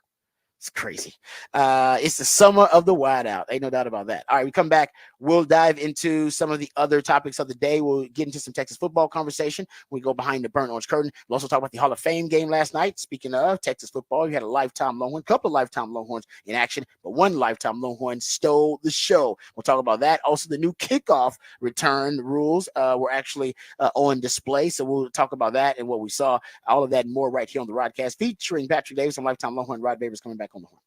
It's crazy. It's the summer of the wideout. Ain't no doubt about that. All right, we come back. We'll dive into some of the other topics of the day. We'll get into some Texas football conversation. We go behind the burnt orange curtain. We'll also talk about the Hall of Fame game last night. Speaking of Texas football, you had a lifetime Longhorn, couple of lifetime Longhorns in action, but one lifetime Longhorn stole the show. We'll talk about that. Also, the new kickoff return rules were actually on display. So we'll talk about that and what we saw. All of that and more right here on the Rodcast featuring Patrick Davis and lifetime Longhorn. Rod Babers coming back on the horn.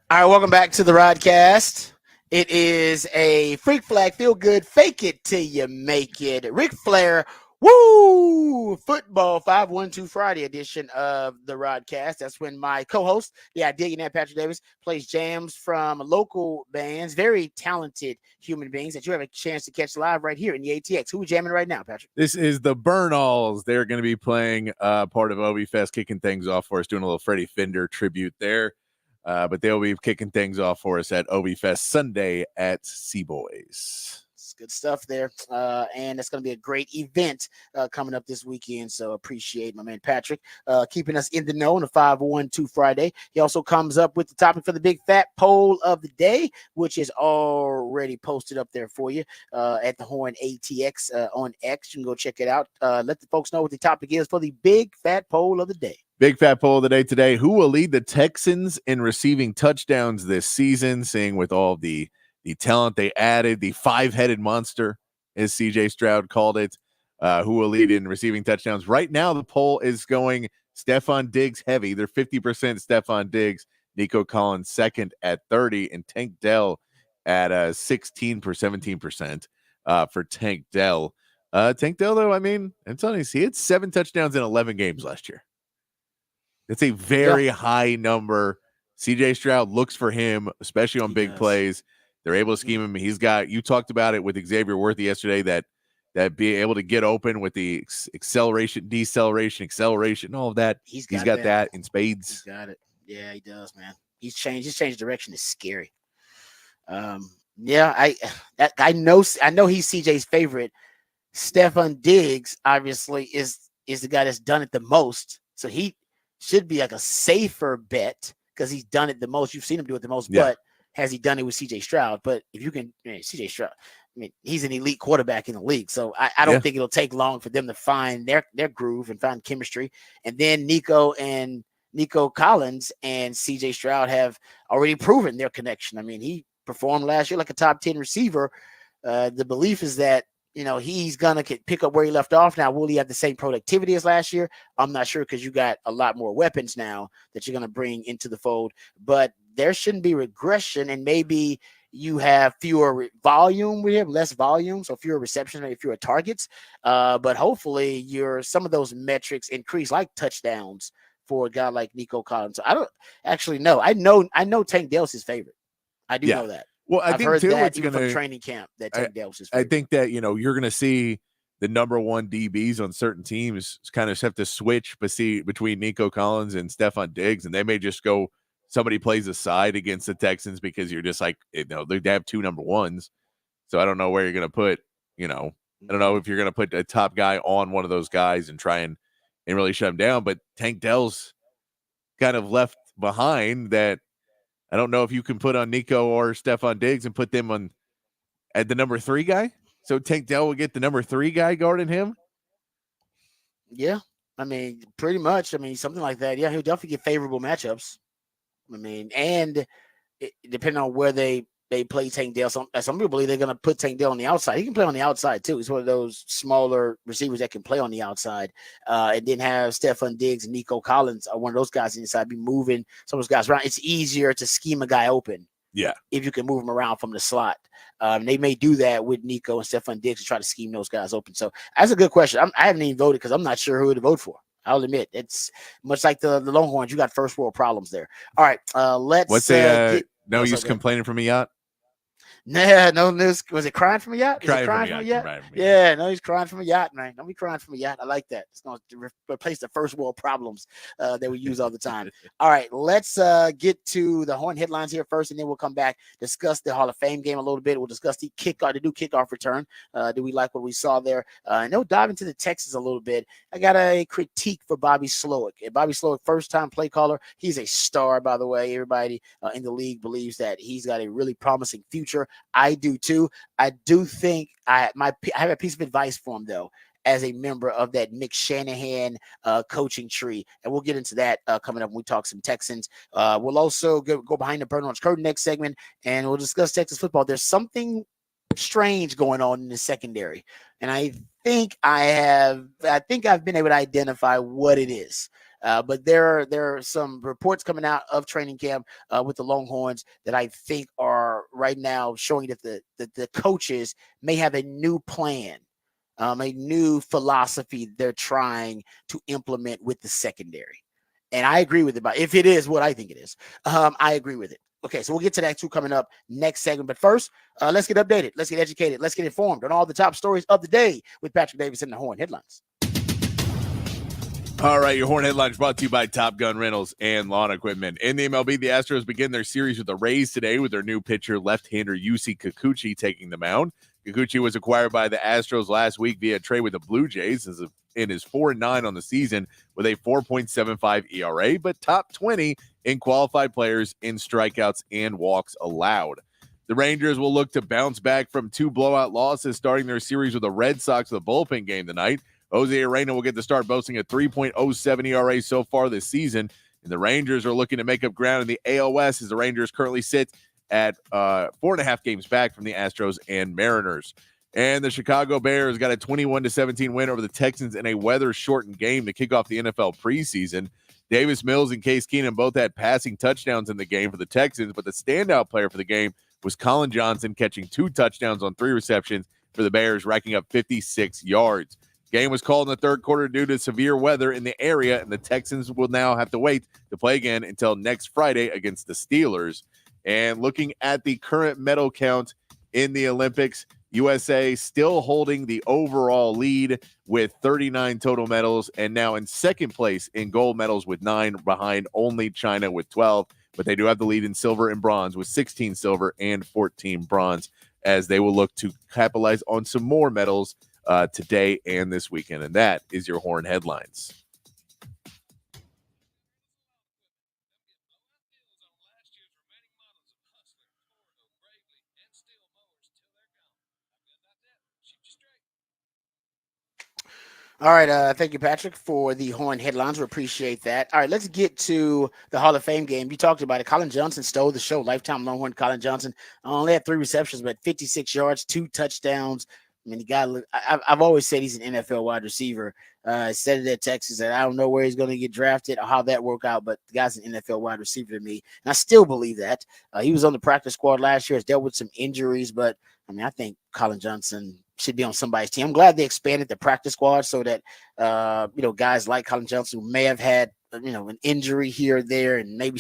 All right, welcome back to the Rodcast. It is a Freak Flag Feel Good Fake It Till You Make It. Ric Flair, woo! Football 512 Friday edition of the Rodcast. That's when my co-host, the Idillionaire Patrick Davis, plays jams from local bands, very talented human beings that you have a chance to catch live right here in the ATX. Who are we jamming right now, Patrick? This is the Burn-Alls. They're going to be playing part of Obi Fest, kicking things off for us, doing a little Freddie Fender tribute there. But they'll be kicking things off for us at Obi Fest Sunday at Seaboys. It's good stuff there. And it's going to be a great event coming up this weekend. So appreciate my man Patrick keeping us in the know on a 512 Friday. He also comes up with the topic for the big fat poll of the day, which is already posted up there for you at the Horn ATX on X. You can go check it out. Let the folks know what the topic is for the big fat poll of the day. Big fat poll of the day today. Who will lead the Texans in receiving touchdowns this season? Seeing with all the talent they added, the five-headed monster, as CJ Stroud called it, who will lead in receiving touchdowns. Right now, the poll is going Stephon Diggs heavy. They're 50% Stephon Diggs, Nico Collins second at 30, and Tank Dell at 16 for 17% for Tank Dell. Tank Dell, though, I mean, I'm telling you, he had 7 touchdowns in 11 games last year. It's a very high number. CJ Stroud looks for him, especially on big plays. They're able to scheme him. He's got, you talked about it with Xavier Worthy yesterday, that being able to get open with the acceleration, deceleration, acceleration, all of that. He's got that in spades. He's got it. Yeah, he does, man. He's changed direction. Is scary. I know he's CJ's favorite. Stephon Diggs obviously is the guy that's done it the most. So he should be like a safer bet because he's done it the most. You've seen him do it the most, but has he done it with CJ Stroud? But if you can, CJ Stroud, I mean, he's an elite quarterback in the league. So I don't think it'll take long for them to find their groove and find chemistry. And then Nico Collins and CJ Stroud have already proven their connection. I mean, he performed last year like a top 10 receiver. The belief is that, he's going to pick up where he left off. Now, will he have the same productivity as last year? I'm not sure because you got a lot more weapons now that you're going to bring into the fold. But there shouldn't be regression, and maybe you have fewer volume with him, less volume, so fewer receptions, maybe fewer targets. But hopefully some of those metrics increase, like touchdowns for a guy like Nico Collins. So I don't actually know. I know Tank Dell's his favorite. I do know that. Well, I've think too, it's going from training camp that Tank Dell's his favorite. I think that you're going to see the number one DBs on certain teams kind of have to switch between Nico Collins and Stephon Diggs, and they may just go somebody plays a side against the Texans because you're just like, they have 2 number ones. So I don't know where you're going to put, I don't know if you're going to put a top guy on one of those guys and try and really shut him down. But Tank Dell's kind of left behind that. I don't know if you can put on Nico or Stephon Diggs and put them on at the number 3 guy. So Tank Dell will get the number 3 guy guarding him. Yeah. I mean, pretty much. I mean, something like that. Yeah, he'll definitely get favorable matchups. I mean, and depending on where they play Tank Dell, some people believe they're going to put Tank Dell on the outside. He can play on the outside too. He's one of those smaller receivers that can play on the outside. And then have Stephon Diggs and Nico Collins are one of those guys inside, be moving some of those guys around. It's easier to scheme a guy open. Yeah. If you can move him around from the slot. They may do that with Nico and Stephon Diggs to try to scheme those guys open. So that's a good question. I haven't even voted because I'm not sure who to vote for. I'll admit it's much like the Longhorns. You got first world problems there. All right, let's. What's no use complaining from a yacht? Nah, no news. Was it crying from a yacht? Is it crying from a yacht? Yeah, no, he's crying from a yacht, man. Don't be crying from a yacht. I like that. It's going to replace the first world problems that we use all the time. All right, let's get to the Horn headlines here first, and then we'll come back, discuss the Hall of Fame game a little bit. We'll discuss the new kickoff return. Do we like what we saw there? And we'll dive into the Texans a little bit. I got a critique for Bobby Slowick. Bobby Slowick, first-time play caller. He's a star, by the way. Everybody in the league believes that he's got a really promising future. I do too. I do think I have a piece of advice for him though, as a member of that Mick Shanahan coaching tree, and we'll get into that coming up when we talk some Texans. We'll also go behind the Burn-Alls curtain next segment, and we'll discuss Texas football. There's something strange going on in the secondary, and I think I've been able to identify what it is. But there are some reports coming out of training camp with the Longhorns that I think are right now showing that the coaches may have a new plan, a new philosophy they're trying to implement with the secondary. And I agree with it. But if it is what I think it is, I agree with it. Okay, so we'll get to that too coming up next segment. But first, let's get updated. Let's get educated. Let's get informed on all the top stories of the day with Patrick Davis and the Horn Headlines. All right, your Horn Headlines brought to you by Top Gun Rentals and Lawn Equipment. In the MLB, the Astros begin their series with the Rays today with their new pitcher, left-hander Yusei Kikuchi, taking the mound. Kikuchi was acquired by the Astros last week via trade with the Blue Jays in his 4-9 on the season with a 4.75 ERA, but top 20 in qualified players in strikeouts and walks allowed. The Rangers will look to bounce back from 2 blowout losses, starting their series with the Red Sox with a bullpen game tonight. Jose Arena will get the start, boasting a 3.07 ERA so far this season. And the Rangers are looking to make up ground in the AOS as the Rangers currently sit at 4.5 games back from the Astros and Mariners. And the Chicago Bears got a 21-17 win over the Texans in a weather-shortened game to kick off the NFL preseason. Davis Mills and Case Keenum both had passing touchdowns in the game for the Texans, but the standout player for the game was Colin Johnson, catching 2 touchdowns on 3 receptions for the Bears, racking up 56 yards. Game was called in the third quarter due to severe weather in the area, and the Texans will now have to wait to play again until next Friday against the Steelers. And looking at the current medal count in the Olympics, USA still holding the overall lead with 39 total medals, and now in second place in gold medals with 9, behind only China with 12. But they do have the lead in silver and bronze with 16 silver and 14 bronze, as they will look to capitalize on some more medals today and this weekend. And that is your Horn Headlines. All right, thank you, Patrick, for the Horn Headlines. We appreciate that. All right, let's get to the Hall of Fame game. You talked about it. Colin Johnson stole the show. Lifetime Longhorn Colin Johnson only had 3 receptions, but 56 yards, 2 touchdowns. I mean, the guy. I've always said he's an NFL wide receiver. I said it at Texas, and I don't know where he's going to get drafted or how that work out, but the guy's an NFL wide receiver to me, and I still believe that. He was on the practice squad last year. Has dealt with some injuries, but I mean, I think Colin Johnson should be on somebody's team. I'm glad they expanded the practice squad so that guys like Colin Johnson who may have had an injury here or there and maybe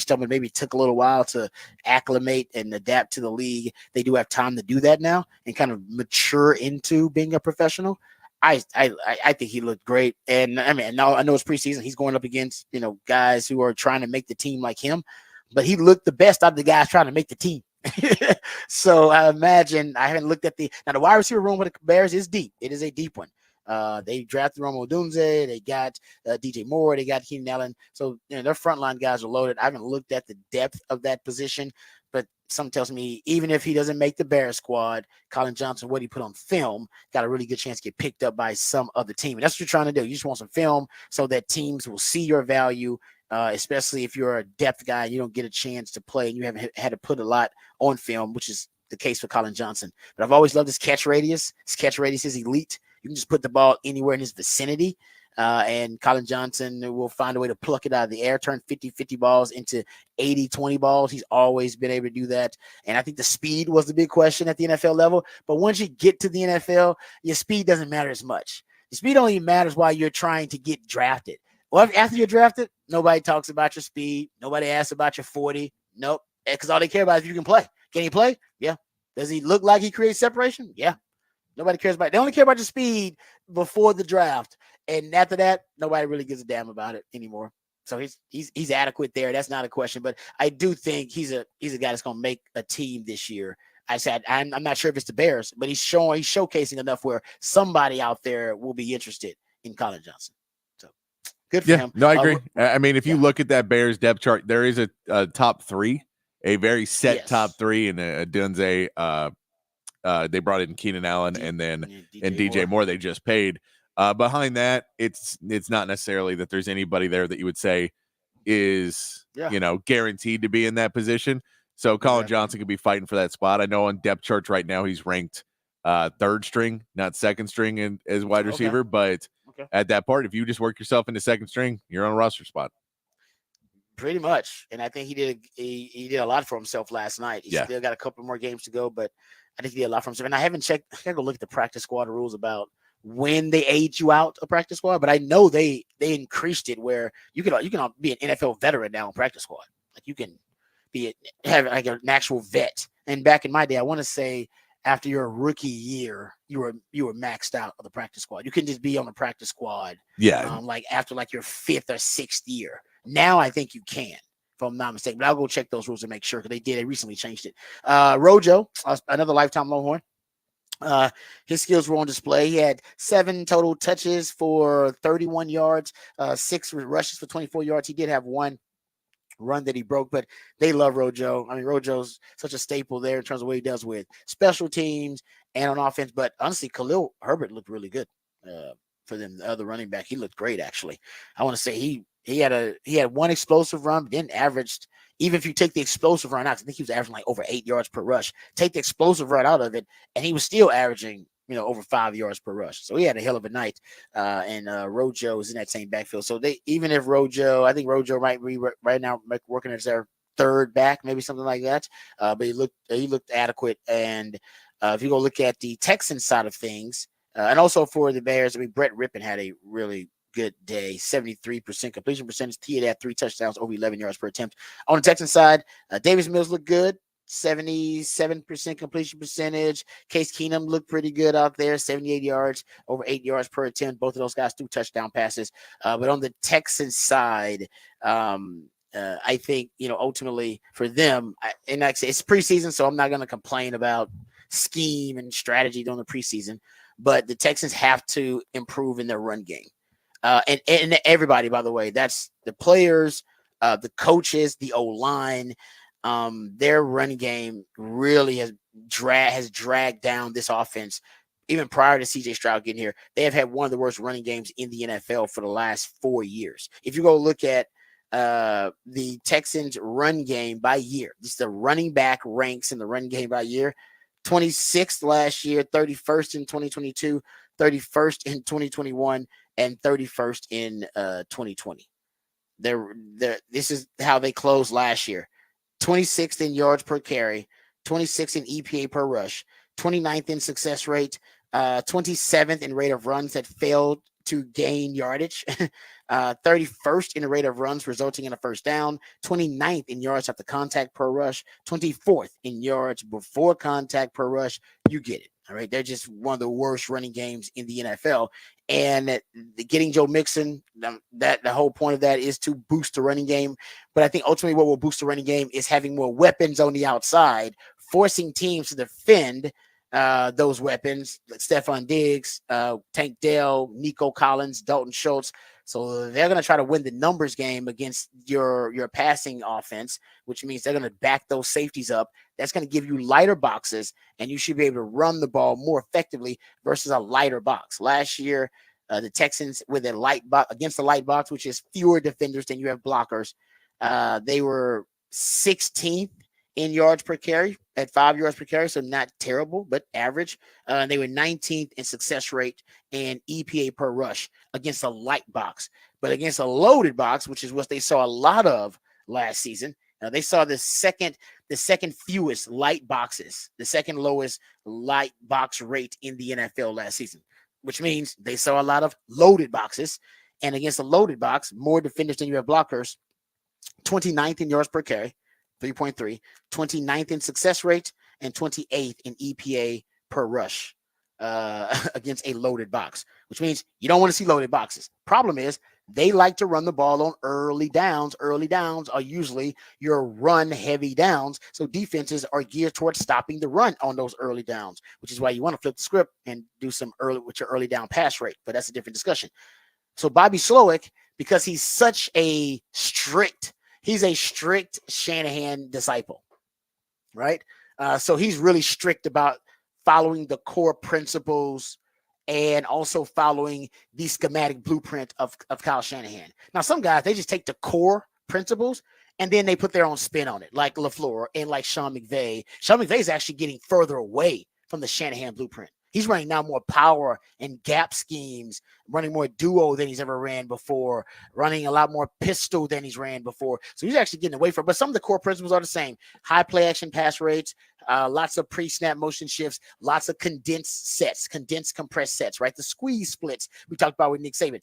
took a little while to acclimate and adapt to the league. They do have time to do that now and kind of mature into being a professional. I think he looked great, and I mean, now I know it's preseason. He's going up against guys who are trying to make the team like him, but he looked the best out of the guys trying to make the team. So I imagine, I haven't looked at the wide receiver room with the Bears is deep. It is a deep one. They drafted Romo Dunze. They got DJ Moore. They got Keenan Allen. So their frontline guys are loaded. I haven't looked at the depth of that position, but something tells me even if he doesn't make the Bears squad, Colin Johnson, what he put on film, got a really good chance to get picked up by some other team. And that's what you're trying to do. You just want some film so that teams will see your value. Especially if you're a depth guy, you don't get a chance to play and you haven't had to put a lot on film, which is the case for Colin Johnson. But I've always loved his catch radius. His catch radius is elite. You can just put the ball anywhere in his vicinity. And Colin Johnson will find a way to pluck it out of the air, turn 50-50 balls into 80-20 balls. He's always been able to do that. And I think the speed was the big question at the NFL level. But once you get to the NFL, your speed doesn't matter as much. Your speed only matters while you're trying to get drafted. Well, after you're drafted, nobody talks about your speed. Nobody asks about your 40. Nope. Because all they care about is if you can play. Can he play? Yeah. Does he look like he creates separation? Yeah. Nobody cares about it. They only care about your speed before the draft. And after that, nobody really gives a damn about it anymore. So he's adequate there. That's not a question. But I do think he's a guy that's going to make a team this year. I said I'm not sure if it's the Bears, but he's showcasing enough where somebody out there will be interested in Colin Johnson. Good for him. No, I agree. I mean, if you look at that Bears depth chart, there is a top 3, a very set top 3, and a Dunze. They brought in Keenan Allen and DJ Moore. They just paid. Behind that, it's not necessarily that there's anybody there that you would say is guaranteed to be in that position. So Colin Johnson could be fighting for that spot. I know on depth charts right now he's ranked 3rd string, not 2nd string as wide receiver, but at that part. If you just work yourself into second string, you're on a roster spot. Pretty much. And I think he did a lot for himself last night. He still got a couple more games to go, but I think he did a lot for himself. And I haven't checked. I gotta go look at the practice squad rules about when they age you out of practice squad, but I know they increased it where you can be an NFL veteran now in practice squad. Like you can have like an actual vet. And back in my day, I want to say after your rookie year, you were maxed out of the practice squad. You couldn't just be on the practice squad. Like after like your 5th or 6th year. Now I think you can, if I'm not mistaken. But I'll go check those rules to make sure because they recently changed it. Rojo, another lifetime Longhorn. His skills were on display. He had 7 total touches for 31 yards, 6 rushes for 24 yards. He did have 1 run that he broke, but they love Rojo. I mean, Rojo's such a staple there in terms of what he does with special teams and on offense. But honestly, Khalil Herbert looked really good for them. The other running back, he looked great actually. I want to say he had 1 explosive run, but then averaged, even if you take the explosive run out, I think he was averaging like over 8 yards per rush. Take the explosive run out of it, and he was still averaging, over 5 yards per rush. So he had a hell of a night. And Rojo is in that same backfield. So I think Rojo might be right now working as their 3rd back, maybe something like that. But he looked adequate. And if you go look at the Texans side of things, and also for the Bears, I mean, Brett Rippon had a really good day, 73% completion percentage. He had 3 touchdowns, over 11 yards per attempt. On the Texans side, Davis Mills looked good, 77% completion percentage. Case Keenum looked pretty good out there, 78 yards, over 8 yards per attempt. Both of those guys 2 touchdown passes. But on the Texans side, I think, ultimately for them, and like I say, it's preseason, so I'm not going to complain about scheme and strategy during the preseason, but the Texans have to improve in their run game. And everybody, by the way, that's the players, the coaches, the O-line, their running game really has dragged down this offense. Even prior to CJ Stroud getting here, they have had one of the worst running games in the NFL for the last 4 years. If you go look at the Texans run game by year, just the running back ranks in the run game by year, 26th last year, 31st in 2022, 31st in 2021, and 31st in 2020. This is how they closed last year. 26th in yards per carry, 26th in EPA per rush, 29th in success rate, 27th in rate of runs that failed to gain yardage, 31st in the rate of runs resulting in a first down, 29th in yards after contact per rush, 24th in yards before contact per rush. You get it. All right. They're just one of the worst running games in the NFL. And getting Joe Mixon, that the whole point of that is to boost the running game. But I think ultimately what will boost the running game is having more weapons on the outside, forcing teams to defend those weapons, like Stephon Diggs, Tank Dell, Nico Collins, Dalton Schultz. So they're going to try to win the numbers game against your passing offense, which means they're going to back those safeties up. That's going to give you lighter boxes, and you should be able to run the ball more effectively versus a lighter box. Last year, the Texans with a light box against the light box, which is fewer defenders than you have blockers, they were 16th in yards per carry at 5 yards per carry. So not terrible, but average. And they were 19th in success rate and EPA per rush against a light box, but against a loaded box, which is what they saw a lot of last season. They saw the second fewest light boxes, the second lowest light box rate in the NFL last season, which means they saw a lot of loaded boxes. And against a loaded box, more defenders than you have blockers, 29th in yards per carry, 3.3, 29th in success rate, and 28th in EPA per rush against a loaded box, which means you don't want to see loaded boxes. Problem is, they like to run the ball on early downs. Early downs are usually your run-heavy downs, so defenses are geared towards stopping the run on those early downs, which is why you want to flip the script and do some early down pass rate, but that's a different discussion. So Bobby Slowick, because he's a strict Shanahan disciple, right? So he's really strict about following the core principles and also following the schematic blueprint of Kyle Shanahan. Now, some guys, they just take the core principles and then they put their own spin on it, like LaFleur and like Sean McVay. Sean McVay is actually getting further away from the Shanahan blueprint. He's running now more power and gap schemes, running more duo than he's ever ran before, running a lot more pistol than he's ran before. So he's actually getting away from it. But some of the core principles are the same. High play action pass rates, lots of pre-snap motion shifts, lots of condensed compressed sets, right? The squeeze splits we talked about with Nick Saban.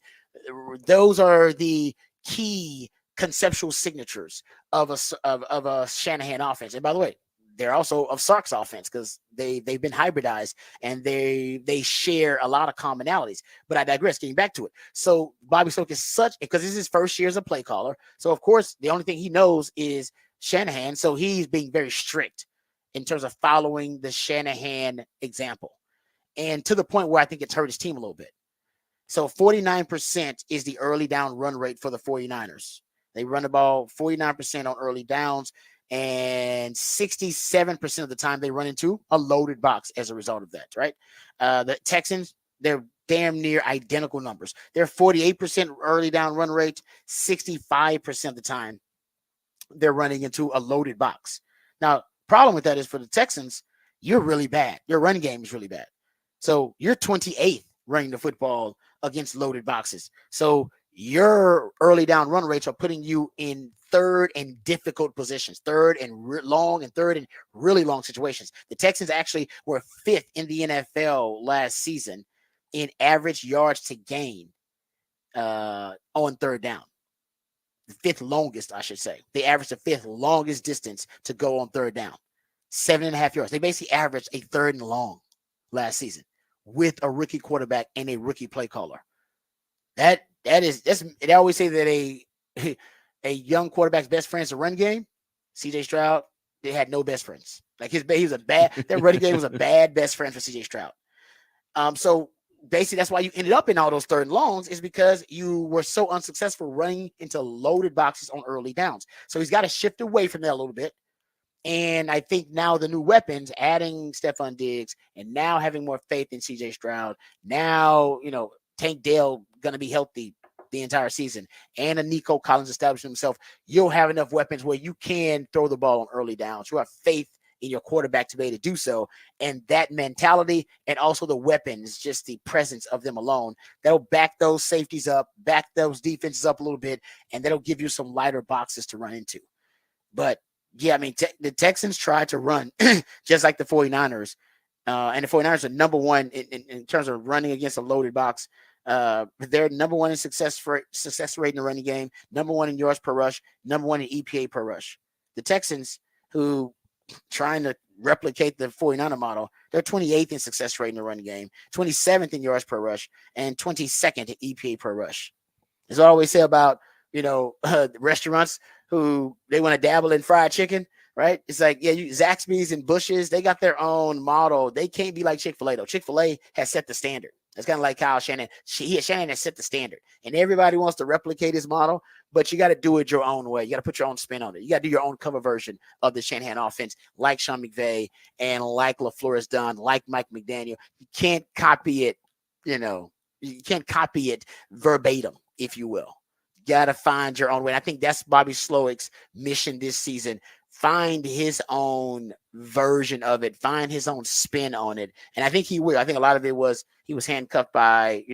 Those are the key conceptual signatures of a Shanahan offense. And by the way, they're also of Sark's offense because they've been hybridized and they share a lot of commonalities. But I digress, getting back to it. So Bobby Sloak is because this is his first year as a play caller. So of course, the only thing he knows is Shanahan. So he's being very strict in terms of following the Shanahan example. And to the point where I think it's hurt his team a little bit. So 49% is the early down run rate for the 49ers. They run the ball 49% on early downs, and 67% of the time they run into a loaded box as a result of that, right? The Texans, they're damn near identical numbers. They're 48% early down run rate, 65% of the time they're running into a loaded box. Now, problem with that is for the Texans, you're really bad. Your run game is really bad. So you're 28th running the football against loaded boxes. So your early down run rates are putting you in third and difficult positions, third and long and third and really long situations. The Texans actually were 5th in the NFL last season in average yards to gain on third down. The 5th longest, I should say. They averaged the 5th longest distance to go on third down, 7.5 yards. They basically averaged a 3rd and long last season with a rookie quarterback and a rookie play caller. They always say that a young quarterback's best friend is a run game. CJ Stroud, they had no best friends. Like he was their running game was a bad best friend for CJ Stroud. So basically that's why you ended up in all those 3rd and longs, is because you were so unsuccessful running into loaded boxes on early downs. So he's got to shift away from that a little bit. And I think now the new weapons, adding Stephon Diggs and now having more faith in CJ Stroud, now, Tank Dell going to be healthy the entire season, and a Nico Collins establishing himself, you'll have enough weapons where you can throw the ball on early downs. You have faith in your quarterback to be able to do so. And that mentality and also the weapons, just the presence of them alone, that'll back those safeties up, back those defenses up a little bit, and that'll give you some lighter boxes to run into. But yeah, I mean, the Texans tried to run just like the 49ers. And the 49ers are number one in terms of running against a loaded box. They're number one in success rate in the running game, number one in yards per rush, number one in EPA per rush. The Texans, who trying to replicate the 49er model, they're 28th in success rate in the running game, 27th in yards per rush, and 22nd in EPA per rush. As I always say about, restaurants who they want to dabble in fried chicken, right? It's like, Zaxby's and Bush's, they got their own model. They can't be like Chick-fil-A, though. Chick-fil-A has set the standard. It's kind of like Kyle Shanahan. Shanahan has set the standard, and everybody wants to replicate his model, but you got to do it your own way. You got to put your own spin on it. You got to do your own cover version of the Shanahan offense, like Sean McVay and like LaFleur has done, like Mike McDaniel. You can't copy it, you can't copy it verbatim, if you will. You got to find your own way. And I think that's Bobby Slowick's mission this season. Find his own version of it, find his own spin on it. And I think he will. I think a lot of it was he was handcuffed by,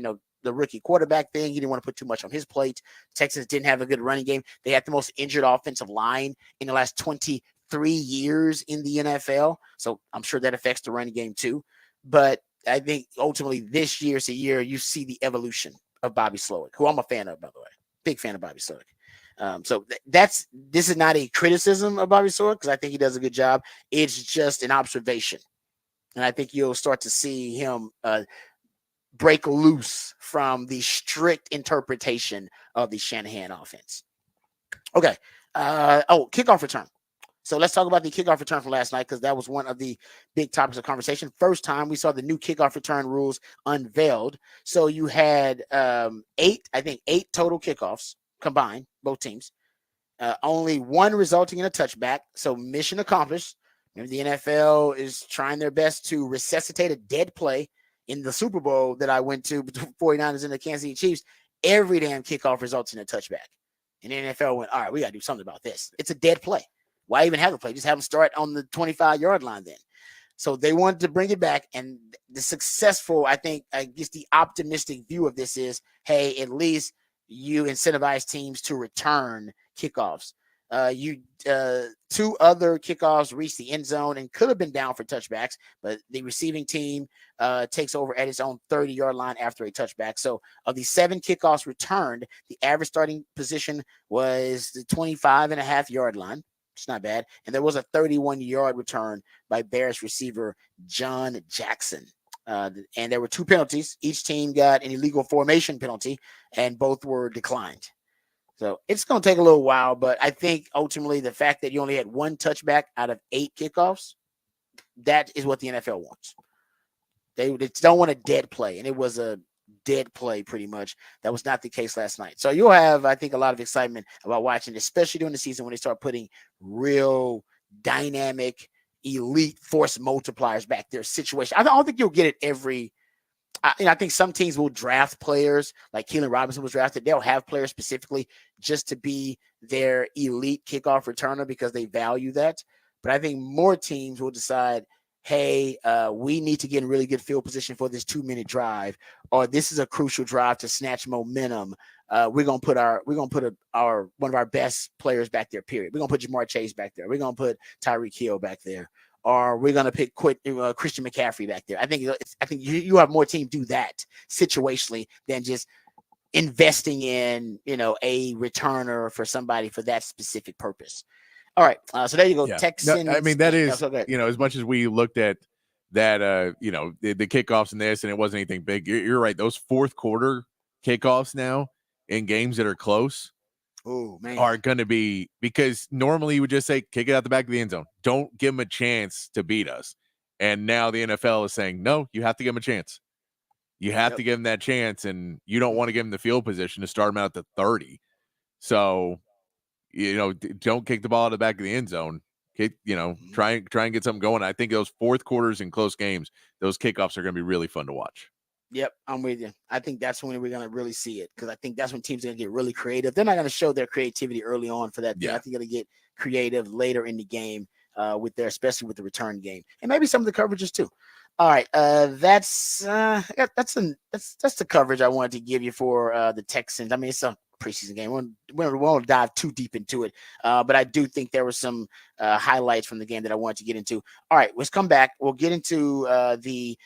the rookie quarterback thing. He didn't want to put too much on his plate. Texas didn't have a good running game. They had the most injured offensive line in the last 23 years in the NFL. So I'm sure that affects the running game too. But I think ultimately this year's a year you see the evolution of Bobby Slowick, who I'm a fan of, by the way. Big fan of Bobby Slowick. So this is not a criticism of Bobby Slowick because I think he does a good job. It's just an observation. And I think you'll start to see him break loose from the strict interpretation of the Shanahan offense. Okay. Kickoff return. So let's talk about the kickoff return from last night because that was one of the big topics of conversation. First time we saw the new kickoff return rules unveiled. So you had 8 total kickoffs combined, both teams. Only one resulting in a touchback. So mission accomplished. Remember, the NFL is trying their best to resuscitate a dead play. In the Super Bowl that I went to between 49ers and the Kansas City Chiefs, every damn kickoff results in a touchback. And the NFL went, all right, we got to do something about this. It's a dead play. Why even have the play? Just have them start on the 25-yard line then. So they wanted to bring it back, and the successful, I guess the optimistic view of this is, hey, at least you incentivize teams to return kickoffs. Two other kickoffs reached the end zone and could have been down for touchbacks, but the receiving team takes over at its own 30-yard line after a touchback. So of the 7 kickoffs returned, the average starting position was the 25.5-yard line. It's not bad. And there was a 31-yard return by Bears receiver John Jackson. And there were 2 penalties. Each team got an illegal formation penalty, and both were declined. So it's going to take a little while, but I think ultimately the fact that you only had 1 touchback out of 8 kickoffs, that is what the NFL wants. They don't want a dead play, and it was a dead play pretty much. That was not the case last night. So you'll have, I think, a lot of excitement about watching, especially during the season when they start putting real dynamic, elite force multipliers back there. Situation. I don't think you'll get it every. I think some teams will draft players like Keelan Robinson was drafted. They'll have players specifically just to be their elite kickoff returner because they value that. But I think more teams will decide, hey, we need to get in really good field position for this 2-minute drive, or this is a crucial drive to snatch momentum. We're gonna put our one of our best players back there. Period. We're gonna put Jamar Chase back there. We're gonna put Tyreek Hill back there. Or we're gonna pick Christian McCaffrey back there. I think you have more teams do that situationally than just investing in a returner for somebody for that specific purpose. All right, so there you go. Yeah. Texans. No, I mean, that is, so as much as we looked at that, the kickoffs and this, and it wasn't anything big. You're right. Those fourth quarter kickoffs now in games that are close are going to be, because normally you would just say, kick it out the back of the end zone. Don't give them a chance to beat us. And now the NFL is saying, no, you have to give them a chance. You have to give them that chance, and you don't want to give them the field position to start them out at the 30. So, don't kick the ball out of the back of the end zone. Try and get something going. I think those fourth quarters in close games, those kickoffs are going to be really fun to watch. Yep, I'm with you. I think that's when we're going to really see it, because I think that's when teams are going to get really creative. They're not going to show their creativity early on for that. Yeah. I think they're going to get creative later in the game especially with the return game, and maybe some of the coverages too. All right, that's the coverage I wanted to give you for the Texans. I mean, it's a preseason game. We won't dive too deep into it, but I do think there were some highlights from the game that I wanted to get into. All right, let's come back. We'll get into the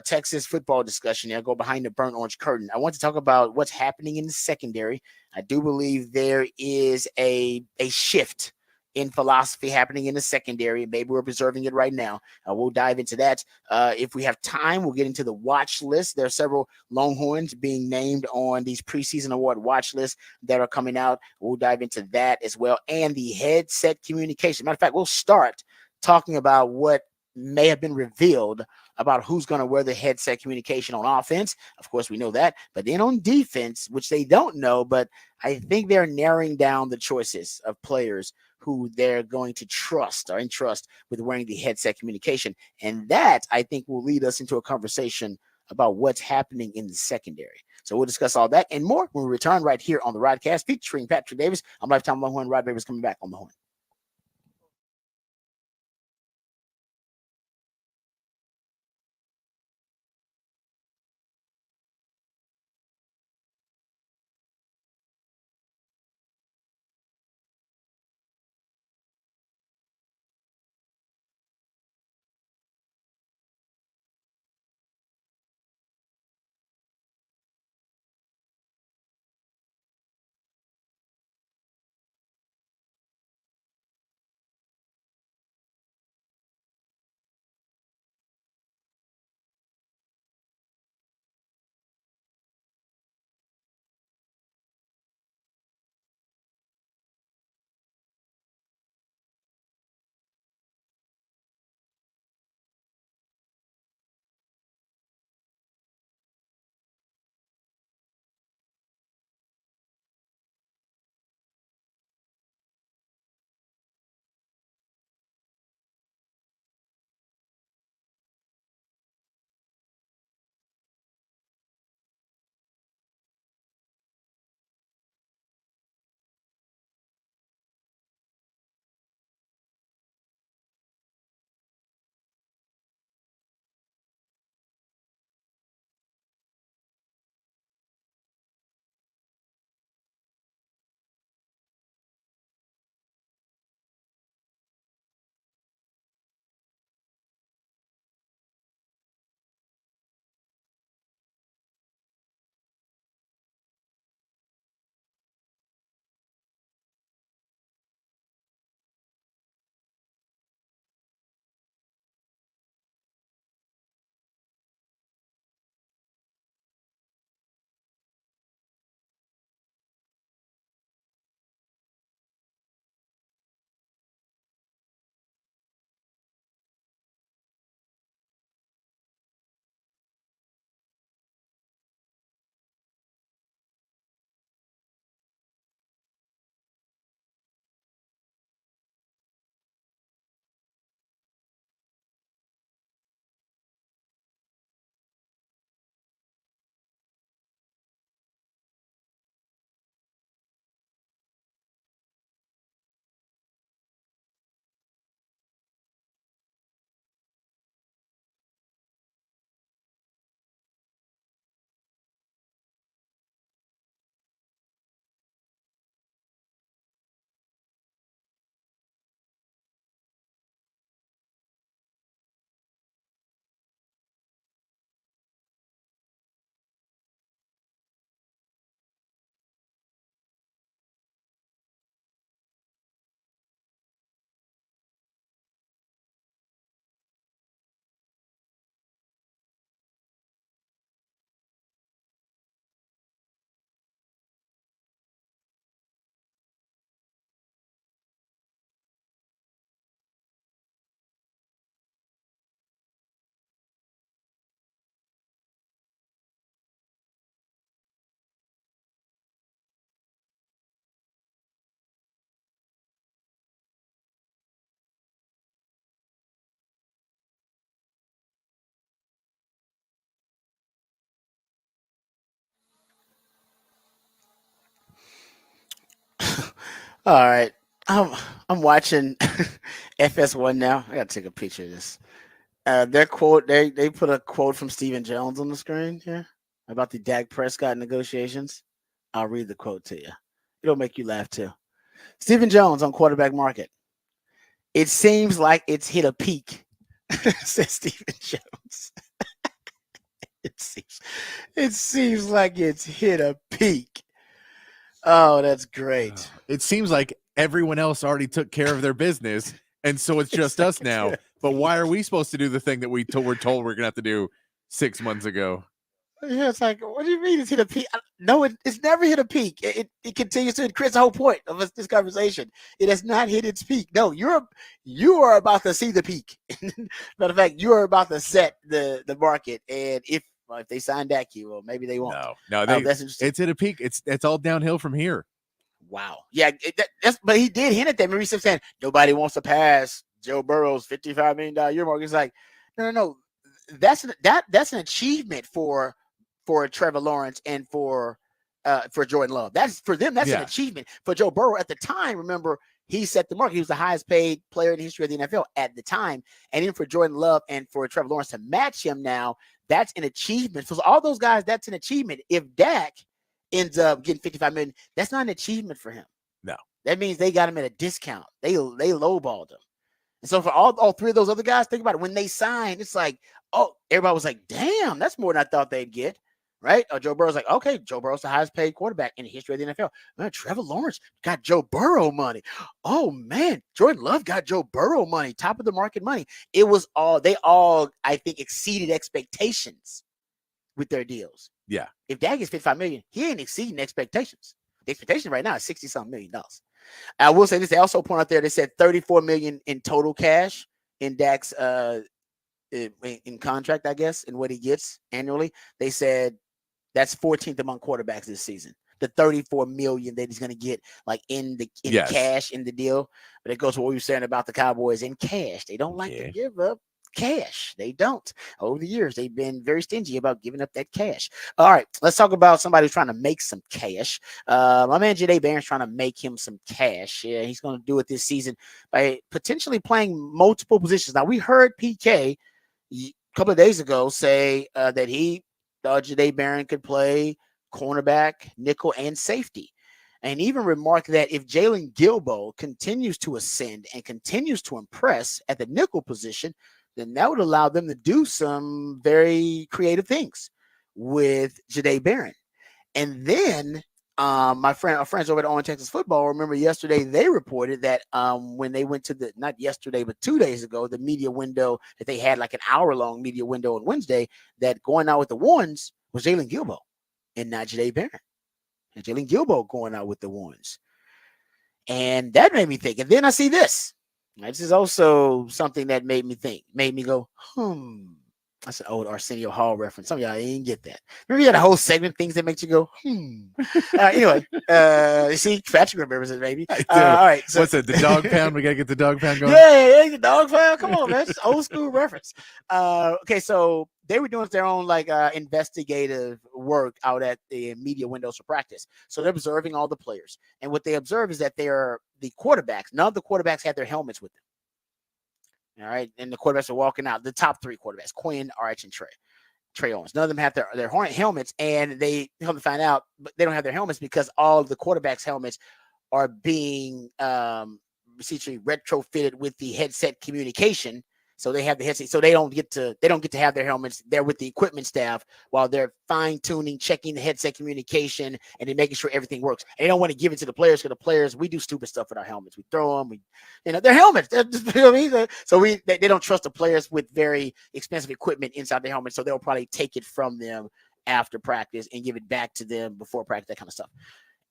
Texas football discussion. I'll go behind the burnt orange curtain. I want to talk about what's happening in the secondary. I do believe there is a shift in philosophy happening in the secondary. Maybe we're observing it right now. We'll dive into that. If we have time, we'll get into the watch list. There are several Longhorns being named on these preseason award watch lists that are coming out. We'll dive into that as well. And the headset communication. Matter of fact, we'll start talking about what may have been revealed about who's going to wear the headset communication on offense. Of course, we know that. But then on defense, which they don't know, but I think they're narrowing down the choices of players who they're going to trust or entrust with wearing the headset communication. And that, I think, will lead us into a conversation about what's happening in the secondary. So we'll discuss all that and more when we return right here on the Rodcast featuring Patrick Davis. I'm Lifetime Longhorn. Rod Davis coming back on the horn. All right. I'm watching FS1 now. I gotta take a picture of this. Their quote, they put a quote from Stephen Jones on the screen here about the Dak Prescott negotiations. I'll read the quote to you. It'll make you laugh too. Stephen Jones on quarterback market. It seems like it's hit a peak, says Stephen Jones. It seems, it seems like it's hit a peak. Oh, that's great. It seems like everyone else already took care of their business, and so it's just us now. But why are we supposed to do the thing that we're told we're gonna have to do 6 months ago? Yeah, it's like, what do you mean it's hit a peak? No, it's never hit a peak. It continues to increase. The whole point of this conversation. It has not hit its peak. No, you are about to see the peak. Matter of fact, you are about to set the market. And if they sign Dak, well, maybe they won't. No, That's interesting. it's hit a peak. It's all downhill from here. Wow. Yeah, but he did hint at that. Remember, he saying nobody wants to pass Joe Burrow's $55 million year mark. It's like, no. That's an achievement for Trevor Lawrence and for Jordan Love. That's for them. That's an achievement. For Joe Burrow at the time, remember, he set the mark. He was the highest paid player in the history of the NFL at the time. And even for Jordan Love and for Trevor Lawrence to match him now, that's an achievement. For all those guys, that's an achievement. If Dak ends up getting $55 million, that's not an achievement for him. No. That means they got him at a discount. They lowballed him. And so for all three of those other guys, think about it. When they signed, it's like, oh, everybody was like, damn, that's more than I thought they'd get. Right? Joe Burrow's like, okay, Joe Burrow's the highest paid quarterback in the history of the NFL. Man, Trevor Lawrence got Joe Burrow money. Oh man, Jordan Love got Joe Burrow money, top of the market money. They all, I think, exceeded expectations with their deals. Yeah. If Dak is $55 million, he ain't exceeding expectations. The expectation right now is $60-something million. I will say this. They also point out there, they said $34 million in total cash in Dak's in contract, I guess, in what he gets annually. They said that's 14th among quarterbacks this season. The $34 million that he's going to get, like in cash in the deal. But it goes to what we were saying about the Cowboys in cash. They don't like to give up cash. They don't. Over the years, they've been very stingy about giving up that cash. All right, let's talk about somebody who's trying to make some cash. My man Jahdae Barron's trying to make him some cash. Yeah, he's going to do it this season by potentially playing multiple positions. Now, we heard PK a couple of days ago say that Jahdae Barron could play cornerback, nickel, and safety. And even remarked that if Jalen Gilbo continues to ascend and continues to impress at the nickel position, then that would allow them to do some very creative things with Jahdae Barron. And then our friends over at On Texas Football, remember yesterday they reported that when they went to not yesterday, but 2 days ago, the media window that they had, like an hour-long media window on Wednesday, that going out with the ones was Jalen Gilbo and not Jahdae Barron. And Jalen Gilbo going out with the ones. And that made me think. And then I see this. This is also something that made me go, That's an old Arsenio Hall reference. Some of y'all didn't get that. Remember you had a whole segment, things that make you go, anyway, you see, Patrick remembers it, maybe. All right. So, what's it, the dog pound? We got to get the dog pound going? Yeah, the dog pound. Come on, man. It's old school reference. Okay, so they were doing their own investigative work out at the media windows for practice. So they're observing all the players. And what they observe is that they're the quarterbacks. None of the quarterbacks had their helmets with them. All right. And the quarterbacks are walking out. The top three quarterbacks, Quinn, Arch, and Trey Owens. None of them have their helmets, and they help to find out, but they don't have their helmets because all of the quarterbacks' helmets are being essentially retrofitted with the headset communication. So they have the headset, so they don't get to have their helmets. They're with the equipment staff while they're fine tuning, checking the headset communication, and then making sure everything works. And they don't want to give it to the players because the players, we do stupid stuff with our helmets. We throw them, they're helmets. You know what I mean? So they don't trust the players with very expensive equipment inside their helmets. So they'll probably take it from them after practice and give it back to them before practice, that kind of stuff.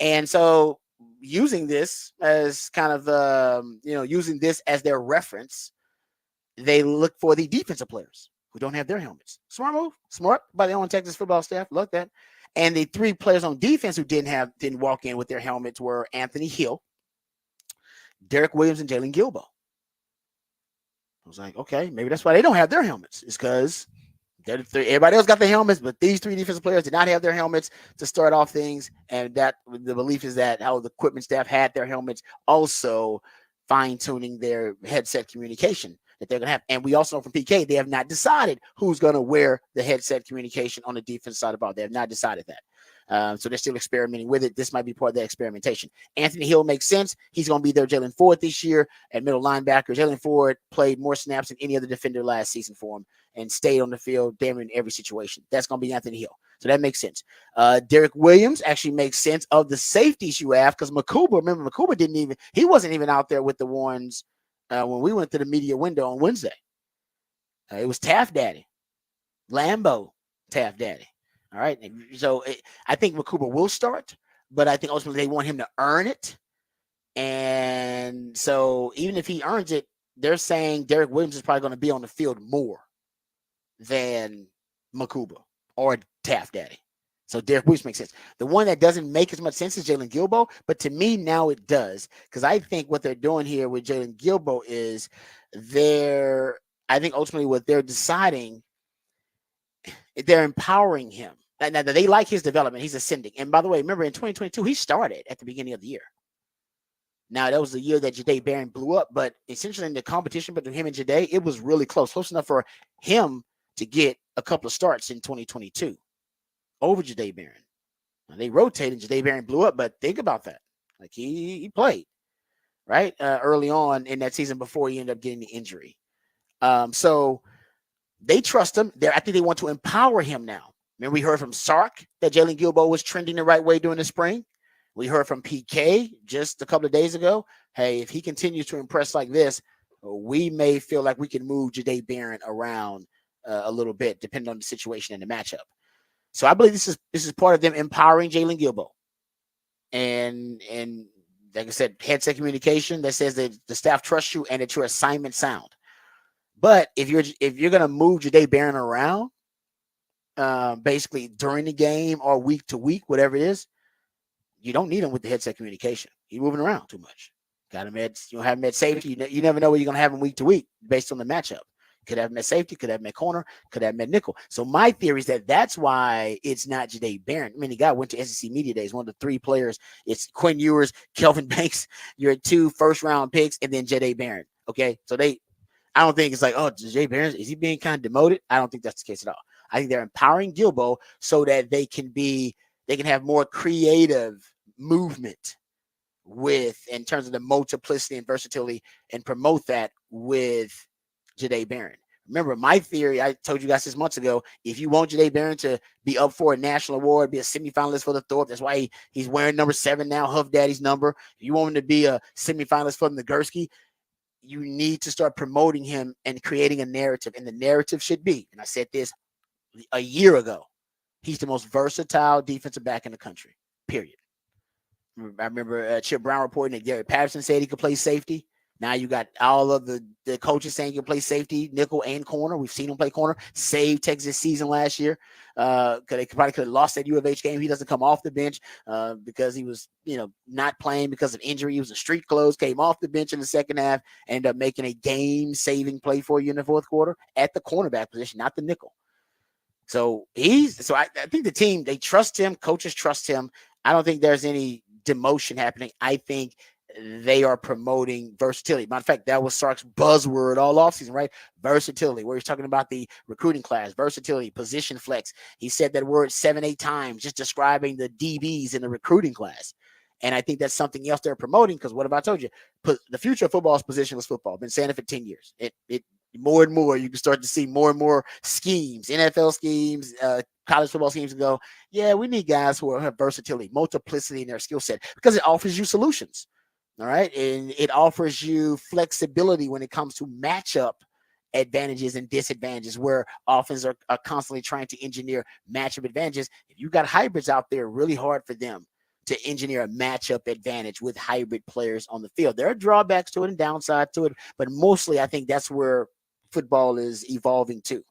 And so using this as kind of using this as their reference, they look for the defensive players who don't have their helmets. Smart move. Smart by the On Texas Football staff. Look that. And the three players on defense who didn't walk in with their helmets were Anthony Hill, Derek Williams, and Jalen Gilbo. I was like, okay, maybe that's why they don't have their helmets. It's because Everybody else got the helmets, but these 3 defensive players did not have their helmets to start off things. And that the belief is that how the equipment staff had their helmets, also fine-tuning their headset communication that they're going to have. And we also know from PK, they have not decided who's going to wear the headset communication on the defense side of the ball. They have not decided that. So they're still experimenting with it. This might be part of that experimentation. Anthony Hill makes sense. He's going to be their Jalen Ford this year at middle linebacker. Jalen Ford played more snaps than any other defender last season for him and stayed on the field damn in every situation. That's going to be Anthony Hill. So that makes sense. Derek Williams actually makes sense of the safeties you have, because Makuba wasn't even out there with the ones when we went to the media window on Wednesday. It was Taft Daddy, Lambo Taft Daddy. All right. So I think Makuba will start, but I think ultimately they want him to earn it. And so even if he earns it, they're saying Derek Williams is probably going to be on the field more than Makuba or Taft Daddy. So Derek Williams makes sense. The one that doesn't make as much sense is Jalen Gilbo, but to me now it does, because I think what they're doing here with Jalen Gilbo is I think ultimately what they're deciding, they're empowering him. Now they like his development. He's ascending. And by the way, remember in 2022, he started at the beginning of the year. Now, that was the year that Jahdae Barron blew up, but essentially in the competition between him and Jahdae, it was really close enough for him to get a couple of starts in 2022 over Jahdae Barron. Now, they rotated, Jahdae Barron blew up, but think about that. Like he played, right, early on in that season before he ended up getting the injury. So they trust him. I think they want to empower him now. Remember, we heard from Sark that Jalen Gilbo was trending the right way during the spring. We heard from PK just a couple of days ago. Hey, if he continues to impress like this, we may feel like we can move Jahdae Barron around a little bit, depending on the situation and the matchup. So I believe this is part of them empowering Jalen Gilbo. And like I said, headset communication that says that the staff trusts you and that your assignment sound. But if you're gonna move Jahdae Barron around, basically during the game or week to week, whatever it is, you don't need him with the headset communication. He's moving around too much. Got him at, have him at safety. You never know where you're going to have him week to week based on the matchup. Could have him at safety, could have him at corner, could have him at nickel. So my theory is that's why it's not Jahdae Barron. I mean, the guy went to SEC Media Days, one of the 3 players. It's Quinn Ewers, Kelvin Banks, your 2 first-round picks, and then Jahdae Barron. Okay, so I don't think it's like, oh, Jahdae Barron, is he being kind of demoted? I don't think that's the case at all. I think they're empowering Gilbo so that they can have more creative movement in terms of the multiplicity and versatility, and promote that with Jahdae Barron. Remember, my theory, I told you guys this months ago, if you want Jahdae Barron to be up for a national award, be a semifinalist for the Thorpe, that's why he's wearing number 7 now, Huff Daddy's number. If you want him to be a semifinalist for the Nagurski, you need to start promoting him and creating a narrative. And the narrative should be, and I said this a year ago, he's the most versatile defensive back in the country, period. I remember Chip Brown reporting that Gary Patterson said he could play safety. Now you got all of the coaches saying he can play safety, nickel, and corner. We've seen him play corner. Saved Texas season last year. They probably could have lost that U of H game. He doesn't come off the bench because he was, not playing because of injury. He was in street clothes, came off the bench in the second half, ended up making a game-saving play for you in the fourth quarter at the cornerback position, not the nickel. So I think the team, they trust him. Coaches trust him. I don't think there's any demotion happening. I think they are promoting versatility. Matter of fact, that was Sark's buzzword all offseason, right? Versatility, where he's talking about the recruiting class, versatility, position flex. He said that word 7-8 times, just describing the DBs in the recruiting class. And I think that's something else they're promoting, because what have I told you? The future of football is positionless football. I've been saying it for 10 years. It more and more, you can start to see more and more schemes, NFL schemes, college football schemes, and go, yeah, we need guys who have versatility, multiplicity in their skill set, because it offers you solutions. All right. And it offers you flexibility when it comes to matchup advantages and disadvantages, where offenses are constantly trying to engineer matchup advantages. If you got hybrids out there, really hard for them to engineer a matchup advantage with hybrid players on the field. There are drawbacks to it and downside to it, but mostly I think that's where football is evolving to.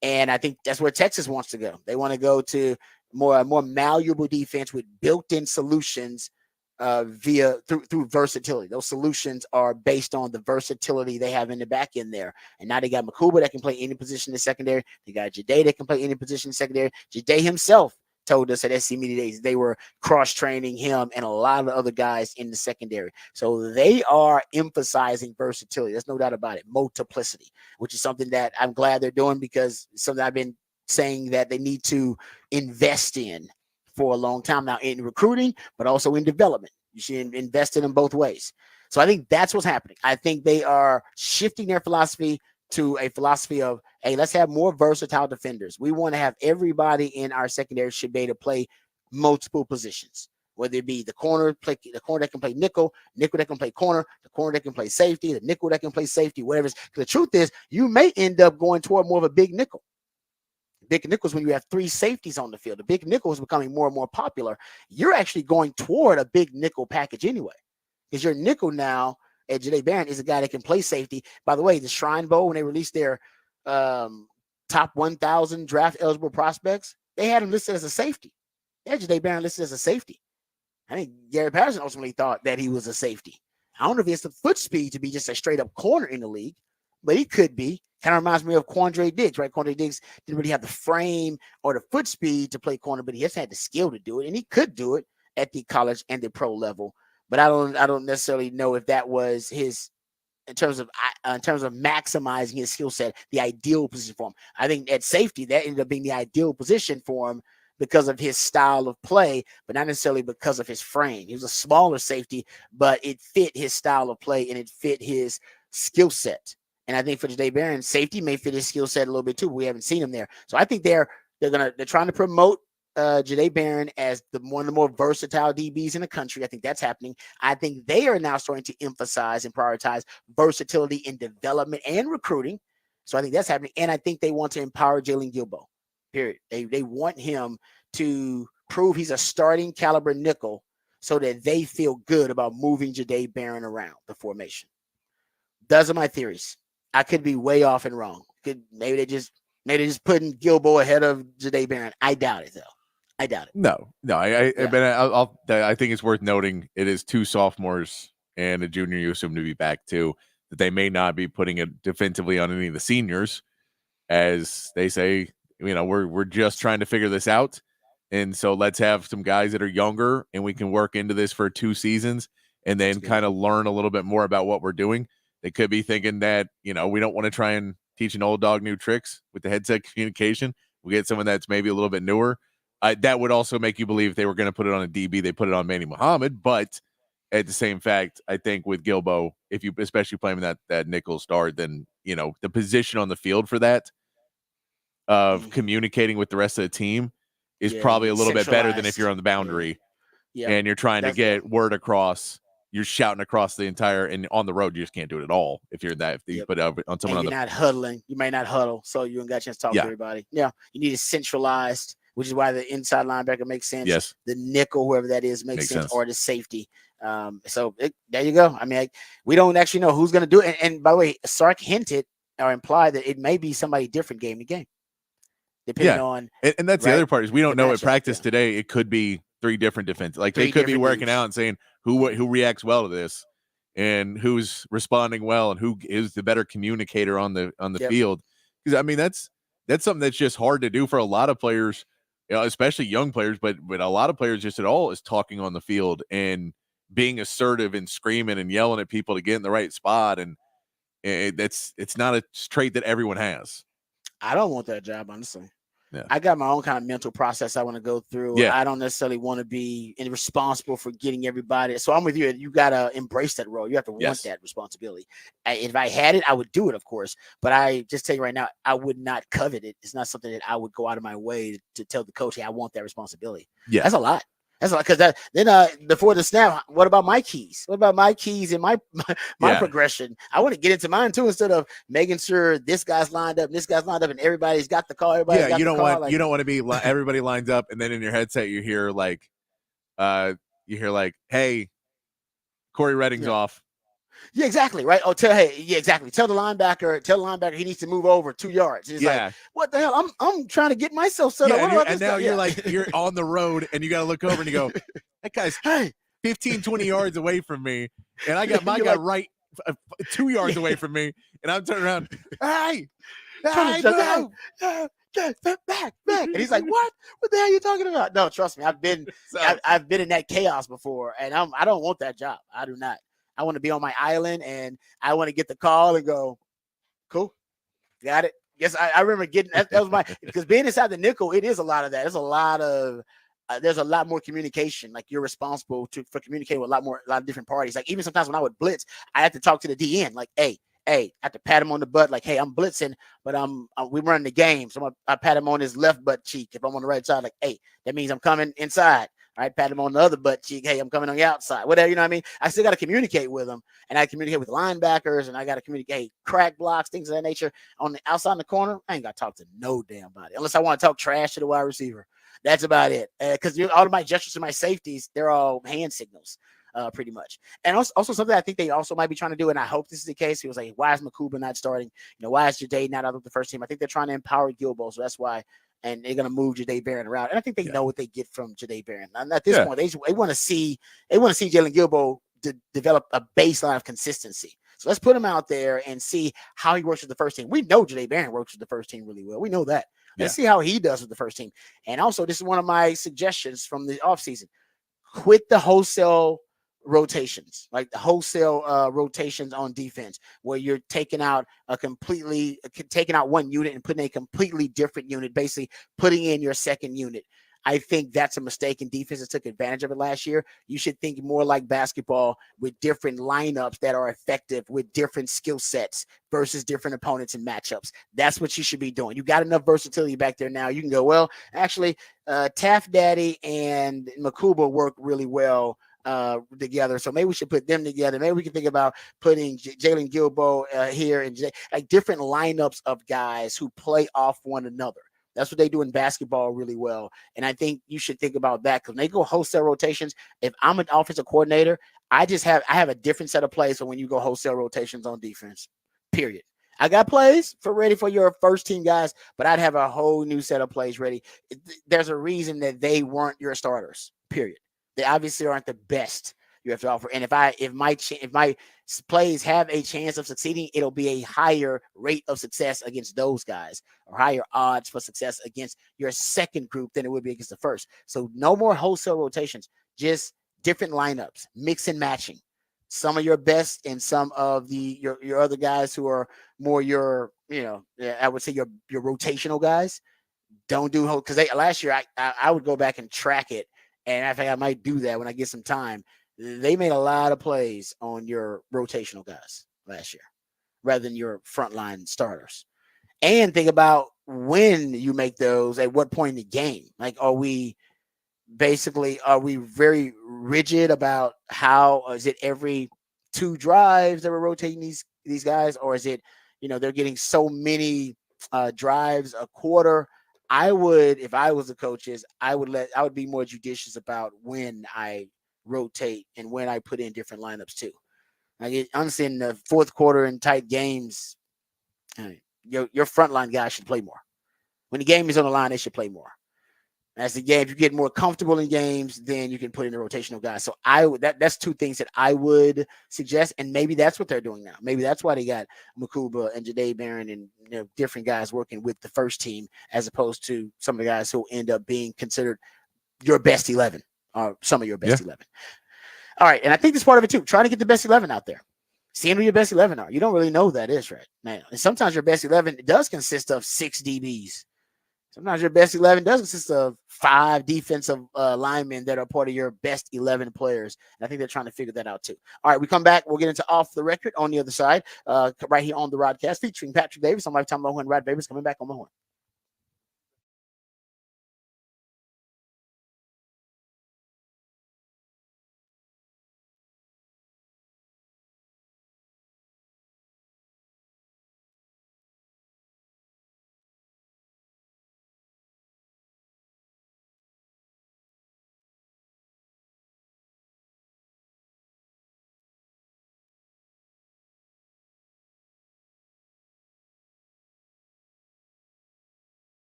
And I think that's where Texas wants to go. They want to go to more malleable defense with built-in solutions through versatility. Those solutions are based on the versatility they have in the back end there. And now they got Makuba that can play any position in the secondary. They got Jade that can play any position in the secondary. Jade himself told us at SC Media Days they were cross-training him and a lot of other guys in the secondary. So they are emphasizing versatility. There's no doubt about it. Multiplicity, which is something that I'm glad they're doing, because something I've been saying that they need to invest in for a long time now, in recruiting, but also in development. You should invest in them both ways. So I think that's what's happening. I think they are shifting their philosophy to a philosophy of, hey, let's have more versatile defenders. We want to have everybody in our secondary should be able to play multiple positions, whether it be the corner that can play nickel that can play corner, the corner that can play safety, the nickel that can play safety, whatever. The truth is, you may end up going toward more of a big nickel. Big nickels, when you have three safeties on the field, the big nickel is becoming more and more popular. You're actually going toward a big nickel package anyway, because your nickel now at Jade Barron is a guy that can play safety. By the way, the Shrine Bowl, when they released their top 1,000 draft eligible prospects, they had him listed as a safety. They had Jade Barron listed as a safety. I think Gary Patterson ultimately thought that he was a safety. I don't know if he has the foot speed to be just a straight up corner in the league, but he could be. Kind of reminds me of Quandre Diggs, right? Quandre Diggs didn't really have the frame or the foot speed to play corner, but he just had the skill to do it, and he could do it at the college and the pro level. But I don't necessarily know if that was his, in terms of maximizing his skill set, the ideal position for him. I think at safety that ended up being the ideal position for him because of his style of play, but not necessarily because of his frame. He was a smaller safety, but it fit his style of play and it fit his skill set. And I think for Jade Barron, safety may fit his skill set a little bit too, but we haven't seen him there. So I think they're trying to promote Jade Barron as one of the more versatile DBs in the country. I think that's happening. I think they are now starting to emphasize and prioritize versatility in development and recruiting. So I think that's happening. And I think they want to empower Jalen Gilbo, period. They want him to prove he's a starting caliber nickel so that they feel good about moving Jade Barron around the formation. Those are my theories. I could be way off and wrong. Maybe they just putting Gilbo ahead of Jade Barron. I doubt it, though. I doubt it. No. I think it's worth noting it is two sophomores and a junior you assume to be back too, that they may not be putting it defensively on any of the seniors, as they say, we're just trying to figure this out. And so let's have some guys that are younger and we can work into this for 2 seasons and then kind of learn a little bit more about what we're doing. They could be thinking that, we don't want to try and teach an old dog new tricks with the headset communication. We get someone that's maybe a little bit newer. That would also make you believe if they were going to put it on a DB, they put it on Manny Muhammad. But at the same fact, I think with Gilbo, if you especially play him that nickel star, then, the position on the field for that of communicating with the rest of the team is probably a little bit better than if you're on the boundary and you're trying to get word across. You're shouting across the entire, and on the road, you just can't do it at all. If you're that, if you put it on someone and you're not huddling, you may not huddle, so you ain't got a chance to talk to everybody. Yeah, you need it centralized, which is why the inside linebacker makes sense. Yes, the nickel, whoever that is, makes sense, or the safety. There you go. I mean, we don't actually know who's going to do it. And by the way, Sark hinted or implied that it may be somebody different game to game, depending on. And that's the other part is we don't know at practice today. It could be 3 different defenses. Like they could be working out and saying who reacts well to this and who's responding well and who is the better communicator on the field. Because I mean, that's something that's just hard to do for a lot of players, especially young players, but a lot of players just at all is talking on the field and being assertive and screaming and yelling at people to get in the right spot. And it's not a trait that everyone has. I don't want that job, honestly. Yeah. I got my own kind of mental process I want to go through. Yeah. I don't necessarily want to be responsible for getting everybody. So I'm with you. You got to embrace that role. You have to want that responsibility. If I had it, I would do it, of course. But I just tell you right now, I would not covet it. It's not something that I would go out of my way to tell the coach, hey, I want that responsibility. Yeah. That's a lot. That's a lot. Because then before the snap, what about my keys? What about my keys and my progression? I want to get into mine too, instead of making sure this guy's lined up, and everybody's got the call. You don't want to be everybody lines up, and then in your headset you hear like, hey, Corey Redding's off. Yeah, exactly. Right. Oh, exactly. Tell the linebacker he needs to move over 2 yards. It's like, what the hell? I'm trying to get myself set up. And now you're on the road and you got to look over and you go, that guy's 15, 20 yards away from me, and I got my guy right 2 yards away from me, and I'm turning around, hey, no. Back. And he's like, what? What the hell are you talking about? No, trust me. I've been in that chaos before, and I don't want that job. I do not. I want to be on my island, and I want to get the call and go, cool, got it. Yes, I remember getting that was my because being inside the nickel, it is a lot of that. There's a lot more communication. Like you're responsible for communicating with a lot of different parties. Like even sometimes when I would blitz, I had to talk to the DN. Like, hey, I have to pat him on the butt. Like, hey, I'm blitzing, but we running the game, so I pat him on his left butt cheek. If I'm on the right side, like, hey, that means I'm coming inside. All right, pat him on the other butt cheek. Hey, I'm coming on the outside. Whatever, you know what I mean? I still got to communicate with them, and I communicate with linebackers, and I got to communicate crack blocks, things of that nature. On the outside in the corner, I ain't got to talk to no damn body unless I want to talk trash to the wide receiver. That's about it. Because all of my gestures to my safeties, they're all hand signals, pretty much. And also something I think they also might be trying to do, and I hope this is the case. He was like, why is Makuba not starting? Why is Jade not out of the first team? I think they're trying to empower Gilbo, so that's why. And they're going to move Jade Barron around. And I think they know what they get from Jade Barron. And at this point, they want to see Jalen Gilbo develop a baseline of consistency. So let's put him out there and see how he works with the first team. We know Jade Barron works with the first team really well. We know that. Let's see how he does with the first team. And also, this is one of my suggestions from the offseason. Quit the wholesale rotations, like the wholesale rotations on defense, where you're taking out one unit and putting a completely different unit, basically putting in your second unit. I think that's a mistake, and defenses took advantage of it last year. You should think more like basketball with different lineups that are effective with different skill sets versus different opponents and matchups. That's what you should be doing. You got enough versatility back there now. You can go, well, actually, Taft Daddy and Makuba work really well together. So maybe we should put them together. Maybe we can think about putting Jalen Gilbo here and like different lineups of guys who play off one another. That's what they do in basketball really well. And I think you should think about that because when they go wholesale rotations, if I'm an offensive coordinator, I have a different set of plays for when you go wholesale rotations on defense, period. I got plays ready for your first team guys, but I'd have a whole new set of plays ready. There's a reason that they weren't your starters, period. They obviously aren't the best you have to offer. And if my plays have a chance of succeeding, it'll be a higher rate of success against those guys or higher odds for success against your second group than it would be against the first. So no more wholesale rotations, just different lineups, mix and matching. Some of your best and some of your other guys who are more I would say your rotational guys. Don't do because last year I would go back and track it, and I think I might do that when I get some time. They made a lot of plays on your rotational guys last year rather than your frontline starters. And think about when you make those, at what point in the game. Like, are we very rigid about how is it every 2 drives that we're rotating these guys, or is it, they're getting so many drives a quarter? If I was the coaches, I would be more judicious about when I rotate and when I put in different lineups too. Like honestly, in the fourth quarter in tight games, your frontline guys should play more. When the game is on the line, they should play more. As the game, if you get more comfortable in games, then you can put in the rotational guys. So that's 2 things that I would suggest, and maybe that's what they're doing now. Maybe that's why they got Makuba and Jade Barron and different guys working with the first team as opposed to some of the guys who end up being considered your best 11 or some of your best 11. All right, and I think this part of it too. Trying to get the best 11 out there. Seeing who your best 11 are. You don't really know who that is right now. And sometimes your best 11 does consist of 6 DBs. Sometimes your best 11 does consist of 5 defensive linemen that are part of your best 11 players. And I think they're trying to figure that out too. All right, we come back. We'll get into Off the Record on the other side, right here on the Rodcast, featuring Patrick Davis on Lifetime Low and Rod Davis coming back on the horn.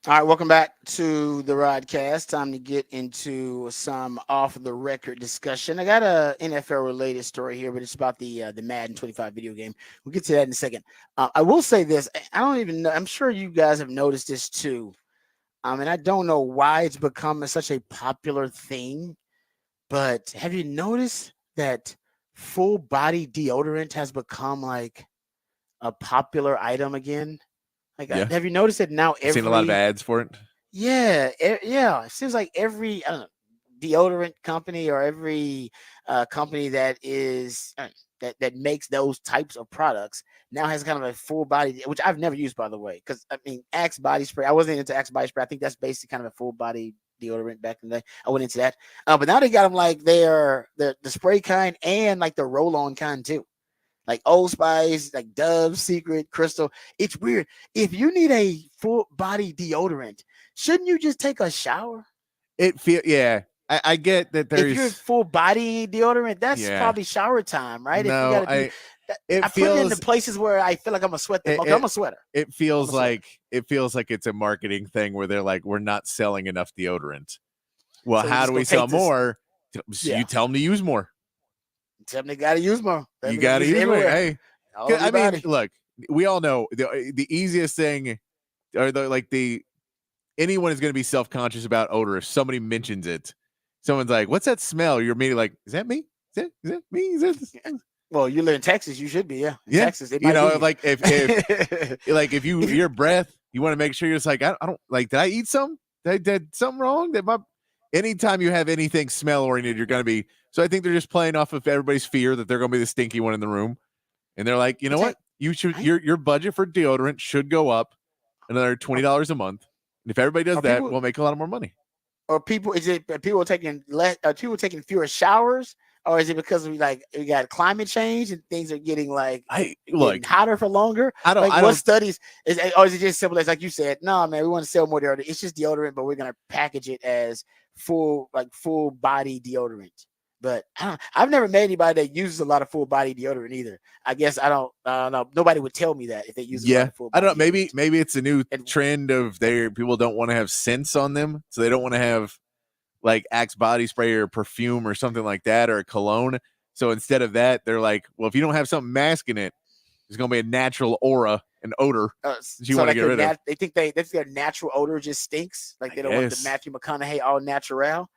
All right, welcome back to the Rodcast. Time to get into some off the record discussion. I got a NFL related story here, but it's about the Madden 25 video game. We'll get to that in a second. I will say this: I don't even know. I'm sure you guys have noticed this too. And I don't know why it's become such a popular thing, but have you noticed that full body deodorant has become like a popular item again? Like, Yeah. have you noticed that now? I've seen a lot of ads for it. Yeah, yeah. It seems like every I don't know, deodorant company or every company that is that makes those types of products now has kind of a full body, which I've never used, by the way. Because I mean, Axe body spray. I wasn't into Axe body spray. I think that's basically kind of a full body deodorant back in the day. I went into that, but now they got them like they're the spray kind and like the roll on kind too. Like Old Spice, like Dove, Secret, Crystal. It's weird. If you need a full body deodorant, shouldn't you just take a shower? Yeah. I get that If you're there's full body deodorant, that's Yeah. probably shower time, right? If you no, got to do it I put it in the feels places where I feel like I'm a sweat. Okay, I'm a sweater. it I'm feels a sweater. like it's a marketing thing where they're like, we're not selling enough deodorant. Well, So you how just do go we sell take this- more? Yeah. You tell them to use more. Tell them they got to use more. You got to it use more. everywhere. Hey, All over I your mean, body. look, we all know the easiest thing, or anyone is going to be self conscious about odor if somebody mentions it. Someone's like, "What's that smell?" You're immediately like, "Is that me? Is that me? Is that?" Well, you live in Texas, you should be, yeah. In Yeah. Texas, it You might know, be like if your breath, you want to make sure you're just like, I don't like, did I eat something? Did something wrong? Anytime you have anything smell oriented, you're going to be. So I think they're just playing off of everybody's fear that they're going to be the stinky one in the room. And they're like, you know what? You should, your budget for deodorant should go up another $20 a month. And if everybody does that, we'll make a lot of more money. Or is it people taking less? Are people taking fewer showers, or is it because we got climate change and things are getting getting hotter for longer? What studies or is it just simple as like you said? No, man, we want to sell more deodorant. It's just deodorant, but we're gonna package it as full body deodorant. But I've never met anybody that uses a lot of full body deodorant either. I guess I don't know. Nobody would tell me that if they use a lot of full body. I don't know. Maybe it's a new trend of people don't want to have scents on them, so they don't want to have like Axe body spray or perfume or something like that, or a cologne. So instead of that, they're like, well, if you don't have something masking it, there's gonna be a natural aura and odor that you want to get rid of. They think their natural odor just stinks. Like they don't want the Matthew McConaughey all natural.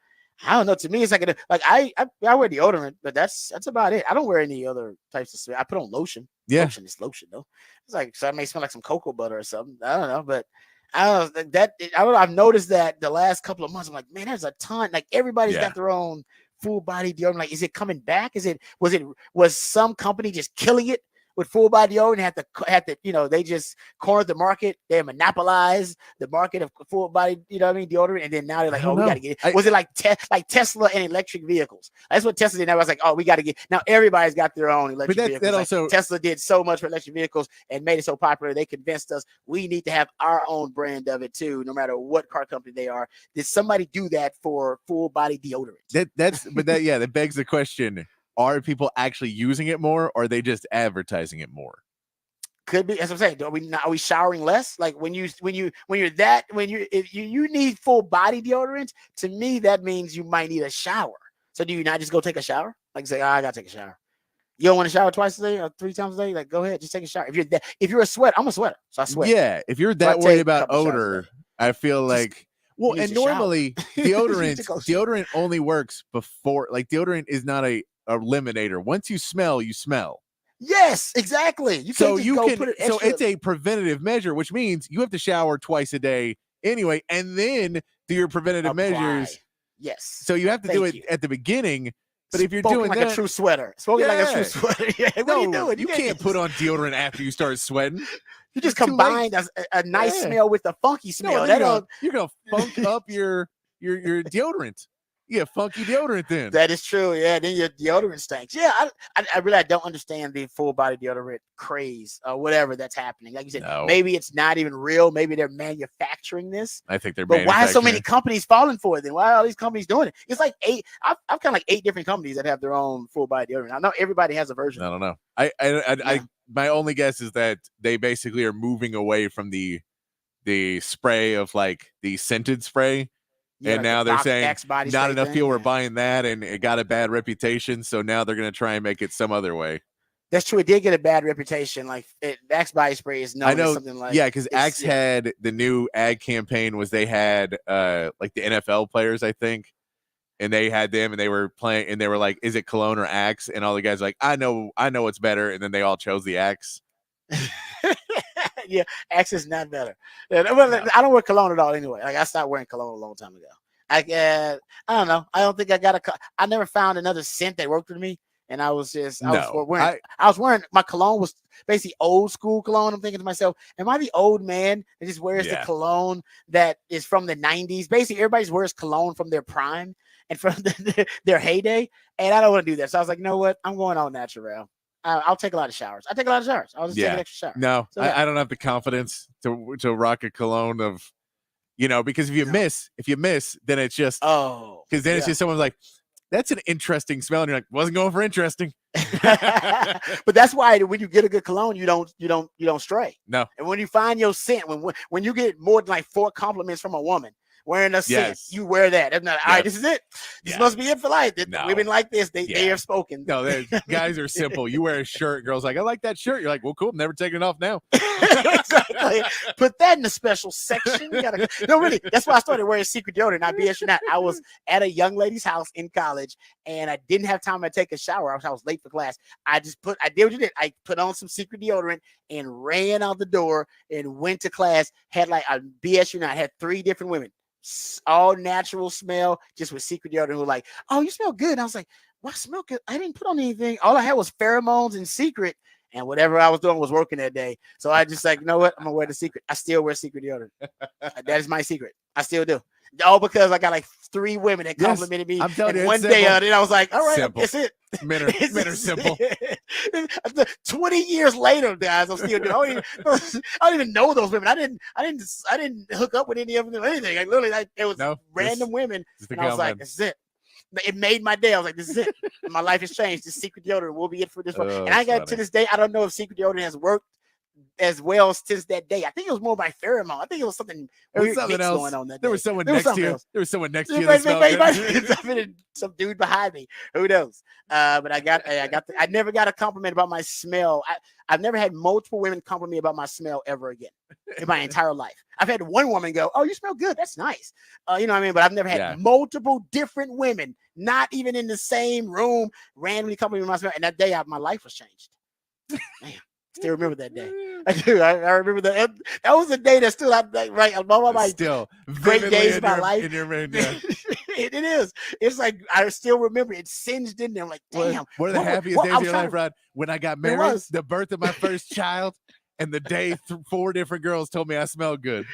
I don't know. To me, it's like I wear deodorant, but that's about it. I don't wear any other types of smell. I put on lotion. Yeah, lotion is lotion though. It's like so it may smell like some cocoa butter or something. I don't know, but I don't know that. I don't know. I've noticed that the last couple of months. I'm like, man, there's a ton. Like everybody's got their own full body deodorant. Like, is it coming back? Was some company just killing it with full body deodorant? Had to they just cornered the market. They monopolized the market of full body, deodorant. And then now they're like, we got to get it. Was it like Tesla and electric vehicles? That's what Tesla did. I was like, we got to get. Now everybody's got their own electric vehicles. Tesla did so much for electric vehicles and made it so popular. They convinced us we need to have our own brand of it too, no matter what car company they are. Did somebody do that for full body deodorant? That begs the question. Are people actually using it more, or are they just advertising it more? Could be. As I'm saying, are we showering less? Like if you need full body deodorant, to me that means you might need a shower. So do you not just go take a shower? Like say, I gotta take a shower. You don't want to shower twice a day or 3 times a day? Like go ahead, just take a shower. If you're a sweat, I'm a sweater, so I sweat. Yeah, if you're that worried about odor, I feel like. Well, and normally deodorant only works before. Like deodorant is not a eliminator. Once you smell, you smell. Yes, exactly. It's a preventative measure, which means you have to shower twice a day anyway, and then do your preventative measures. Yes. So you have to do it at the beginning. But if you're doing like a true sweater, like a true sweater. What are you doing? You can't put on deodorant after you start sweating. You just combine a nice smell with a funky smell. You're gonna funk up your deodorant. Yeah, funky deodorant then. That is true. Yeah, then your deodorant stinks. Yeah, I really don't understand the full body deodorant craze or whatever that's happening. Like you said, maybe it's not even real. Maybe they're manufacturing this. I think they're. But why are so many companies falling for it? Then why are all these companies doing it? It's like 8. I've kind of like 8 different companies that have their own full body deodorant. I know everybody has a version. I don't know. I my only guess is that they basically are moving away from the the spray of like the scented spray. Yeah, And like the now they're Doc saying X body not spray enough thing, people were yeah. buying that, and it got a bad reputation. So now they're going to try and make it some other way. That's true. It did get a bad reputation. Like Axe body spray is known I know, as something like yeah, because Axe had the new ad campaign was they had like the NFL players, I think, and they had them and they were playing and they were like, is it cologne or Axe? And all the guys were like, I know what's better, and then they all chose the Axe. Yeah, Axe is not better. Well, I don't wear cologne at all anyway. Like I stopped wearing cologne a long time ago. I don't know. I don't think I never found another scent that worked with me. And I was wearing my cologne was basically old school cologne. I'm thinking to myself, am I the old man that just wears the cologne that is from the 90s? Basically, everybody wears cologne from their prime and from their heyday. And I don't want to do that. So I was like, you know what? I'm going all natural. I'll take a lot of showers. I take a lot of showers. I'll just take an extra shower. No, So, yeah. I don't have the confidence to rock a cologne of, because if you miss, then it's just because then it's just someone's like, that's an interesting smell, and you're like, wasn't going for interesting. But that's why when you get a good cologne, you don't stray. No. And when you find your scent, when you get more than like 4 compliments from a woman wearing a scent, you wear that. All right, this is it. This must be it for life. Women like this, they have spoken. No, guys are simple. You wear a shirt, girls like, I like that shirt. You're like, well, cool, I'm never taking it off now. Exactly. Put that in the special section. No, really. That's why I started wearing secret deodorant. Not BS you not. I was at a young lady's house in college, and I didn't have time to take a shower. I was late for class. I did what you did. I put on some secret deodorant and ran out the door and went to class. Had like a BS you not. Had 3 different women, all natural smell, just with secret deodorant. Who were like, oh, you smell good. And I was like, well, I smell good. I didn't put on anything. All I had was pheromones and secret. And whatever I was doing was working that day. So I just like, you know what? I'm going to wear the secret. I still wear secret deodorant. That is my secret. I still do. All because I got like 3 women that complimented me. And one day of it, I was like, all right, that's it. Men are simple. 20 years later, guys, I'm still doing. I don't even know those women. I didn't hook up with any of them or anything. Like literally, it was random women. And I was like, this is it. It made my day. I was like, this is it. My life has changed. This secret deodorant will be it for this one. And I got to this day, I don't know if secret deodorant has worked as well since that day. I think it was more by pheromone. I think it was something weird going on that day. There was someone next to you. There was someone next to you that smelled good. Some dude behind me. Who knows? But I never got a compliment about my smell. I've never had multiple women compliment me about my smell ever again in my entire life. I've had one woman go, oh, you smell good. That's nice. You know what I mean? But I've never had multiple different women, not even in the same room, randomly compliment my smell. And that day, my life was changed. Man. Still remember that day. I do. I remember that. That was a day that stood out right above my still great days of my life. In your brain, yeah. It is. It's like I still remember it singed in there. I'm like, damn. One of the happiest days of your life, Rod, when I got married, the birth of my first child, and the day 4 different girls told me I smelled good.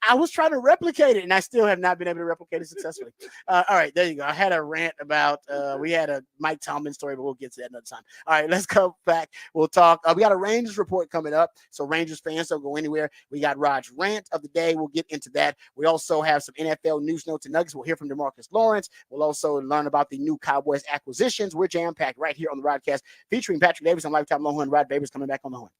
I was trying to replicate it, and I still have not been able to replicate it successfully. All right, there you go. I had a rant about we had a Mike Tomlin story, but we'll get to that another time. All right, let's come back. We'll talk. We got a Rangers report coming up, so Rangers fans don't go anywhere. We got Rod's rant of the day. We'll get into that. We also have some NFL news notes and nuggets. We'll hear from DeMarcus Lawrence. We'll also learn about the new Cowboys acquisitions. We're jam-packed right here on the Rodcast, featuring Patrick Davis and Lifetime Longhorn. Rod Babers coming back on the horn.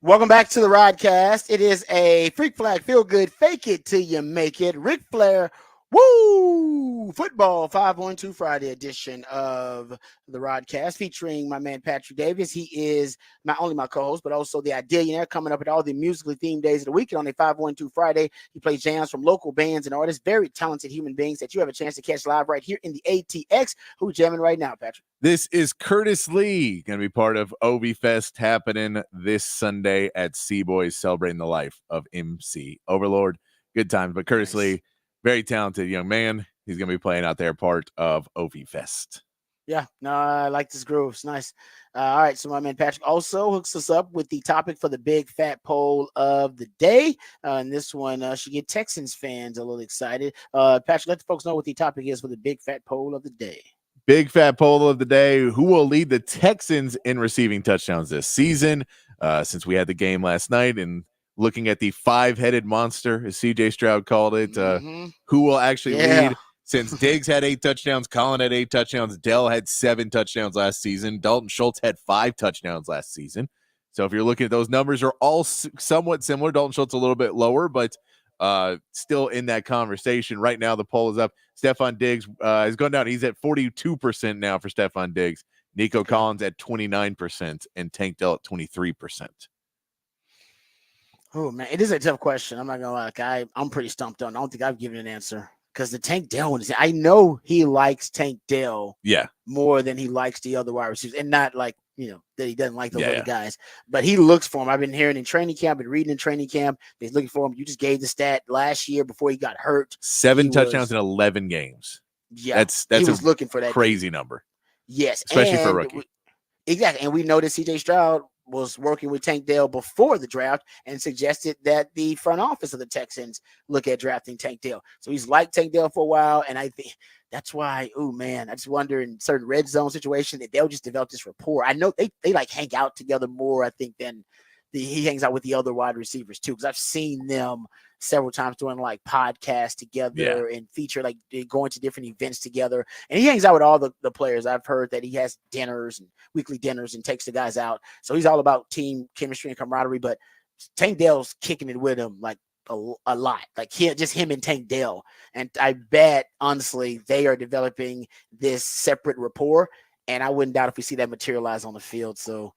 Welcome back to the Rodcast. It is a Freak Flag Feel Good Fake It Till You Make It. Ric Flair, woo! Football 512 Friday edition of the Rodcast featuring my man Patrick Davis. He is not only my co-host, but also the Idillionaire, coming up at all the musically themed days of the week. And on a 512 Friday, he plays jams from local bands and artists, very talented human beings that you have a chance to catch live right here in the ATX. Who's jamming right now, Patrick? This is Curtis Lee, going to be part of Ovi Fest happening this Sunday at C-Boys, celebrating the life of MC Overlord. Good times, but Curtis Lee, very talented young man. He's going to be playing out there, part of Ovi Fest. Yeah, no, I like this groove. It's nice. All right, so my man Patrick also hooks us up with the topic for the big fat poll of the day. And this one should get Texans fans a little excited. Patrick, let the folks know what the topic is for the big fat poll of the day. Big fat poll of the day: who will lead the Texans in receiving touchdowns this season? Since we had the game last night, and looking at the five-headed monster, as CJ Stroud called it, who will actually lead? Since Diggs had 8 touchdowns, Colin had 8 touchdowns, Dell had 7 touchdowns last season, Dalton Schultz had 5 touchdowns last season. So if you're looking at those numbers, are all somewhat similar. Dalton Schultz a little bit lower, but still in that conversation. Right now, the poll is up. Stephon Diggs has gone down. He's at 42% now for Stephon Diggs. Nico Collins at 29% and Tank Dell at 23%. Oh, man, it is a tough question. I'm not going to lie. I'm pretty stumped on. I don't think I've given an answer because the Tank Dell one is, I know he likes Tank Dell more than he likes the other wide receivers, and not like, that he doesn't like those other guys, but he looks for him. I've been hearing in training camp and reading in training camp, he's looking for him. You just gave the stat last year before he got hurt. 7 touchdowns in 11 games. Yeah. That's he was looking for that crazy number. Yes. Especially for a rookie. Exactly. And we know that CJ Stroud was working with Tank Dell before the draft and suggested that the front office of the Texans look at drafting Tank Dell. So he's liked Tank Dell for a while. And I think that's why, I just wonder in certain red zone situations that they'll just develop this rapport. I know they like hang out together more, I think, than he hangs out with the other wide receivers too. Because I've seen them several times doing like podcasts together and feature like going to different events together. And he hangs out with all the players. I've heard that he has dinners and weekly dinners and takes the guys out. So he's all about team chemistry and camaraderie. But Tank Dell's kicking it with him like a lot, like just him and Tank Dell. And I bet honestly they are developing this separate rapport. And I wouldn't doubt if we see that materialize on the field. So,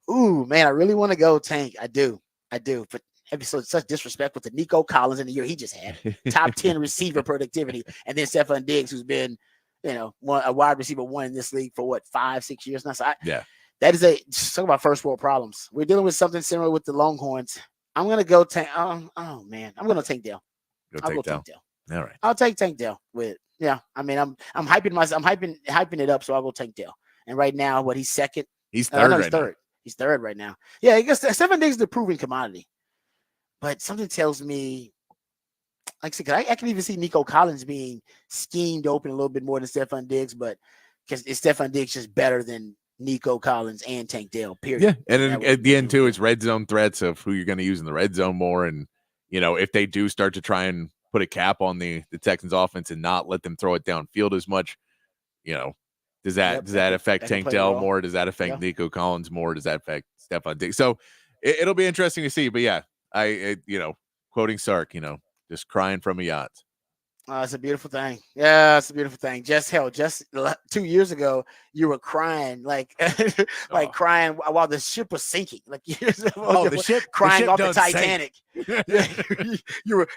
man, I really want to go Tank. I do. But such disrespect with the Nico Collins in the year he just had. Top 10 receiver productivity. And then Stephon Diggs, who's been, a wide receiver one in this league for 5-6 years now. So that is talk about first world problems. We're dealing with something similar with the Longhorns. I'm going to go Tank. Oh man, I'm going to take Dell. I'll go Tank Dell. All right. I'll take Tank Dell with, I'm hyping myself. I'm hyping it up. So I'll go Tank Dell. And right now, he's second? He's third right now. He's third right now. Yeah, I guess Stephon Diggs is the proven commodity. But something tells me, like I said, I can even see Nico Collins being schemed open a little bit more than Stephon Diggs, but because Stephon Diggs just better than Nico Collins and Tank Dell, period. Yeah, and then at the end, too, it's red zone threats of who you're going to use in the red zone more. And, if they do start to try and put a cap on the Texans offense and not let them throw it downfield as much, does that affect Tank Dell more? Does that affect Nico Collins more? Does that affect Stephon Diggs? So it'll be interesting to see. But yeah, quoting Sark, just crying from a yacht. It's a beautiful thing. Yeah, it's a beautiful thing. Just 2 years ago, you were crying crying while the ship was sinking. Like the ship crying off the Titanic. You're right.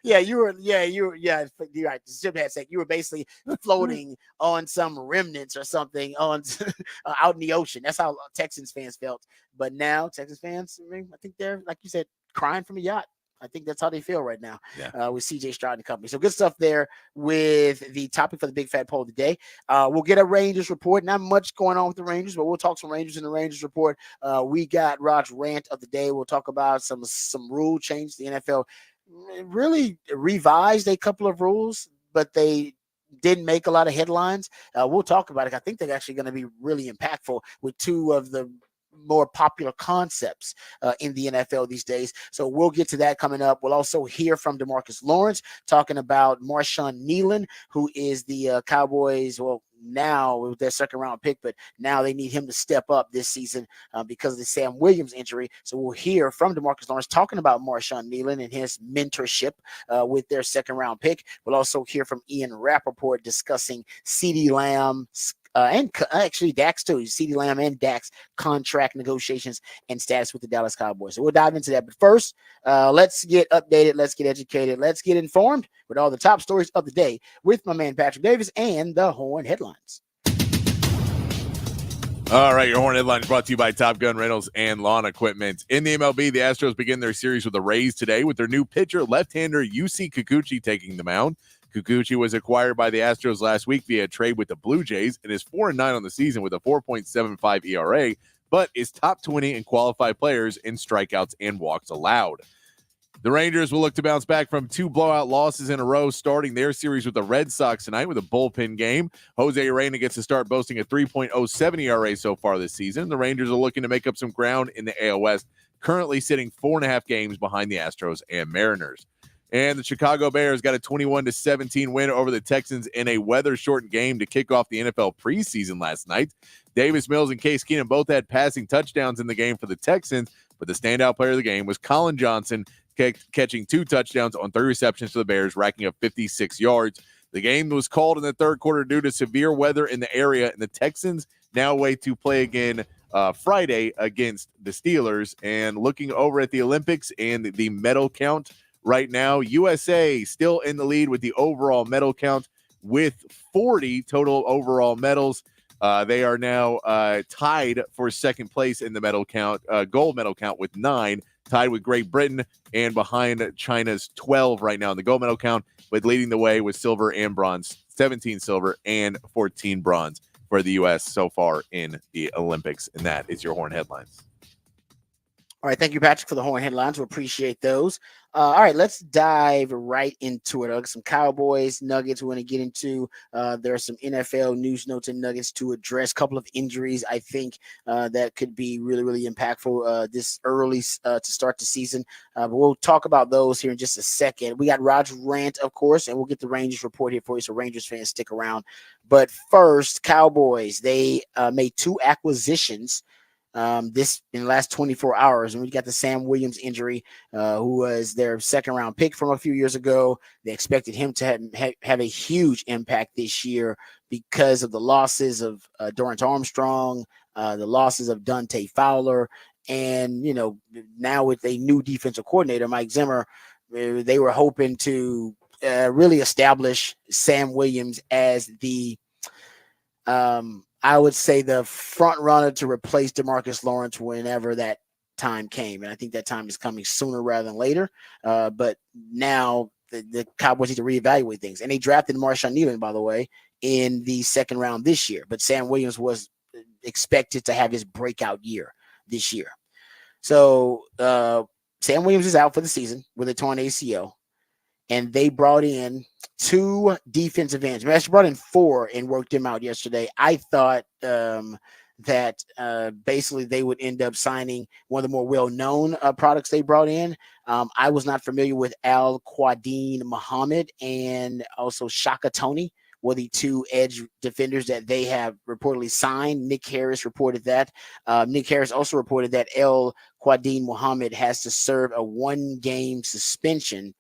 The ship had sank. You were basically floating on some remnants or something on out in the ocean. That's how Texans fans felt. But now Texans fans, I think they're, like you said, crying from a yacht. I think that's how they feel right now with CJ Stroud and company. So good stuff there with the topic for the big fat poll today. We'll get a Rangers report. Not much going on with the Rangers, but we'll talk some Rangers in the Rangers report. We got Rod's rant of the day. We'll talk about some rule changes. The NFL really revised a couple of rules, but they didn't make a lot of headlines. We'll talk about it. I think they're actually going to be really impactful with two of the more popular concepts in the NFL these days. So we'll get to that coming up. We'll also hear from DeMarcus Lawrence talking about Marshawn Nealon, who is the Cowboys, now with their second round pick, but now they need him to step up this season because of the Sam Williams injury. So we'll hear from DeMarcus Lawrence talking about Marshawn Kneeland and his mentorship with their second round pick. We'll also hear from Ian Rappaport discussing CeeDee Lamb and actually Dax too. CeeDee Lamb and Dax contract negotiations and status with the Dallas Cowboys. So we'll dive into that. But first, let's get updated. Let's get educated. Let's get informed with all the top stories of the day with my man Patrick Davis and the Horn Headlines. All right, your Horn Headlines brought to you by Top Gun Rentals and Lawn Equipment. In the MLB, the Astros begin their series with the Rays today with their new pitcher, left-hander Yusei Kikuchi, taking the mound. Kikuchi was acquired by the Astros last week via trade with the Blue Jays and is 4-9 on the season with a 4.75 ERA, but is top 20 in qualified players in strikeouts and walks allowed. The Rangers will look to bounce back from 2 blowout losses in a row, starting their series with the Red Sox tonight with a bullpen game. Jose Urena gets to start boasting a 3.07 ERA so far this season. The Rangers are looking to make up some ground in the AL West, currently sitting 4.5 games behind the Astros and Mariners. And the Chicago Bears got a 21-17 win over the Texans in a weather-shortened game to kick off the NFL preseason last night. Davis Mills and Case Keenum both had passing touchdowns in the game for the Texans, but the standout player of the game was Colin Johnson, catching 2 touchdowns on 3 receptions for the Bears, racking up 56 yards. The game was called in the third quarter due to severe weather in the area, and the Texans now wait to play again Friday against the Steelers. And looking over at the Olympics and the medal count, right now, USA still in the lead with the overall medal count with 40 total overall medals. They are now tied for second place in the medal count, gold medal count with 9, tied with Great Britain and behind China's 12 right now in the gold medal count, but leading the way with silver and bronze, 17 silver and 14 bronze for the U.S. so far in the Olympics. And that is your Horn Headlines. All right, thank you, Patrick, for the Horn Headlines. We appreciate those. All right, let's dive right into it. Some Cowboys, Nuggets we want to get into. There are some NFL news notes and nuggets to address. A couple of injuries, I think, that could be really, really impactful this early to start the season. But we'll talk about those here in just a second. We got Rod's rant, of course, and we'll get the Rangers report here for you, so Rangers fans stick around. But first, Cowboys, they made 2 acquisitions this in the last 24 hours. And we got the Sam Williams injury, who was their second round pick from a few years ago. They expected him to have a huge impact this year because of the losses of Dorrance Armstrong, the losses of Dante Fowler. And, you know, now with a new defensive coordinator, Mike Zimmer, they were hoping to really establish Sam Williams as the I would say the front runner to replace DeMarcus Lawrence whenever that time came. And I think that time is coming sooner rather than later. But now the Cowboys need to reevaluate things. And they drafted Marshawn Kneeland, by the way, in the second round this year. But Sam Williams was expected to have his breakout year this year. So Sam Williams is out for the season with a torn ACL. And they brought in 2 defensive ends. They actually brought in 4 and worked them out yesterday. I thought that basically they would end up signing one of the more well-known products they brought in. I was not familiar with Al Quadin Muhammad and also Shaka Tony were the 2 edge defenders that they have reportedly signed. Nick Harris reported that. Nick Harris also reported that Al Quadin Muhammad has to serve a 1-game suspension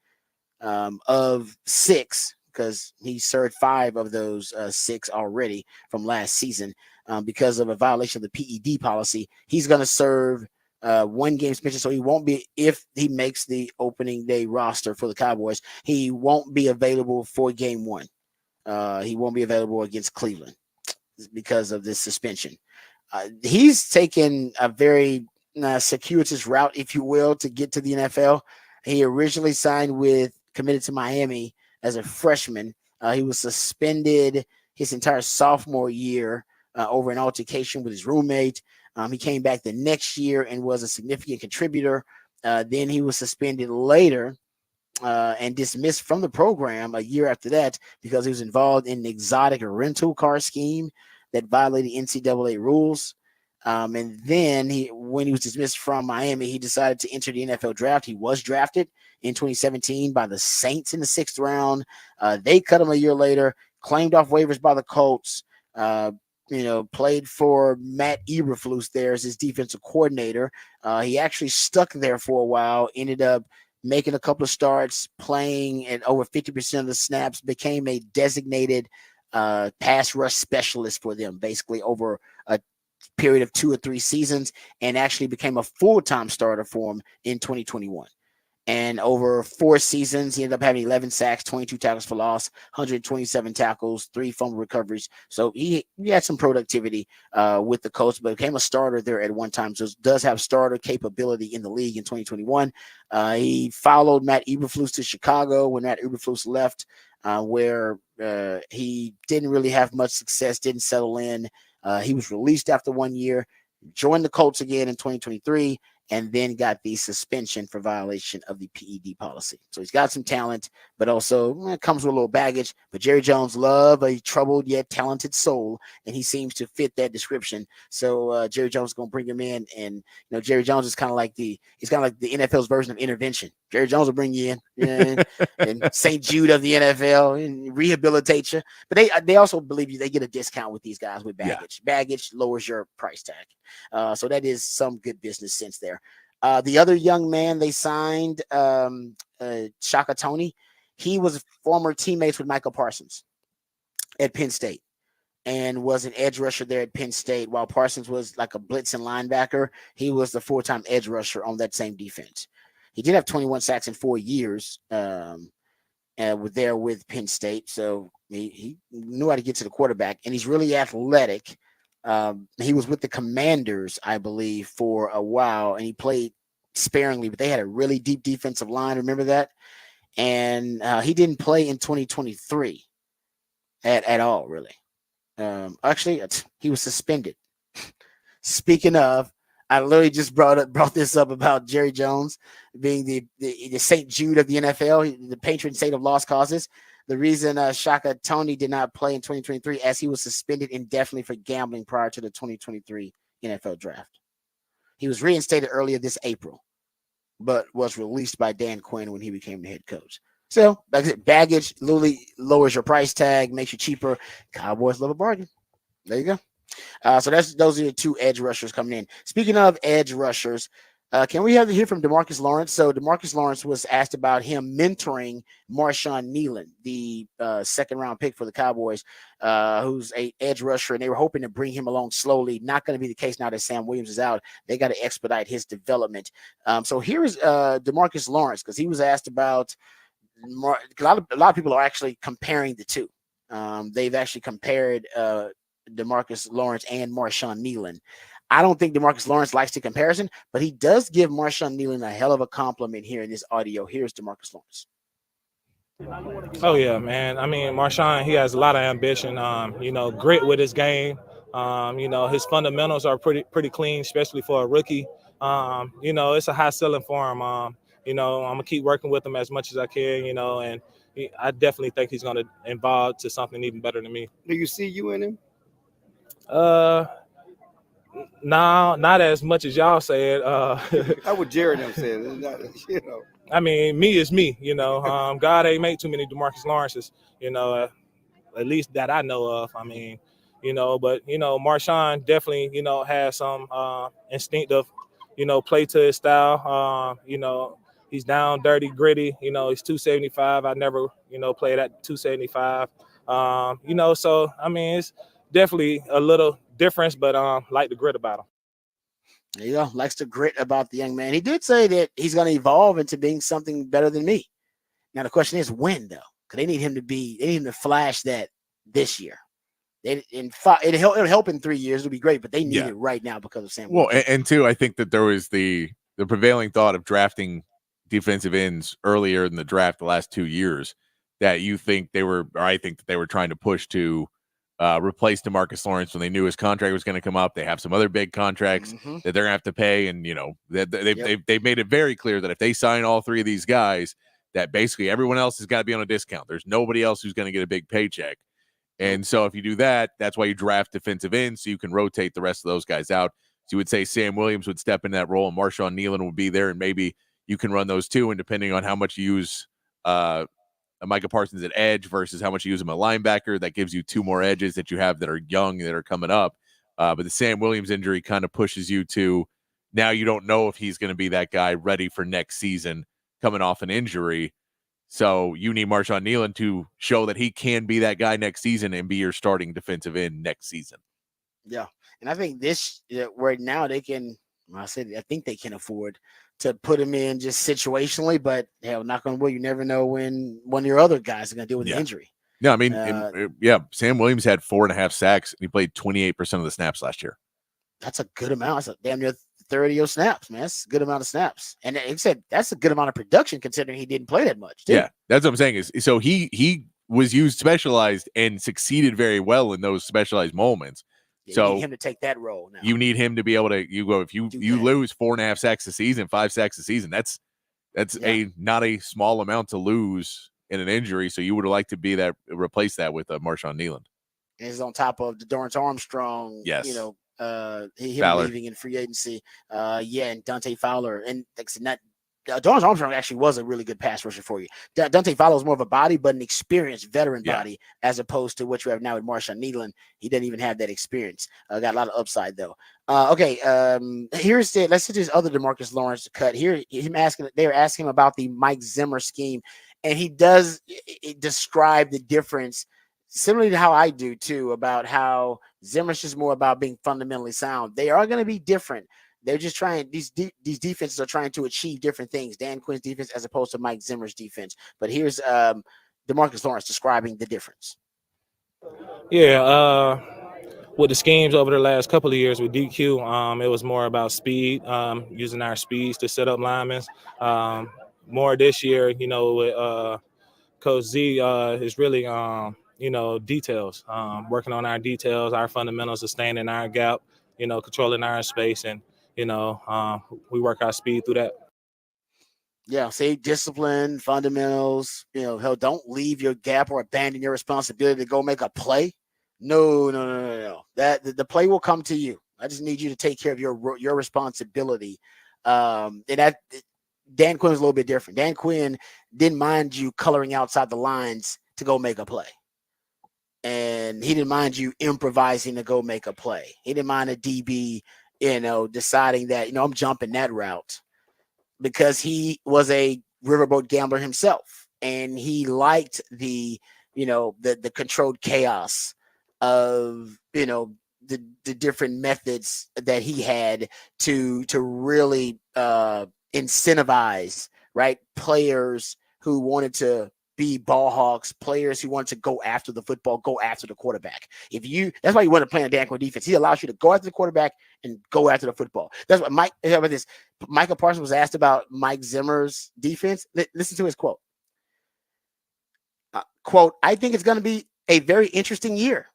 of 6, because he served 5 of those 6 already from last season because of a violation of the PED policy. He's going to serve 1-game suspension, so he won't be, if he makes the opening day roster for the Cowboys, he won't be available for game 1. He won't be available against Cleveland because of this suspension. He's taken a very circuitous route, if you will, to get to the NFL. He originally committed to Miami as a freshman. He was suspended his entire sophomore year over an altercation with his roommate. He came back the next year and was a significant contributor. Then he was suspended later and dismissed from the program a year after that because he was involved in an exotic rental car scheme that violated NCAA rules. And then when he was dismissed from Miami, he decided to enter the NFL draft. He was drafted in 2017 by the Saints in the 6th round. They cut him a year later, claimed off waivers by the Colts, Played for Matt Eberflus there as his defensive coordinator. He actually stuck there for a while, ended up making a couple of starts, playing at over 50% of the snaps, became a designated pass rush specialist for them, basically over a period of 2 or 3 seasons, and actually became a full-time starter for him in 2021. And over 4 seasons, he ended up having 11 sacks, 22 tackles for loss, 127 tackles, 3 fumble recoveries. So he had some productivity with the Colts, but became a starter there at one time. So does have starter capability in the league in 2021. He followed Matt Eberflus to Chicago when Matt Eberflus left, where he didn't really have much success, didn't settle in. He was released after 1 year, joined the Colts again in 2023, and then got the suspension for violation of the PED policy. So he's got some talent, but also comes with a little baggage. But Jerry Jones loves a troubled yet talented soul, and he seems to fit that description. So Jerry Jones is going to bring him in, and Jerry Jones is kind of like the NFL's version of intervention. Jerry Jones will bring you in, and St. Jude of the NFL, and rehabilitate you. But they also believe they get a discount with these guys with baggage. Yeah. Baggage lowers your price tag. So that is some good business sense there. The other young man they signed, Shaka Toney, he was former teammates with Michael Parsons at Penn State and was an edge rusher there at Penn State. While Parsons was like a blitz and linebacker, he was the full-time edge rusher on that same defense. He did have 21 sacks in 4 years there with Penn State, so he knew how to get to the quarterback, and he's really athletic. He was with the Commanders, I believe, for a while, and he played sparingly, but they had a really deep defensive line. Remember that? And he didn't play in 2023 at all, really. Actually, he was suspended. Speaking of, I literally just brought this up about Jerry Jones being the St. Jude of the NFL, the patron saint of lost causes. The reason Shaka Toney did not play in 2023 as he was suspended indefinitely for gambling prior to the 2023 NFL draft. He was reinstated earlier this April, but was released by Dan Quinn when he became the head coach. So, like I said, baggage literally lowers your price tag, makes you cheaper. Cowboys love a bargain. There you go. So those are the 2 edge rushers coming in. Speaking of edge rushers, can we hear from DeMarcus Lawrence? So DeMarcus Lawrence was asked about him mentoring Marshawn Kneeland, the 2nd-round pick for the Cowboys, who's a edge rusher, and they were hoping to bring him along slowly. Not going to be the case now that Sam Williams is out. They got to expedite his development. So here is DeMarcus Lawrence, because he was asked about a lot of people are actually comparing the two. They've actually compared DeMarcus Lawrence and Marshawn Kneeland. I don't think DeMarcus Lawrence likes the comparison, but he does give Marshawn Kneeland a hell of a compliment here in this audio. Here's DeMarcus Lawrence. Oh yeah, man. I mean, Marshawn, he has a lot of ambition. Grit with his game. His fundamentals are pretty clean, especially for a rookie. It's a high ceiling for him. I'm gonna keep working with him as much as I can. And I definitely think he's gonna evolve to something even better than me. Do you see you in him? No, not as much as y'all said. How would Jared have said it? I mean, me is me. God ain't make too many DeMarcus Lawrences. At least that I know of. I mean, but Marshawn definitely has some instinctive, play to his style. He's down, dirty, gritty. He's 275. I never played at 275. So I mean, it's definitely a little difference, but like the grit about him. There you go. Likes the grit about the young man. He did say that he's going to evolve into being something better than me. Now the question is when, though, because they need him to flash that this year. It'll help in 3 years. It'll be great, but they need it right now because of Sam. Well, and two, I think that there was the prevailing thought of drafting defensive ends earlier in the draft the last 2 years that I think that they were trying to push to replace DeMarcus Lawrence when they knew his contract was going to come up. They have some other big contracts that they're going to have to pay, and they've made it very clear that if they sign all 3 of these guys, that basically everyone else has got to be on a discount. There's nobody else who's going to get a big paycheck. And so if you do that, that's why you draft defensive ends, so you can rotate the rest of those guys out. So you would say Sam Williams would step in that role, and Marshawn Kneeland would be there, and maybe you can run those 2, and depending on how much you use Micah Parsons at edge versus how much you use him at linebacker. That gives you 2 more edges that you have that are young, that are coming up. But the Sam Williams injury kind of pushes you to now you don't know if he's going to be that guy ready for next season coming off an injury. So you need Marshawn Nealon to show that he can be that guy next season and be your starting defensive end next season. Yeah. And I think right now they can, I think they can afford to put him in just situationally, but hell, knock on wood, you never know when one of your other guys are going to deal with an injury. Yeah, I mean, Sam Williams had 4.5 sacks, and he played 28% of the snaps last year. That's a good amount. That's a damn near 30 of your snaps, man. That's a good amount of snaps. And like I said, that's a good amount of production considering he didn't play that much, too. Yeah, that's what I'm saying. Is so he was used specialized and succeeded very well in those specialized moments. Yeah, so you need him to take that role now. You need him to be able to if you lose 4.5 sacks a season, 5 sacks a season, that's a not a small amount to lose in an injury. So you would like to be replace that with Marshawn Nealon. And he's on top of the Dorrance Armstrong, yes. Him Fowler. leaving in free agency. And Dante Fowler. And Dorrance Armstrong actually was a really good pass rusher for you. Dante Fowler is more of a body, but an experienced veteran body, as opposed to what you have now with Marshawn Nealon. He didn't even have that experience. Got a lot of upside though. Let's hit this other DeMarcus Lawrence cut here. They were asking him about the Mike Zimmer scheme, and he does describe the difference, similarly to how I do too, about how Zimmer's just more about being fundamentally sound. They are going to be different. They're just trying, these defenses are trying to achieve different things. Dan Quinn's defense as opposed to Mike Zimmer's defense. But here's DeMarcus Lawrence describing the difference. Yeah, with the schemes over the last couple of years with DQ, it was more about speed, using our speeds to set up linemen. More this year, with Coach Z is really, details, working on our details, our fundamentals of staying in our gap, controlling our space, and we work our speed through that. Yeah, say discipline, fundamentals. Hell, don't leave your gap or abandon your responsibility to go make a play. No. That the play will come to you. I just need you to take care of your responsibility. And that Dan Quinn was a little bit different. Dan Quinn didn't mind you coloring outside the lines to go make a play. And he didn't mind you improvising to go make a play. He didn't mind a DB, deciding that, I'm jumping that route, because he was a riverboat gambler himself. And he liked the controlled chaos of, the different methods that he had to really incentivize, right, players who wanted to be ball hawks, players who want to go after the football, go after the quarterback. That's why you want to play on Dan Quinn defense. He allows you to go after the quarterback and go after the football. That's what Micah Parsons was asked about Mike Zimmer's defense. Listen to his quote. Quote, "I think it's going to be a very interesting year.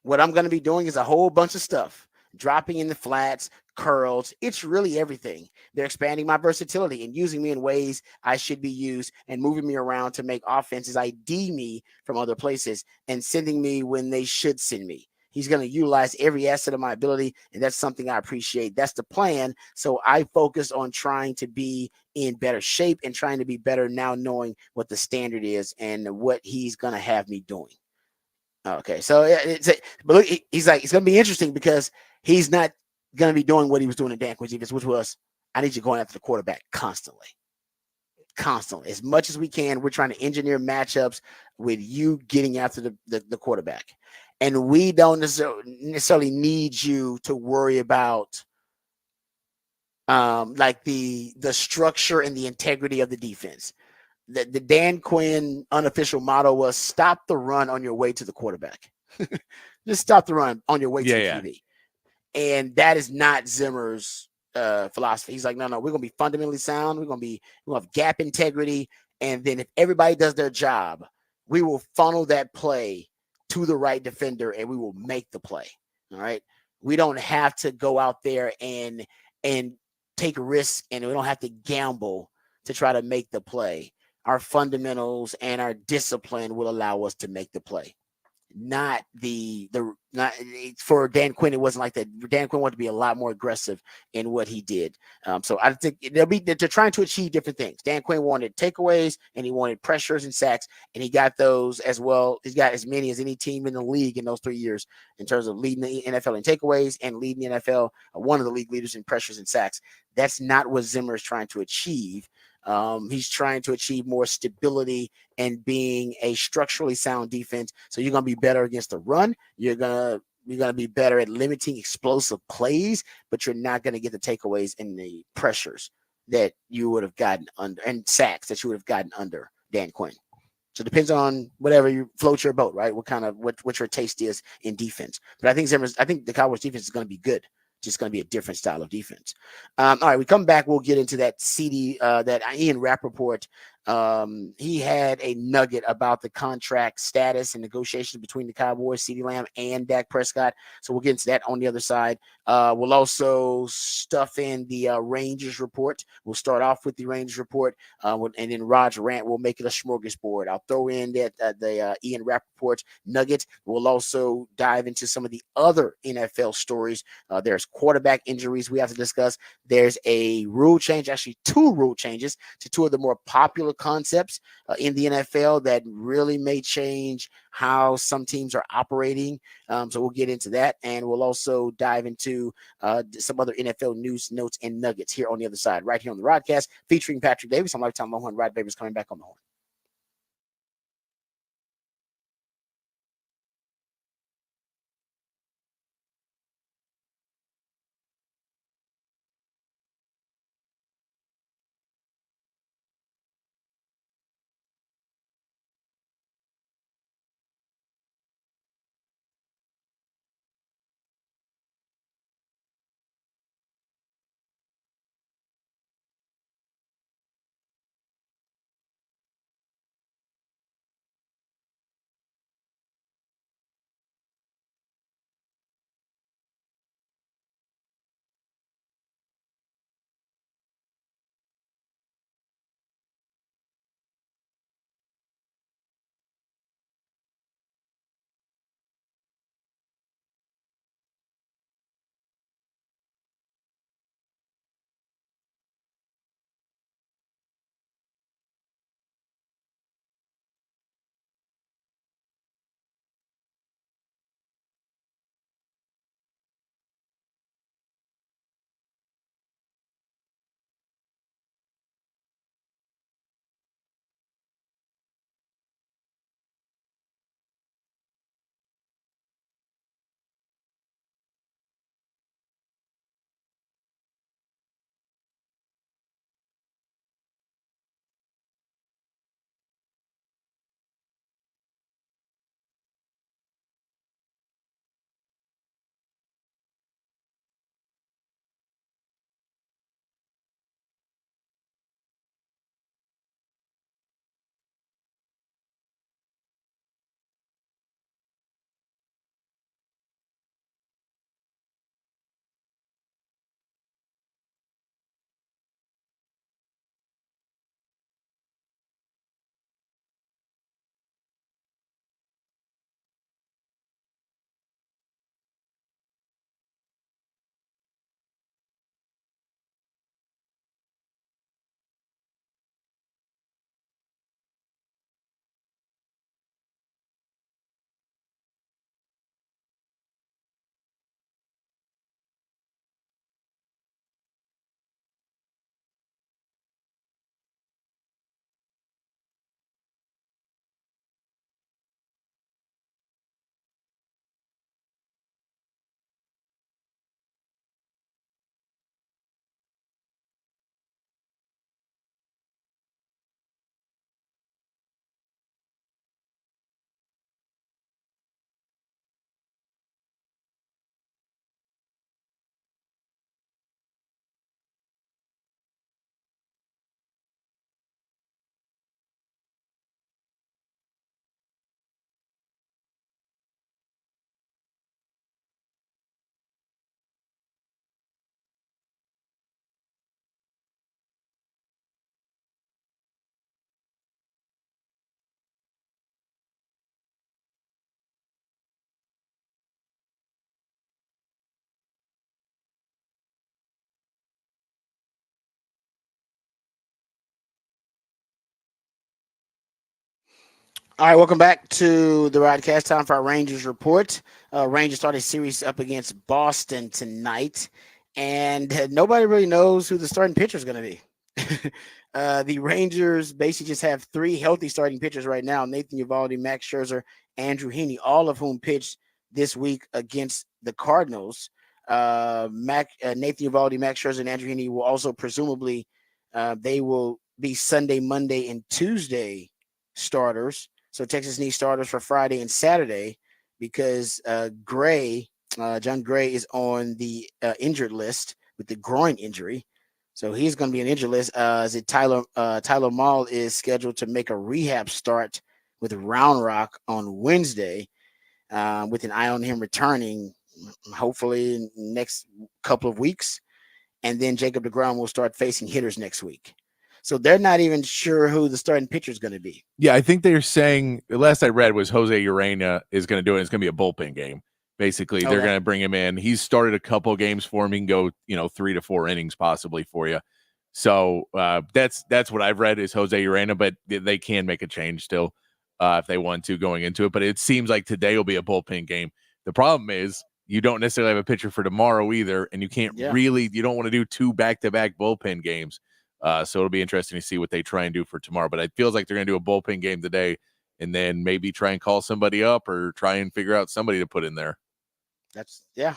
What I'm going to be doing is a whole bunch of stuff, dropping in the flats, curls. It's really everything. They're expanding my versatility and using me in ways I should be used, and moving me around to make offenses ID me from other places and sending me when they should send me. He's going to utilize every asset of my ability, and that's something I appreciate. That's the plan. So I focus on trying to be in better shape and trying to be better now, knowing what the standard is and what he's going to have me doing." Okay, so but look, he's like, it's going to be interesting because he's not going to be doing what he was doing in Dan Quinn's defense, which was, I need you going after the quarterback constantly. As much as we can, we're trying to engineer matchups with you getting after the quarterback. And we don't necessarily need you to worry about like the structure and the integrity of the defense. The Dan Quinn unofficial motto was, stop the run on your way to the quarterback. Just stop the run on your way to the QB. And that is not Zimmer's philosophy. He's like, no, we're going to be fundamentally sound. We're going to have gap integrity. And then if everybody does their job, we will funnel that play to the right defender and we will make the play. All right. We don't have to go out there and take risks, and we don't have to gamble to try to make the play. Our fundamentals and our discipline will allow us to make the play. not not for Dan Quinn. It wasn't like that. Dan Quinn wanted to be a lot more aggressive in what he did. So I think they're trying to achieve different things. Dan Quinn wanted takeaways and he wanted pressures and sacks, and he got those as well. He's got as many as any team in the league in those 3 years in terms of leading the NFL in takeaways and leading the NFL, one of the league leaders in pressures and sacks. That's not what Zimmer is trying to achieve. He's trying to achieve more stability and being a structurally sound defense. So you're going to be better against the run. You're going to be better at limiting explosive plays, but you're not going to get the takeaways and the pressures that you would have gotten under and sacks that you would have gotten under Dan Quinn. So it depends on whatever you float your boat, right? What your taste is in defense. But I think the Cowboys defense is going to be good. Just going to be a different style of defense. All right, we come back. We'll get into that that Ian Rappaport. He had a nugget about the contract status and negotiations between the Cowboys, CeeDee Lamb, and Dak Prescott. So we'll get into that on the other side. We'll also stuff in the Rangers report. We'll start off with the Rangers report, and then Roger Rant will make it a smorgasbord. I'll throw in the Ian Rappaport nugget. We'll also dive into some of the other NFL stories. There's quarterback injuries we have to discuss. There's a rule change, actually 2 rule changes to 2 of the more popular concepts in the NFL that really may change how some teams are operating. So we'll get into that, and we'll also dive into some other NFL news, notes, and nuggets here on the other side, right here on the Rodcast, featuring Patrick Davis. I'm Lifetime Longhorn. Rod Babers coming back on the horn. All right, welcome back to the Rodcast. Time for our Rangers report. Rangers start a series up against Boston tonight, and nobody really knows who the starting pitcher is going to be. The Rangers basically just have three healthy starting pitchers right now: Nathan Eovaldi, Max Scherzer, Andrew Heaney, all of whom pitched this week against the Cardinals. Nathan Eovaldi, Max Scherzer, and Andrew Heaney will also presumably they will be Sunday, Monday, and Tuesday starters. So Texas needs starters for Friday and Saturday because John Gray is on the injured list with the groin injury. So he's going to be an injured list. Tyler Maul is scheduled to make a rehab start with Round Rock on Wednesday, with an eye on him returning hopefully in the next couple of weeks. And then Jacob deGrom will start facing hitters next week. So they're not even sure who the starting pitcher is going to be. Yeah, I think they're saying, the last I read was Jose Urena is going to do it. It's going to be a bullpen game. Basically, they're going to bring him in. He's started a couple games for him. He can go, 3 to 4 innings possibly for you. So that's what I've read is Jose Urena, but they can make a change still if they want to going into it. But it seems like today will be a bullpen game. The problem is you don't necessarily have a pitcher for tomorrow either, and you can't you don't want to do 2 back-to-back bullpen games. So it'll be interesting to see what they try and do for tomorrow. But it feels like they're going to do a bullpen game today and then maybe try and call somebody up or try and figure out somebody to put in there. That's they're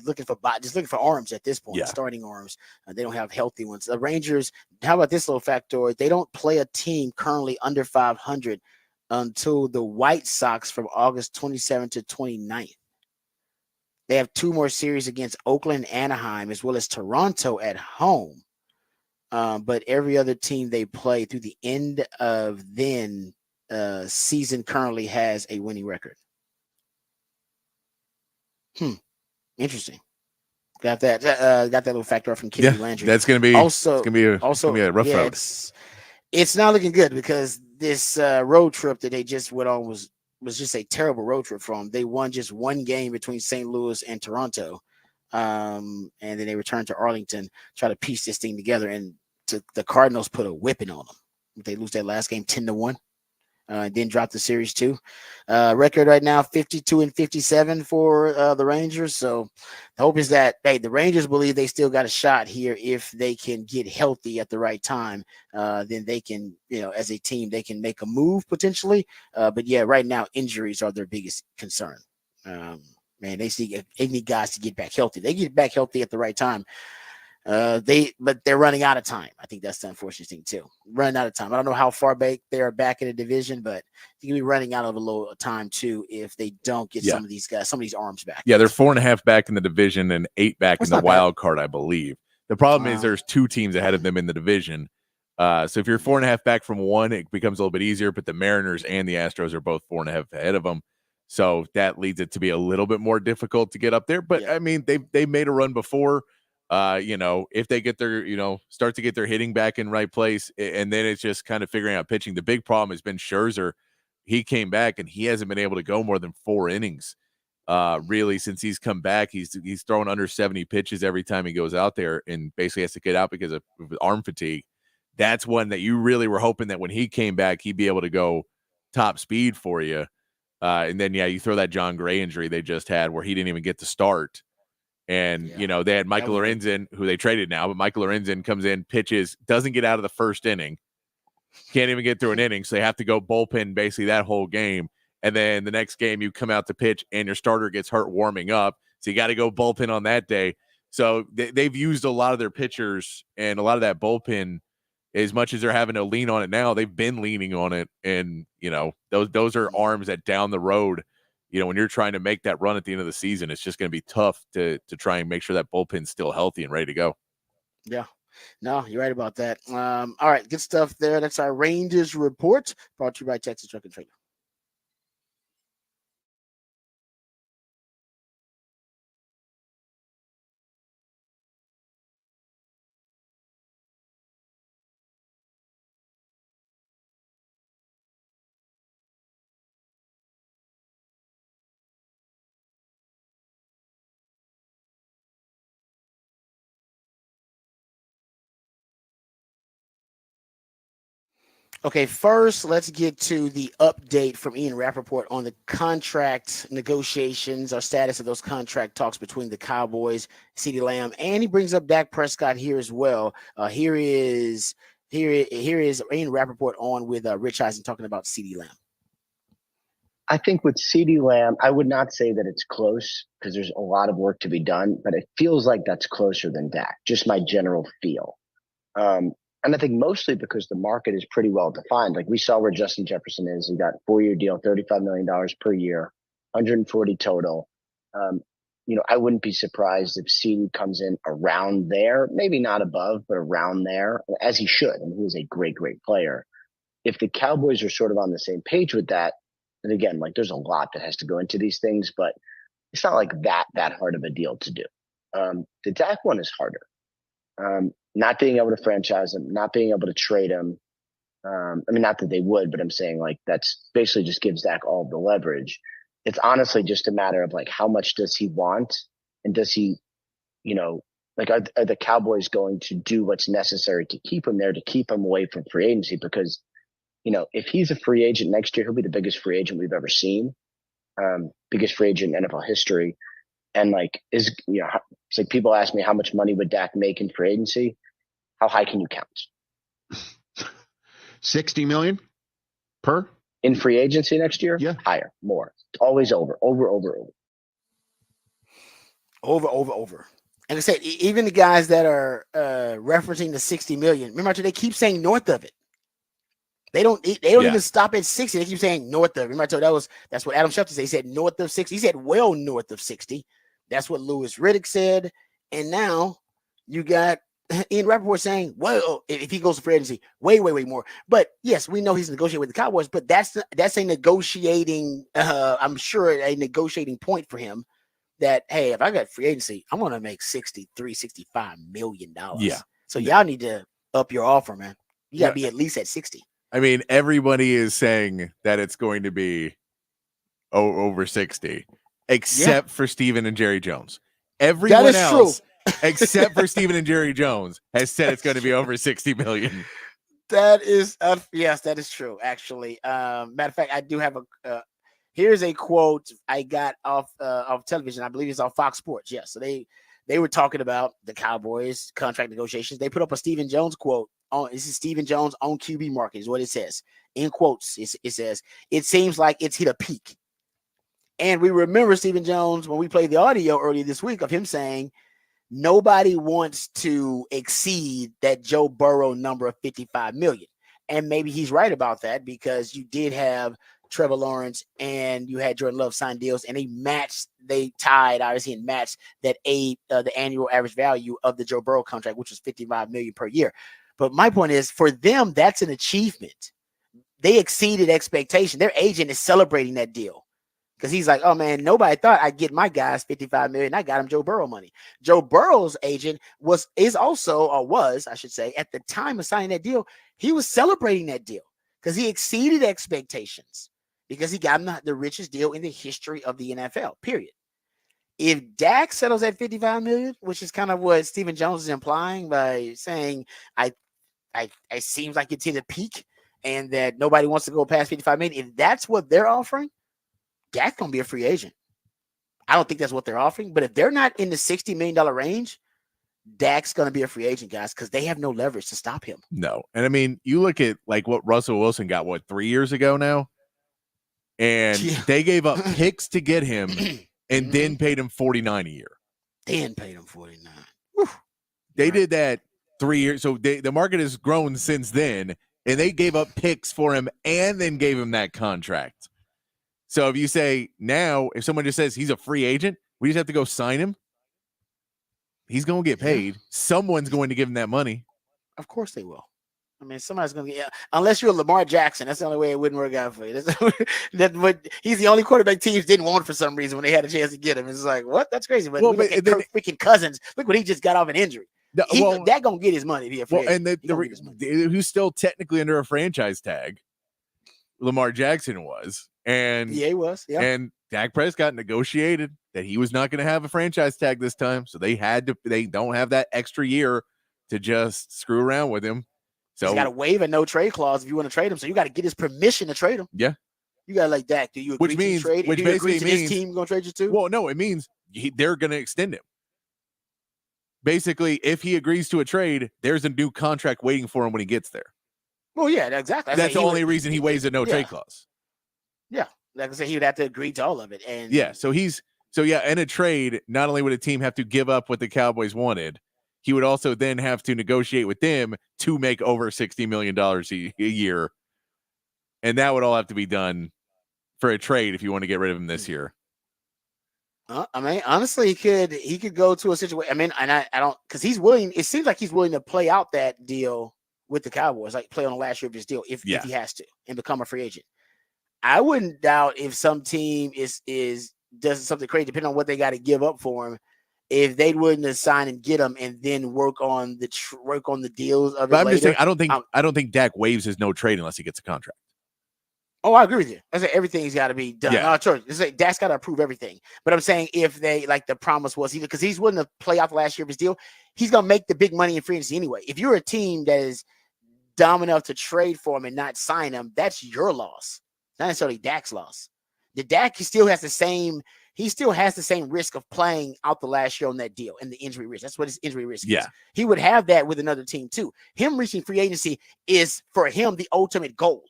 looking for arms at this point, starting arms. They don't have healthy ones. The Rangers, how about this little factoid? They don't play a team currently under 500 until the White Sox from August 27th to 29th. They have 2 more series against Oakland, Anaheim, as well as Toronto at home. But every other team they play through the end of season currently has a winning record. Interesting. Got that little factor from Kennedy Landry. That's gonna be a rough road. It's not looking good because this road trip that they just went on was just a terrible road trip for them. They won just 1 game between St. Louis and Toronto, and then they returned to Arlington, try to piece this thing together, and the Cardinals put a whipping on them. They lose that last game 10-1. Then drop the series too. Record right now 52-57 for the Rangers. So the hope is that the Rangers believe they still got a shot here if they can get healthy at the right time. Then they can, as a team, they can make a move potentially. But right now injuries are their biggest concern. They need guys to get back healthy. They get back healthy at the right time. But they're running out of time. I think that's the unfortunate thing too. Running out of time. I don't know how far back they are back in the division, but you can be running out of a little time too if they don't get some of these guys, some of these arms back. Yeah, they're 4.5 back in the division and 8 back in the wild card, I believe. The problem is there's 2 teams ahead of them in the division. So if you're 4.5 back from one, it becomes a little bit easier. But the Mariners and the Astros are both 4.5 ahead of them. So that leads it to be a little bit more difficult to get up there. But I mean, they made a run before. If they get their, start to get their hitting back in right place, and then it's just kind of figuring out pitching. The big problem has been Scherzer. He came back and he hasn't been able to go more than 4 innings. Really, since he's come back, he's throwing under 70 pitches every time he goes out there, and basically has to get out because of arm fatigue. That's one that you really were hoping that when he came back, he'd be able to go top speed for you. And then you throw that John Gray injury they just had where he didn't even get to start. And, they had Michael Lorenzen, who they traded now, but Michael Lorenzen comes in, pitches, doesn't get out of the first inning, can't even get through an inning. So they have to go bullpen basically that whole game. And then the next game you come out to pitch and your starter gets hurt warming up. So you got to go bullpen on that day. So they've used a lot of their pitchers and a lot of that bullpen. As much as they're having to lean on it now, they've been leaning on it. And, those are arms that down the road, when you're trying to make that run at the end of the season, it's just going to be tough to try and make sure that bullpen's still healthy and ready to go. Yeah. No, you're right about that. All right, good stuff there. That's our Rangers report brought to you by Texas Truck and Trailer. Okay, first, let's get to the update from Ian Rappaport on the contract negotiations or status of those contract talks between the Cowboys, CeeDee Lamb, and he brings up Dak Prescott here as well. Here is Ian Rappaport on with Rich Eisen talking about CeeDee Lamb. I think with CeeDee Lamb, I would not say that it's close because there's a lot of work to be done, but it feels like that's closer than Dak, just my general feel. And I think mostly because the market is pretty well defined. Like we saw where Justin Jefferson is. He got a 4-year deal, $35 million per year, 140 total. I wouldn't be surprised if CeeDee comes in around there, maybe not above, but around there, as he should. I mean, he was a great, great player. If the Cowboys are sort of on the same page with that, and again, like there's a lot that has to go into these things, but it's not like that hard of a deal to do. The Dak one is harder. Not being able to franchise him, not being able to trade him. Not that they would, but I'm saying like that's basically just gives Dak all the leverage. It's honestly just a matter of like how much does he want, and does he, are the Cowboys going to do what's necessary to keep him there, to keep him away from free agency? Because if he's a free agent next year, he'll be the biggest free agent we've ever seen, biggest free agent in NFL history. And it's like people ask me how much money would Dak make in free agency? How high can you count? 60 million per in free agency next year? Yeah. Higher, more. Always over. And I said, even the guys that are referencing the 60 million, remember they keep saying north of it. They don't even stop at 60. They keep saying north of. Remember I told you that's what Adam Schefter said. He said north of 60. He said well north of 60. That's what Louis Riddick said. And now you got Ian Rappaport saying, well, if he goes to free agency, way more. But yes, we know he's negotiating with the Cowboys, but that's a negotiating, I'm sure a negotiating point for him that, hey, if I got free agency, I'm going to make $65 million. Yeah. So y'all need to up your offer, man. You got to be at least at 60. I mean, everybody is saying that it's going to be over 60, except for Steven and Jerry Jones. Everyone else, except for Steven and Jerry Jones, has said it's going to be over 60 million. That is, yes, that is true, actually. Matter of fact, I do have here's a quote I got off television. I believe it's on Fox Sports. Yes. So they were talking about the Cowboys contract negotiations. They put up a Stephen Jones quote. This is Stephen Jones on QB market is what it says. In quotes, it says, it seems like it's hit a peak. And we remember Stephen Jones when we played the audio earlier this week of him saying nobody wants to exceed that Joe Burrow number of 55 million. And maybe he's right about that because you did have Trevor Lawrence and you had Jordan Love sign deals and they tied obviously and matched that the annual average value of the Joe Burrow contract, which was 55 million per year. But my point is, for them, that's an achievement. They exceeded expectation. Their agent is celebrating that deal because he's like, oh, man, nobody thought I'd get my guys 55 million. I got him Joe Burrow money. Joe Burrow's agent was at the time of signing that deal, he was celebrating that deal because he exceeded expectations because he got him the richest deal in the history of the NFL, period. If Dak settles at 55 million, which is kind of what Stephen Jones is implying by saying, it seems like it's hit a peak and that nobody wants to go past 55 million. If that's what they're offering, Dak's going to be a free agent. I don't think that's what they're offering, but if they're not in the $60 million range, Dak's going to be a free agent, guys, because they have no leverage to stop him. No. And I mean, you look at what Russell Wilson got, 3 years ago now? And they gave up picks to get him and then paid him $49 a year. Then paid him $49. They did that 3 years. So the market has grown since then, and they gave up picks for him and then gave him that contract. So if you say now, if someone just says he's a free agent, we just have to go sign him. He's going to get paid. Someone's going to give him that money. Of course they will. I mean, somebody's going to get, unless you're Lamar Jackson. That's the only way it wouldn't work out for you. He's the only quarterback teams didn't want for some reason when they had a chance to get him. It's like, what? That's crazy. But, Kirk freaking Cousins, look what he just got off an injury. That going to get his money. Who's still technically under a franchise tag, Lamar Jackson was. And he was. Yeah. And Dak Prescott negotiated that he was not going to have a franchise tag this time. So they don't have that extra year to just screw around with him. So he's got to waive a no trade clause if you want to trade him. So you got to get his permission to trade him. Yeah. You got to like Dak. Do you agree to the trade? Which do you agree basically to means this team going to trade you too? Well, no, it means they're going to extend him. Basically, if he agrees to a trade, there's a new contract waiting for him when he gets there. Well, yeah, exactly. That's the only reason he waives a no trade clause. Yeah, like I said, he would have to agree to all of it. And yeah, so in a trade, not only would a team have to give up what the Cowboys wanted, he would also then have to negotiate with them to make over $60 million a year. And that would all have to be done for a trade if you want to get rid of him this year. I mean, honestly, he could go to a situation. I mean, and I don't, because he's willing. It seems like he's willing to play out that deal with the Cowboys, like play on the last year of his deal if he has to and become a free agent. I wouldn't doubt if some team does something crazy, depending on what they got to give up for him, if they wouldn't assign and get him and then work on the deals of it. But I'm just later. saying, I don't think Dak waives his no trade unless he gets a contract. Oh, I agree with you. I say everything's got to be done. Yeah. It's like Dak's got to approve everything. But I'm saying if they, like the promise was, because he's willing to play out the last year of his deal, he's gonna make the big money in free agency anyway. If you're a team that is dumb enough to trade for him and not sign him, that's your loss, not necessarily Dak's loss. The Dak still has the same risk of playing out the last year on that deal and the injury risk. That's what his injury risk is. He would have that with another team too. Him reaching free agency is for him the ultimate goal.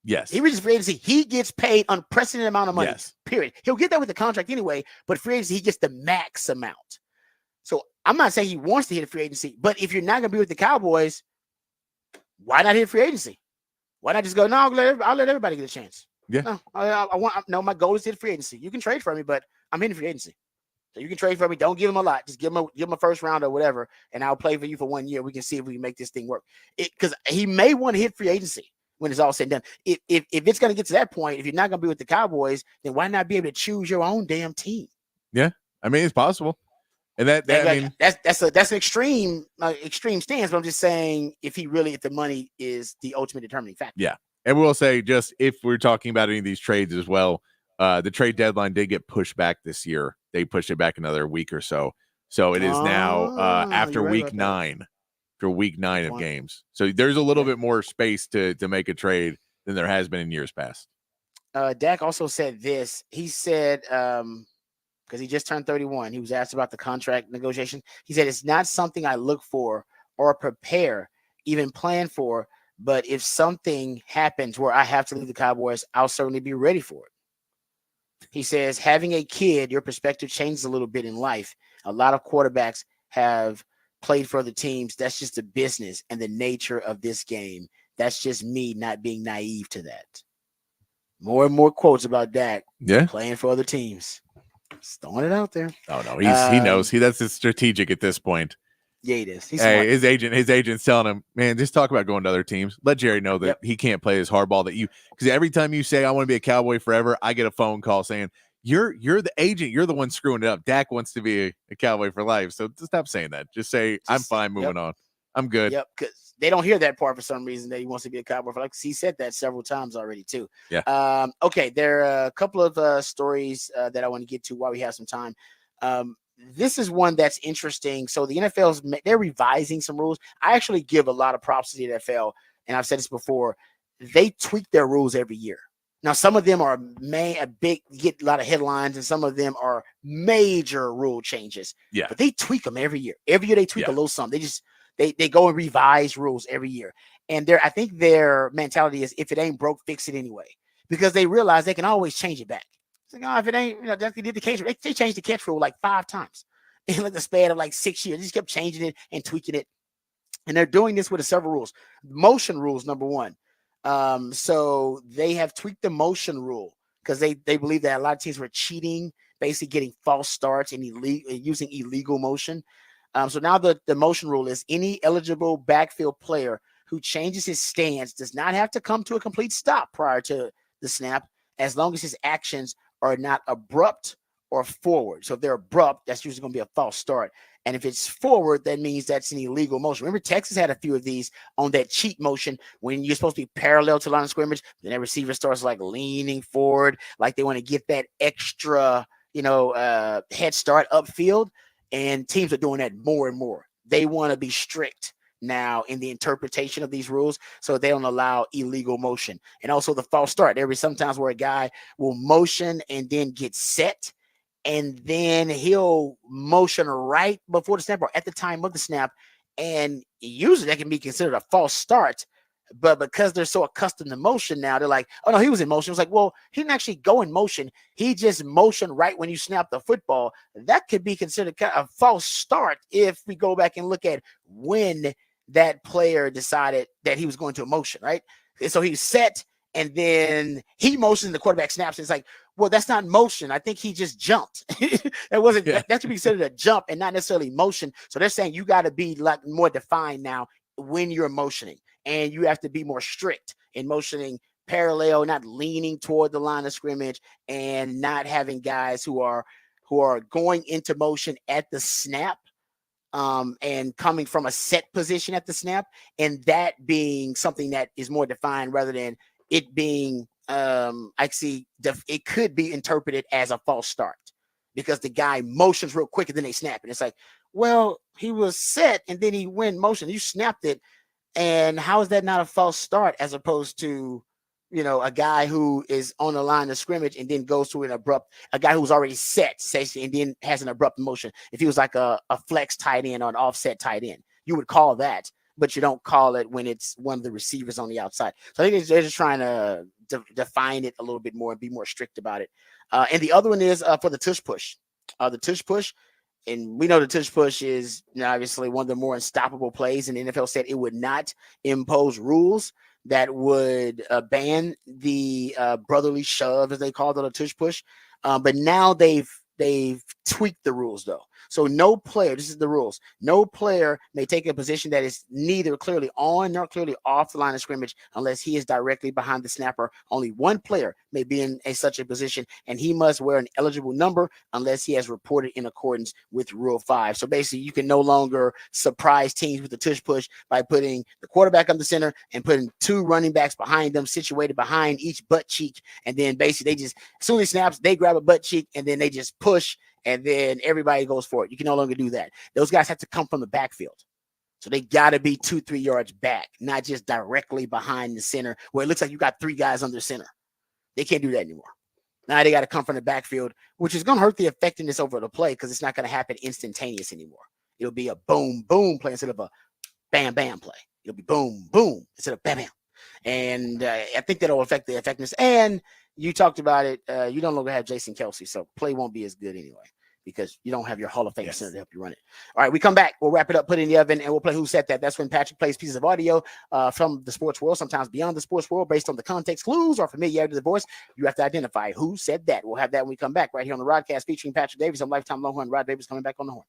Yes. He reaches free agency. He gets paid unprecedented amount of money. Yes. Period. He'll get that with the contract anyway, but free agency, he gets the max amount. So I'm not saying he wants to hit a free agency, but if you're not going to be with the Cowboys, why not hit free agency? Why not just go, no, I'll let everybody get a chance. Yeah. No, my goal is to hit free agency. You can trade for me, but I'm hitting free agency. So you can trade for me. Don't give him a lot. Just give him a first round or whatever, and I'll play for you for 1 year. We can see if we can make this thing work. Because he may want to hit free agency when it's all said and done. If it's going to get to that point, if you're not going to be with the Cowboys, then why not be able to choose your own damn team? Yeah, I mean it's possible, and that's an extreme stance. But I'm just saying, if the money is the ultimate determining factor. Yeah, and we'll say just if we're talking about any of these trades as well, the trade deadline did get pushed back this year. They pushed it back another week or so. So it is now after week 9. For week 9 of games. So there's a little bit more space to make a trade than there has been in years past. Dak also said this. He said, because he just turned 31, he was asked about the contract negotiation. He said, it's not something I look for or prepare, even plan for, but if something happens where I have to leave the Cowboys, I'll certainly be ready for it. He says, having a kid, your perspective changes a little bit in life. A lot of quarterbacks have played for other teams. That's just the business and the nature of this game. That's just me not being naive to that. More and more quotes about Dak playing for other teams. Just throwing it out there. Oh no, he knows. That's his strategic at this point. Yeah, it is. His agent's telling him, man, just talk about going to other teams. Let Jerry know that he can't play his hardball because every time you say I want to be a Cowboy forever, I get a phone call saying you're the agent. You're the one screwing it up. Dak wants to be a Cowboy for life. So just stop saying that. Just say, I'm fine moving on. I'm good. Yep. Because they don't hear that part for some reason that he wants to be a Cowboy for life. He said that several times already too. Yeah. Okay. There are a couple of stories that I want to get to while we have some time. This is one that's interesting. So the they're revising some rules. I actually give a lot of props to the NFL. And I've said this before. They tweak their rules every year. Now, some of them are get a lot of headlines, and some of them are major rule changes. Yeah. But they tweak them every year. Every year they tweak a little something. They go and revise rules every year. And I think their mentality is if it ain't broke, fix it anyway. Because they realize they can always change it back. It's like, if it ain't, they did the catch rule. They changed the catch rule like 5 times in like the span of like 6 years. They just kept changing it and tweaking it. And they're doing this with several rules. Motion rules, number one. So they have tweaked the motion rule because they believe that a lot of teams were cheating, basically getting false starts and using illegal motion. So now the motion rule is any eligible backfield player who changes his stance does not have to come to a complete stop prior to the snap, as long as his actions are not abrupt or forward. So if they're abrupt, that's usually going to be a false start. And if it's forward, that means that's an illegal motion. Remember, Texas had a few of these on that cheat motion when you're supposed to be parallel to line of scrimmage. Then that receiver starts like leaning forward, like they want to get that extra, head start upfield. And teams are doing that more and more. They want to be strict. now in the interpretation of these rules, so they don't allow illegal motion. And also the false start. There is sometimes where a guy will motion and then get set, and then he'll motion right before the snap or at the time of the snap, and usually that can be considered a false start. But because they're so accustomed to motion now, they're like, oh no, he was in motion. It's like, well, he didn't actually go in motion. He just motioned right when you snap the football. That could be considered a false start if we go back and look at when that player decided that he was going to motion, right? And so he's set, and then he motions, the quarterback snaps. It's like, well, that's not motion. I think he just jumped. That wasn't that should be considered a jump and not necessarily motion. So they're saying you got to be like more defined now when you're motioning, and you have to be more strict in motioning parallel, not leaning toward the line of scrimmage, and not having guys who are going into motion at the snap, and coming from a set position at the snap, and that being something that is more defined rather than it being it could be interpreted as a false start because the guy motions real quick and then they snap, and it's like, well, he was set and then he went motion, you snapped it, and how is that not a false start as opposed to, a guy who is on the line of scrimmage and then goes to a guy who's already set, and then has an abrupt motion. If he was like a flex tight end or an offset tight end, you would call that, but you don't call it when it's one of the receivers on the outside. So I think they're just trying to define it a little bit more and be more strict about it. And the other one is for the tush push. The tush push, and we know the tush push is obviously one of the more unstoppable plays, and the NFL said it would not impose rules that would ban the brotherly shove, as they called it, a tush push. But now they've tweaked the rules, though. So no player, this is the rules, no player may take a position that is neither clearly on nor clearly off the line of scrimmage unless he is directly behind the snapper. Only one player may be in such a position, and he must wear an eligible number unless he has reported in accordance with Rule 5. So basically, you can no longer surprise teams with the tush push by putting the quarterback on the center and putting two running backs behind them, situated behind each butt cheek, and then basically as soon as he snaps, they grab a butt cheek, and then they just push, and then everybody goes for it. You can no longer do that. Those guys have to come from the backfield. So they got to be 2-3 yards back, not just directly behind the center where it looks like you got three guys under center. They can't do that anymore. Now they got to come from the backfield, which is going to hurt the effectiveness over the play because it's not going to happen instantaneous anymore. It'll be a boom, boom play instead of a bam, bam play. It'll be boom, boom instead of bam, bam. And I think that'll affect the effectiveness. And you talked about it. You no longer have Jason Kelsey, so play won't be as good anyway because you don't have your Hall of Fame center to help you run it. All right, we come back. We'll wrap it up, put it in the oven, and we'll play Who Said That. That's when Patrick plays pieces of audio from the sports world, sometimes beyond the sports world, based on the context clues or familiarity of the voice. You have to identify who said that. We'll have that when we come back right here on the Rodcast featuring Patrick Davis. I'm Lifetime Longhorn. Rod Davis coming back on the horn.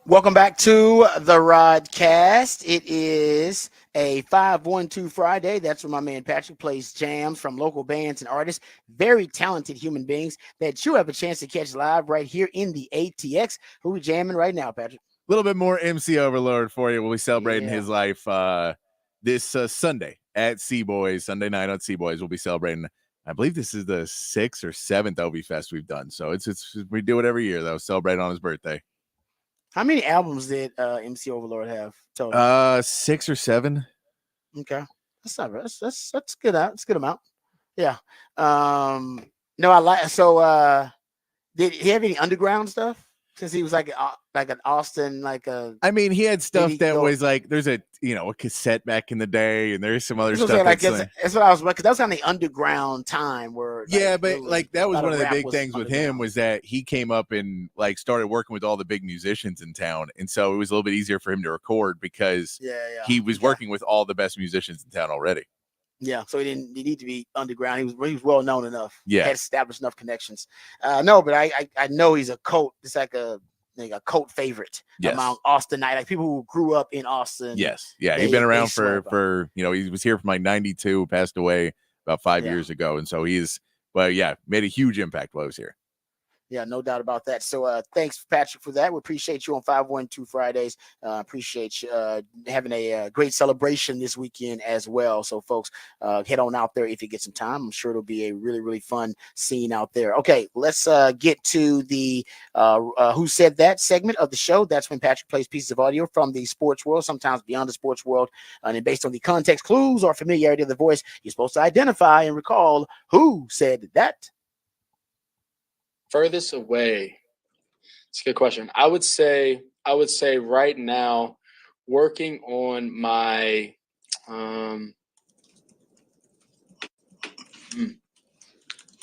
Welcome back to the Rodcast. It is a 512 Friday. That's where my man Patrick plays jams from local bands and artists, very talented human beings that you have a chance to catch live right here in the ATX. Who we jamming right now, Patrick? A little bit more MC Overlord for you. We'll be celebrating Yeah. his life this Sunday at Seaboys. Sunday night on Seaboys. We'll be celebrating. I believe this is the 6th or 7th OB Fest we've done. So it's we do it every year though. Celebrate on his birthday. How many albums did MC Overlord have total? 6 or 7. Okay, that's not bad. That's good. That's a good amount. Yeah. No, I like. So, did he have any underground stuff? Since he was like an Austin, like a. I mean, he had stuff he that go- was like there's a cassette back in the day, and there's some other That's what stuff. I'm saying, That's that's what I was because that was kind of the underground time where. yeah, like, but really, like that a was lot one of the rap big was things with him underground. was that he came up and like started working with all the big musicians in town, and so it was a little bit easier for him to record because Yeah. he was Okay. working with all the best musicians in town already. Yeah, so he need to be underground. He was well known enough. Yeah. Had established enough connections. No, but I know he's a cult. It's like a cult favorite Yes. among Austinite, like people who grew up in Austin. Yes, yeah, They- he's been they around swear by for he was here from like 92, passed away about 5 Yeah. years ago, and so made a huge impact while he was here. Yeah, no doubt about that. So thanks, Patrick, for that. We appreciate you on 512 Fridays. Appreciate you having a great celebration this weekend as well. So, folks, head on out there if you get some time. I'm sure it'll be a really, really fun scene out there. Okay, let's get to the Who Said That segment of the show. That's when Patrick plays pieces of audio from the sports world, sometimes beyond the sports world. And then based on the context clues or familiarity of the voice, you're supposed to identify and recall who said that. Furthest away. It's a good question. I would say right now, working on my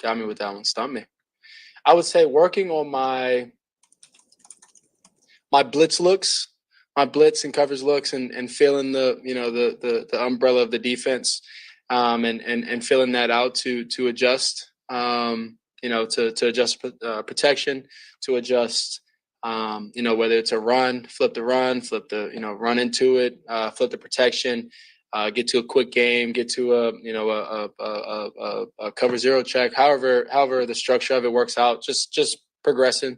got me with that one. Stumped me. I would say working on my blitz looks, my blitz and coverage looks, and feeling the umbrella of the defense, and filling that out to adjust. To adjust protection, to adjust, whether it's a run, flip the run, run into it, flip the protection, get to a quick game, get to a cover zero check, however the structure of it works out, just progressing.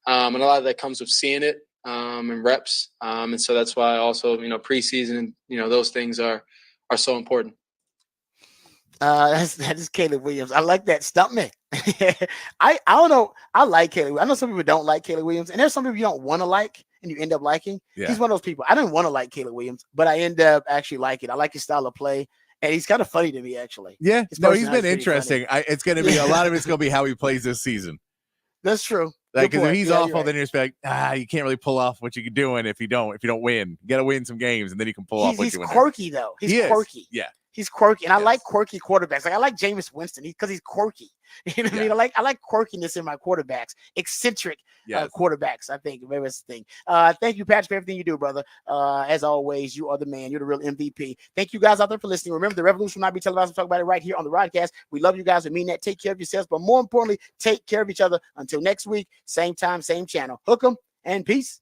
And a lot of that comes with seeing it and reps. And so that's why also, preseason, those things are so important. That is Caleb Williams. I like that. Stump me. I don't know. I like Caleb. I know some people don't like Caleb Williams, and there's some people you don't want to like, and you end up liking. Yeah. He's one of those people. I didn't want to like Caleb Williams, but I end up actually liking. I like his style of play, and he's kind of funny to me, actually. Yeah, His no, he's personality's been pretty interesting. It's going to be a lot of it's going to be how he plays this season. That's true. Like, Good because if point. he's Yeah, awful, you're right. then you're just like, you can't really pull off what you're doing if you don't win. You got to win some games, and then you can pull off what He's you win. quirky though. He's He is. quirky. Yeah. He's quirky, and I Yes. like quirky quarterbacks. Like I like Jameis Winston because he's quirky. You know what I mean? I like quirkiness in my quarterbacks, eccentric Yes. quarterbacks. I think maybe that's the thing. Thank you, Patrick, for everything you do, brother. As always, you are the man. You're the real MVP. Thank you guys out there for listening. Remember, the revolution will not be televised. We'll talk about it right here on the Rodcast. We love you guys. We mean that. Take care of yourselves, but more importantly, take care of each other. Until next week, same time, same channel. Hook 'em and peace.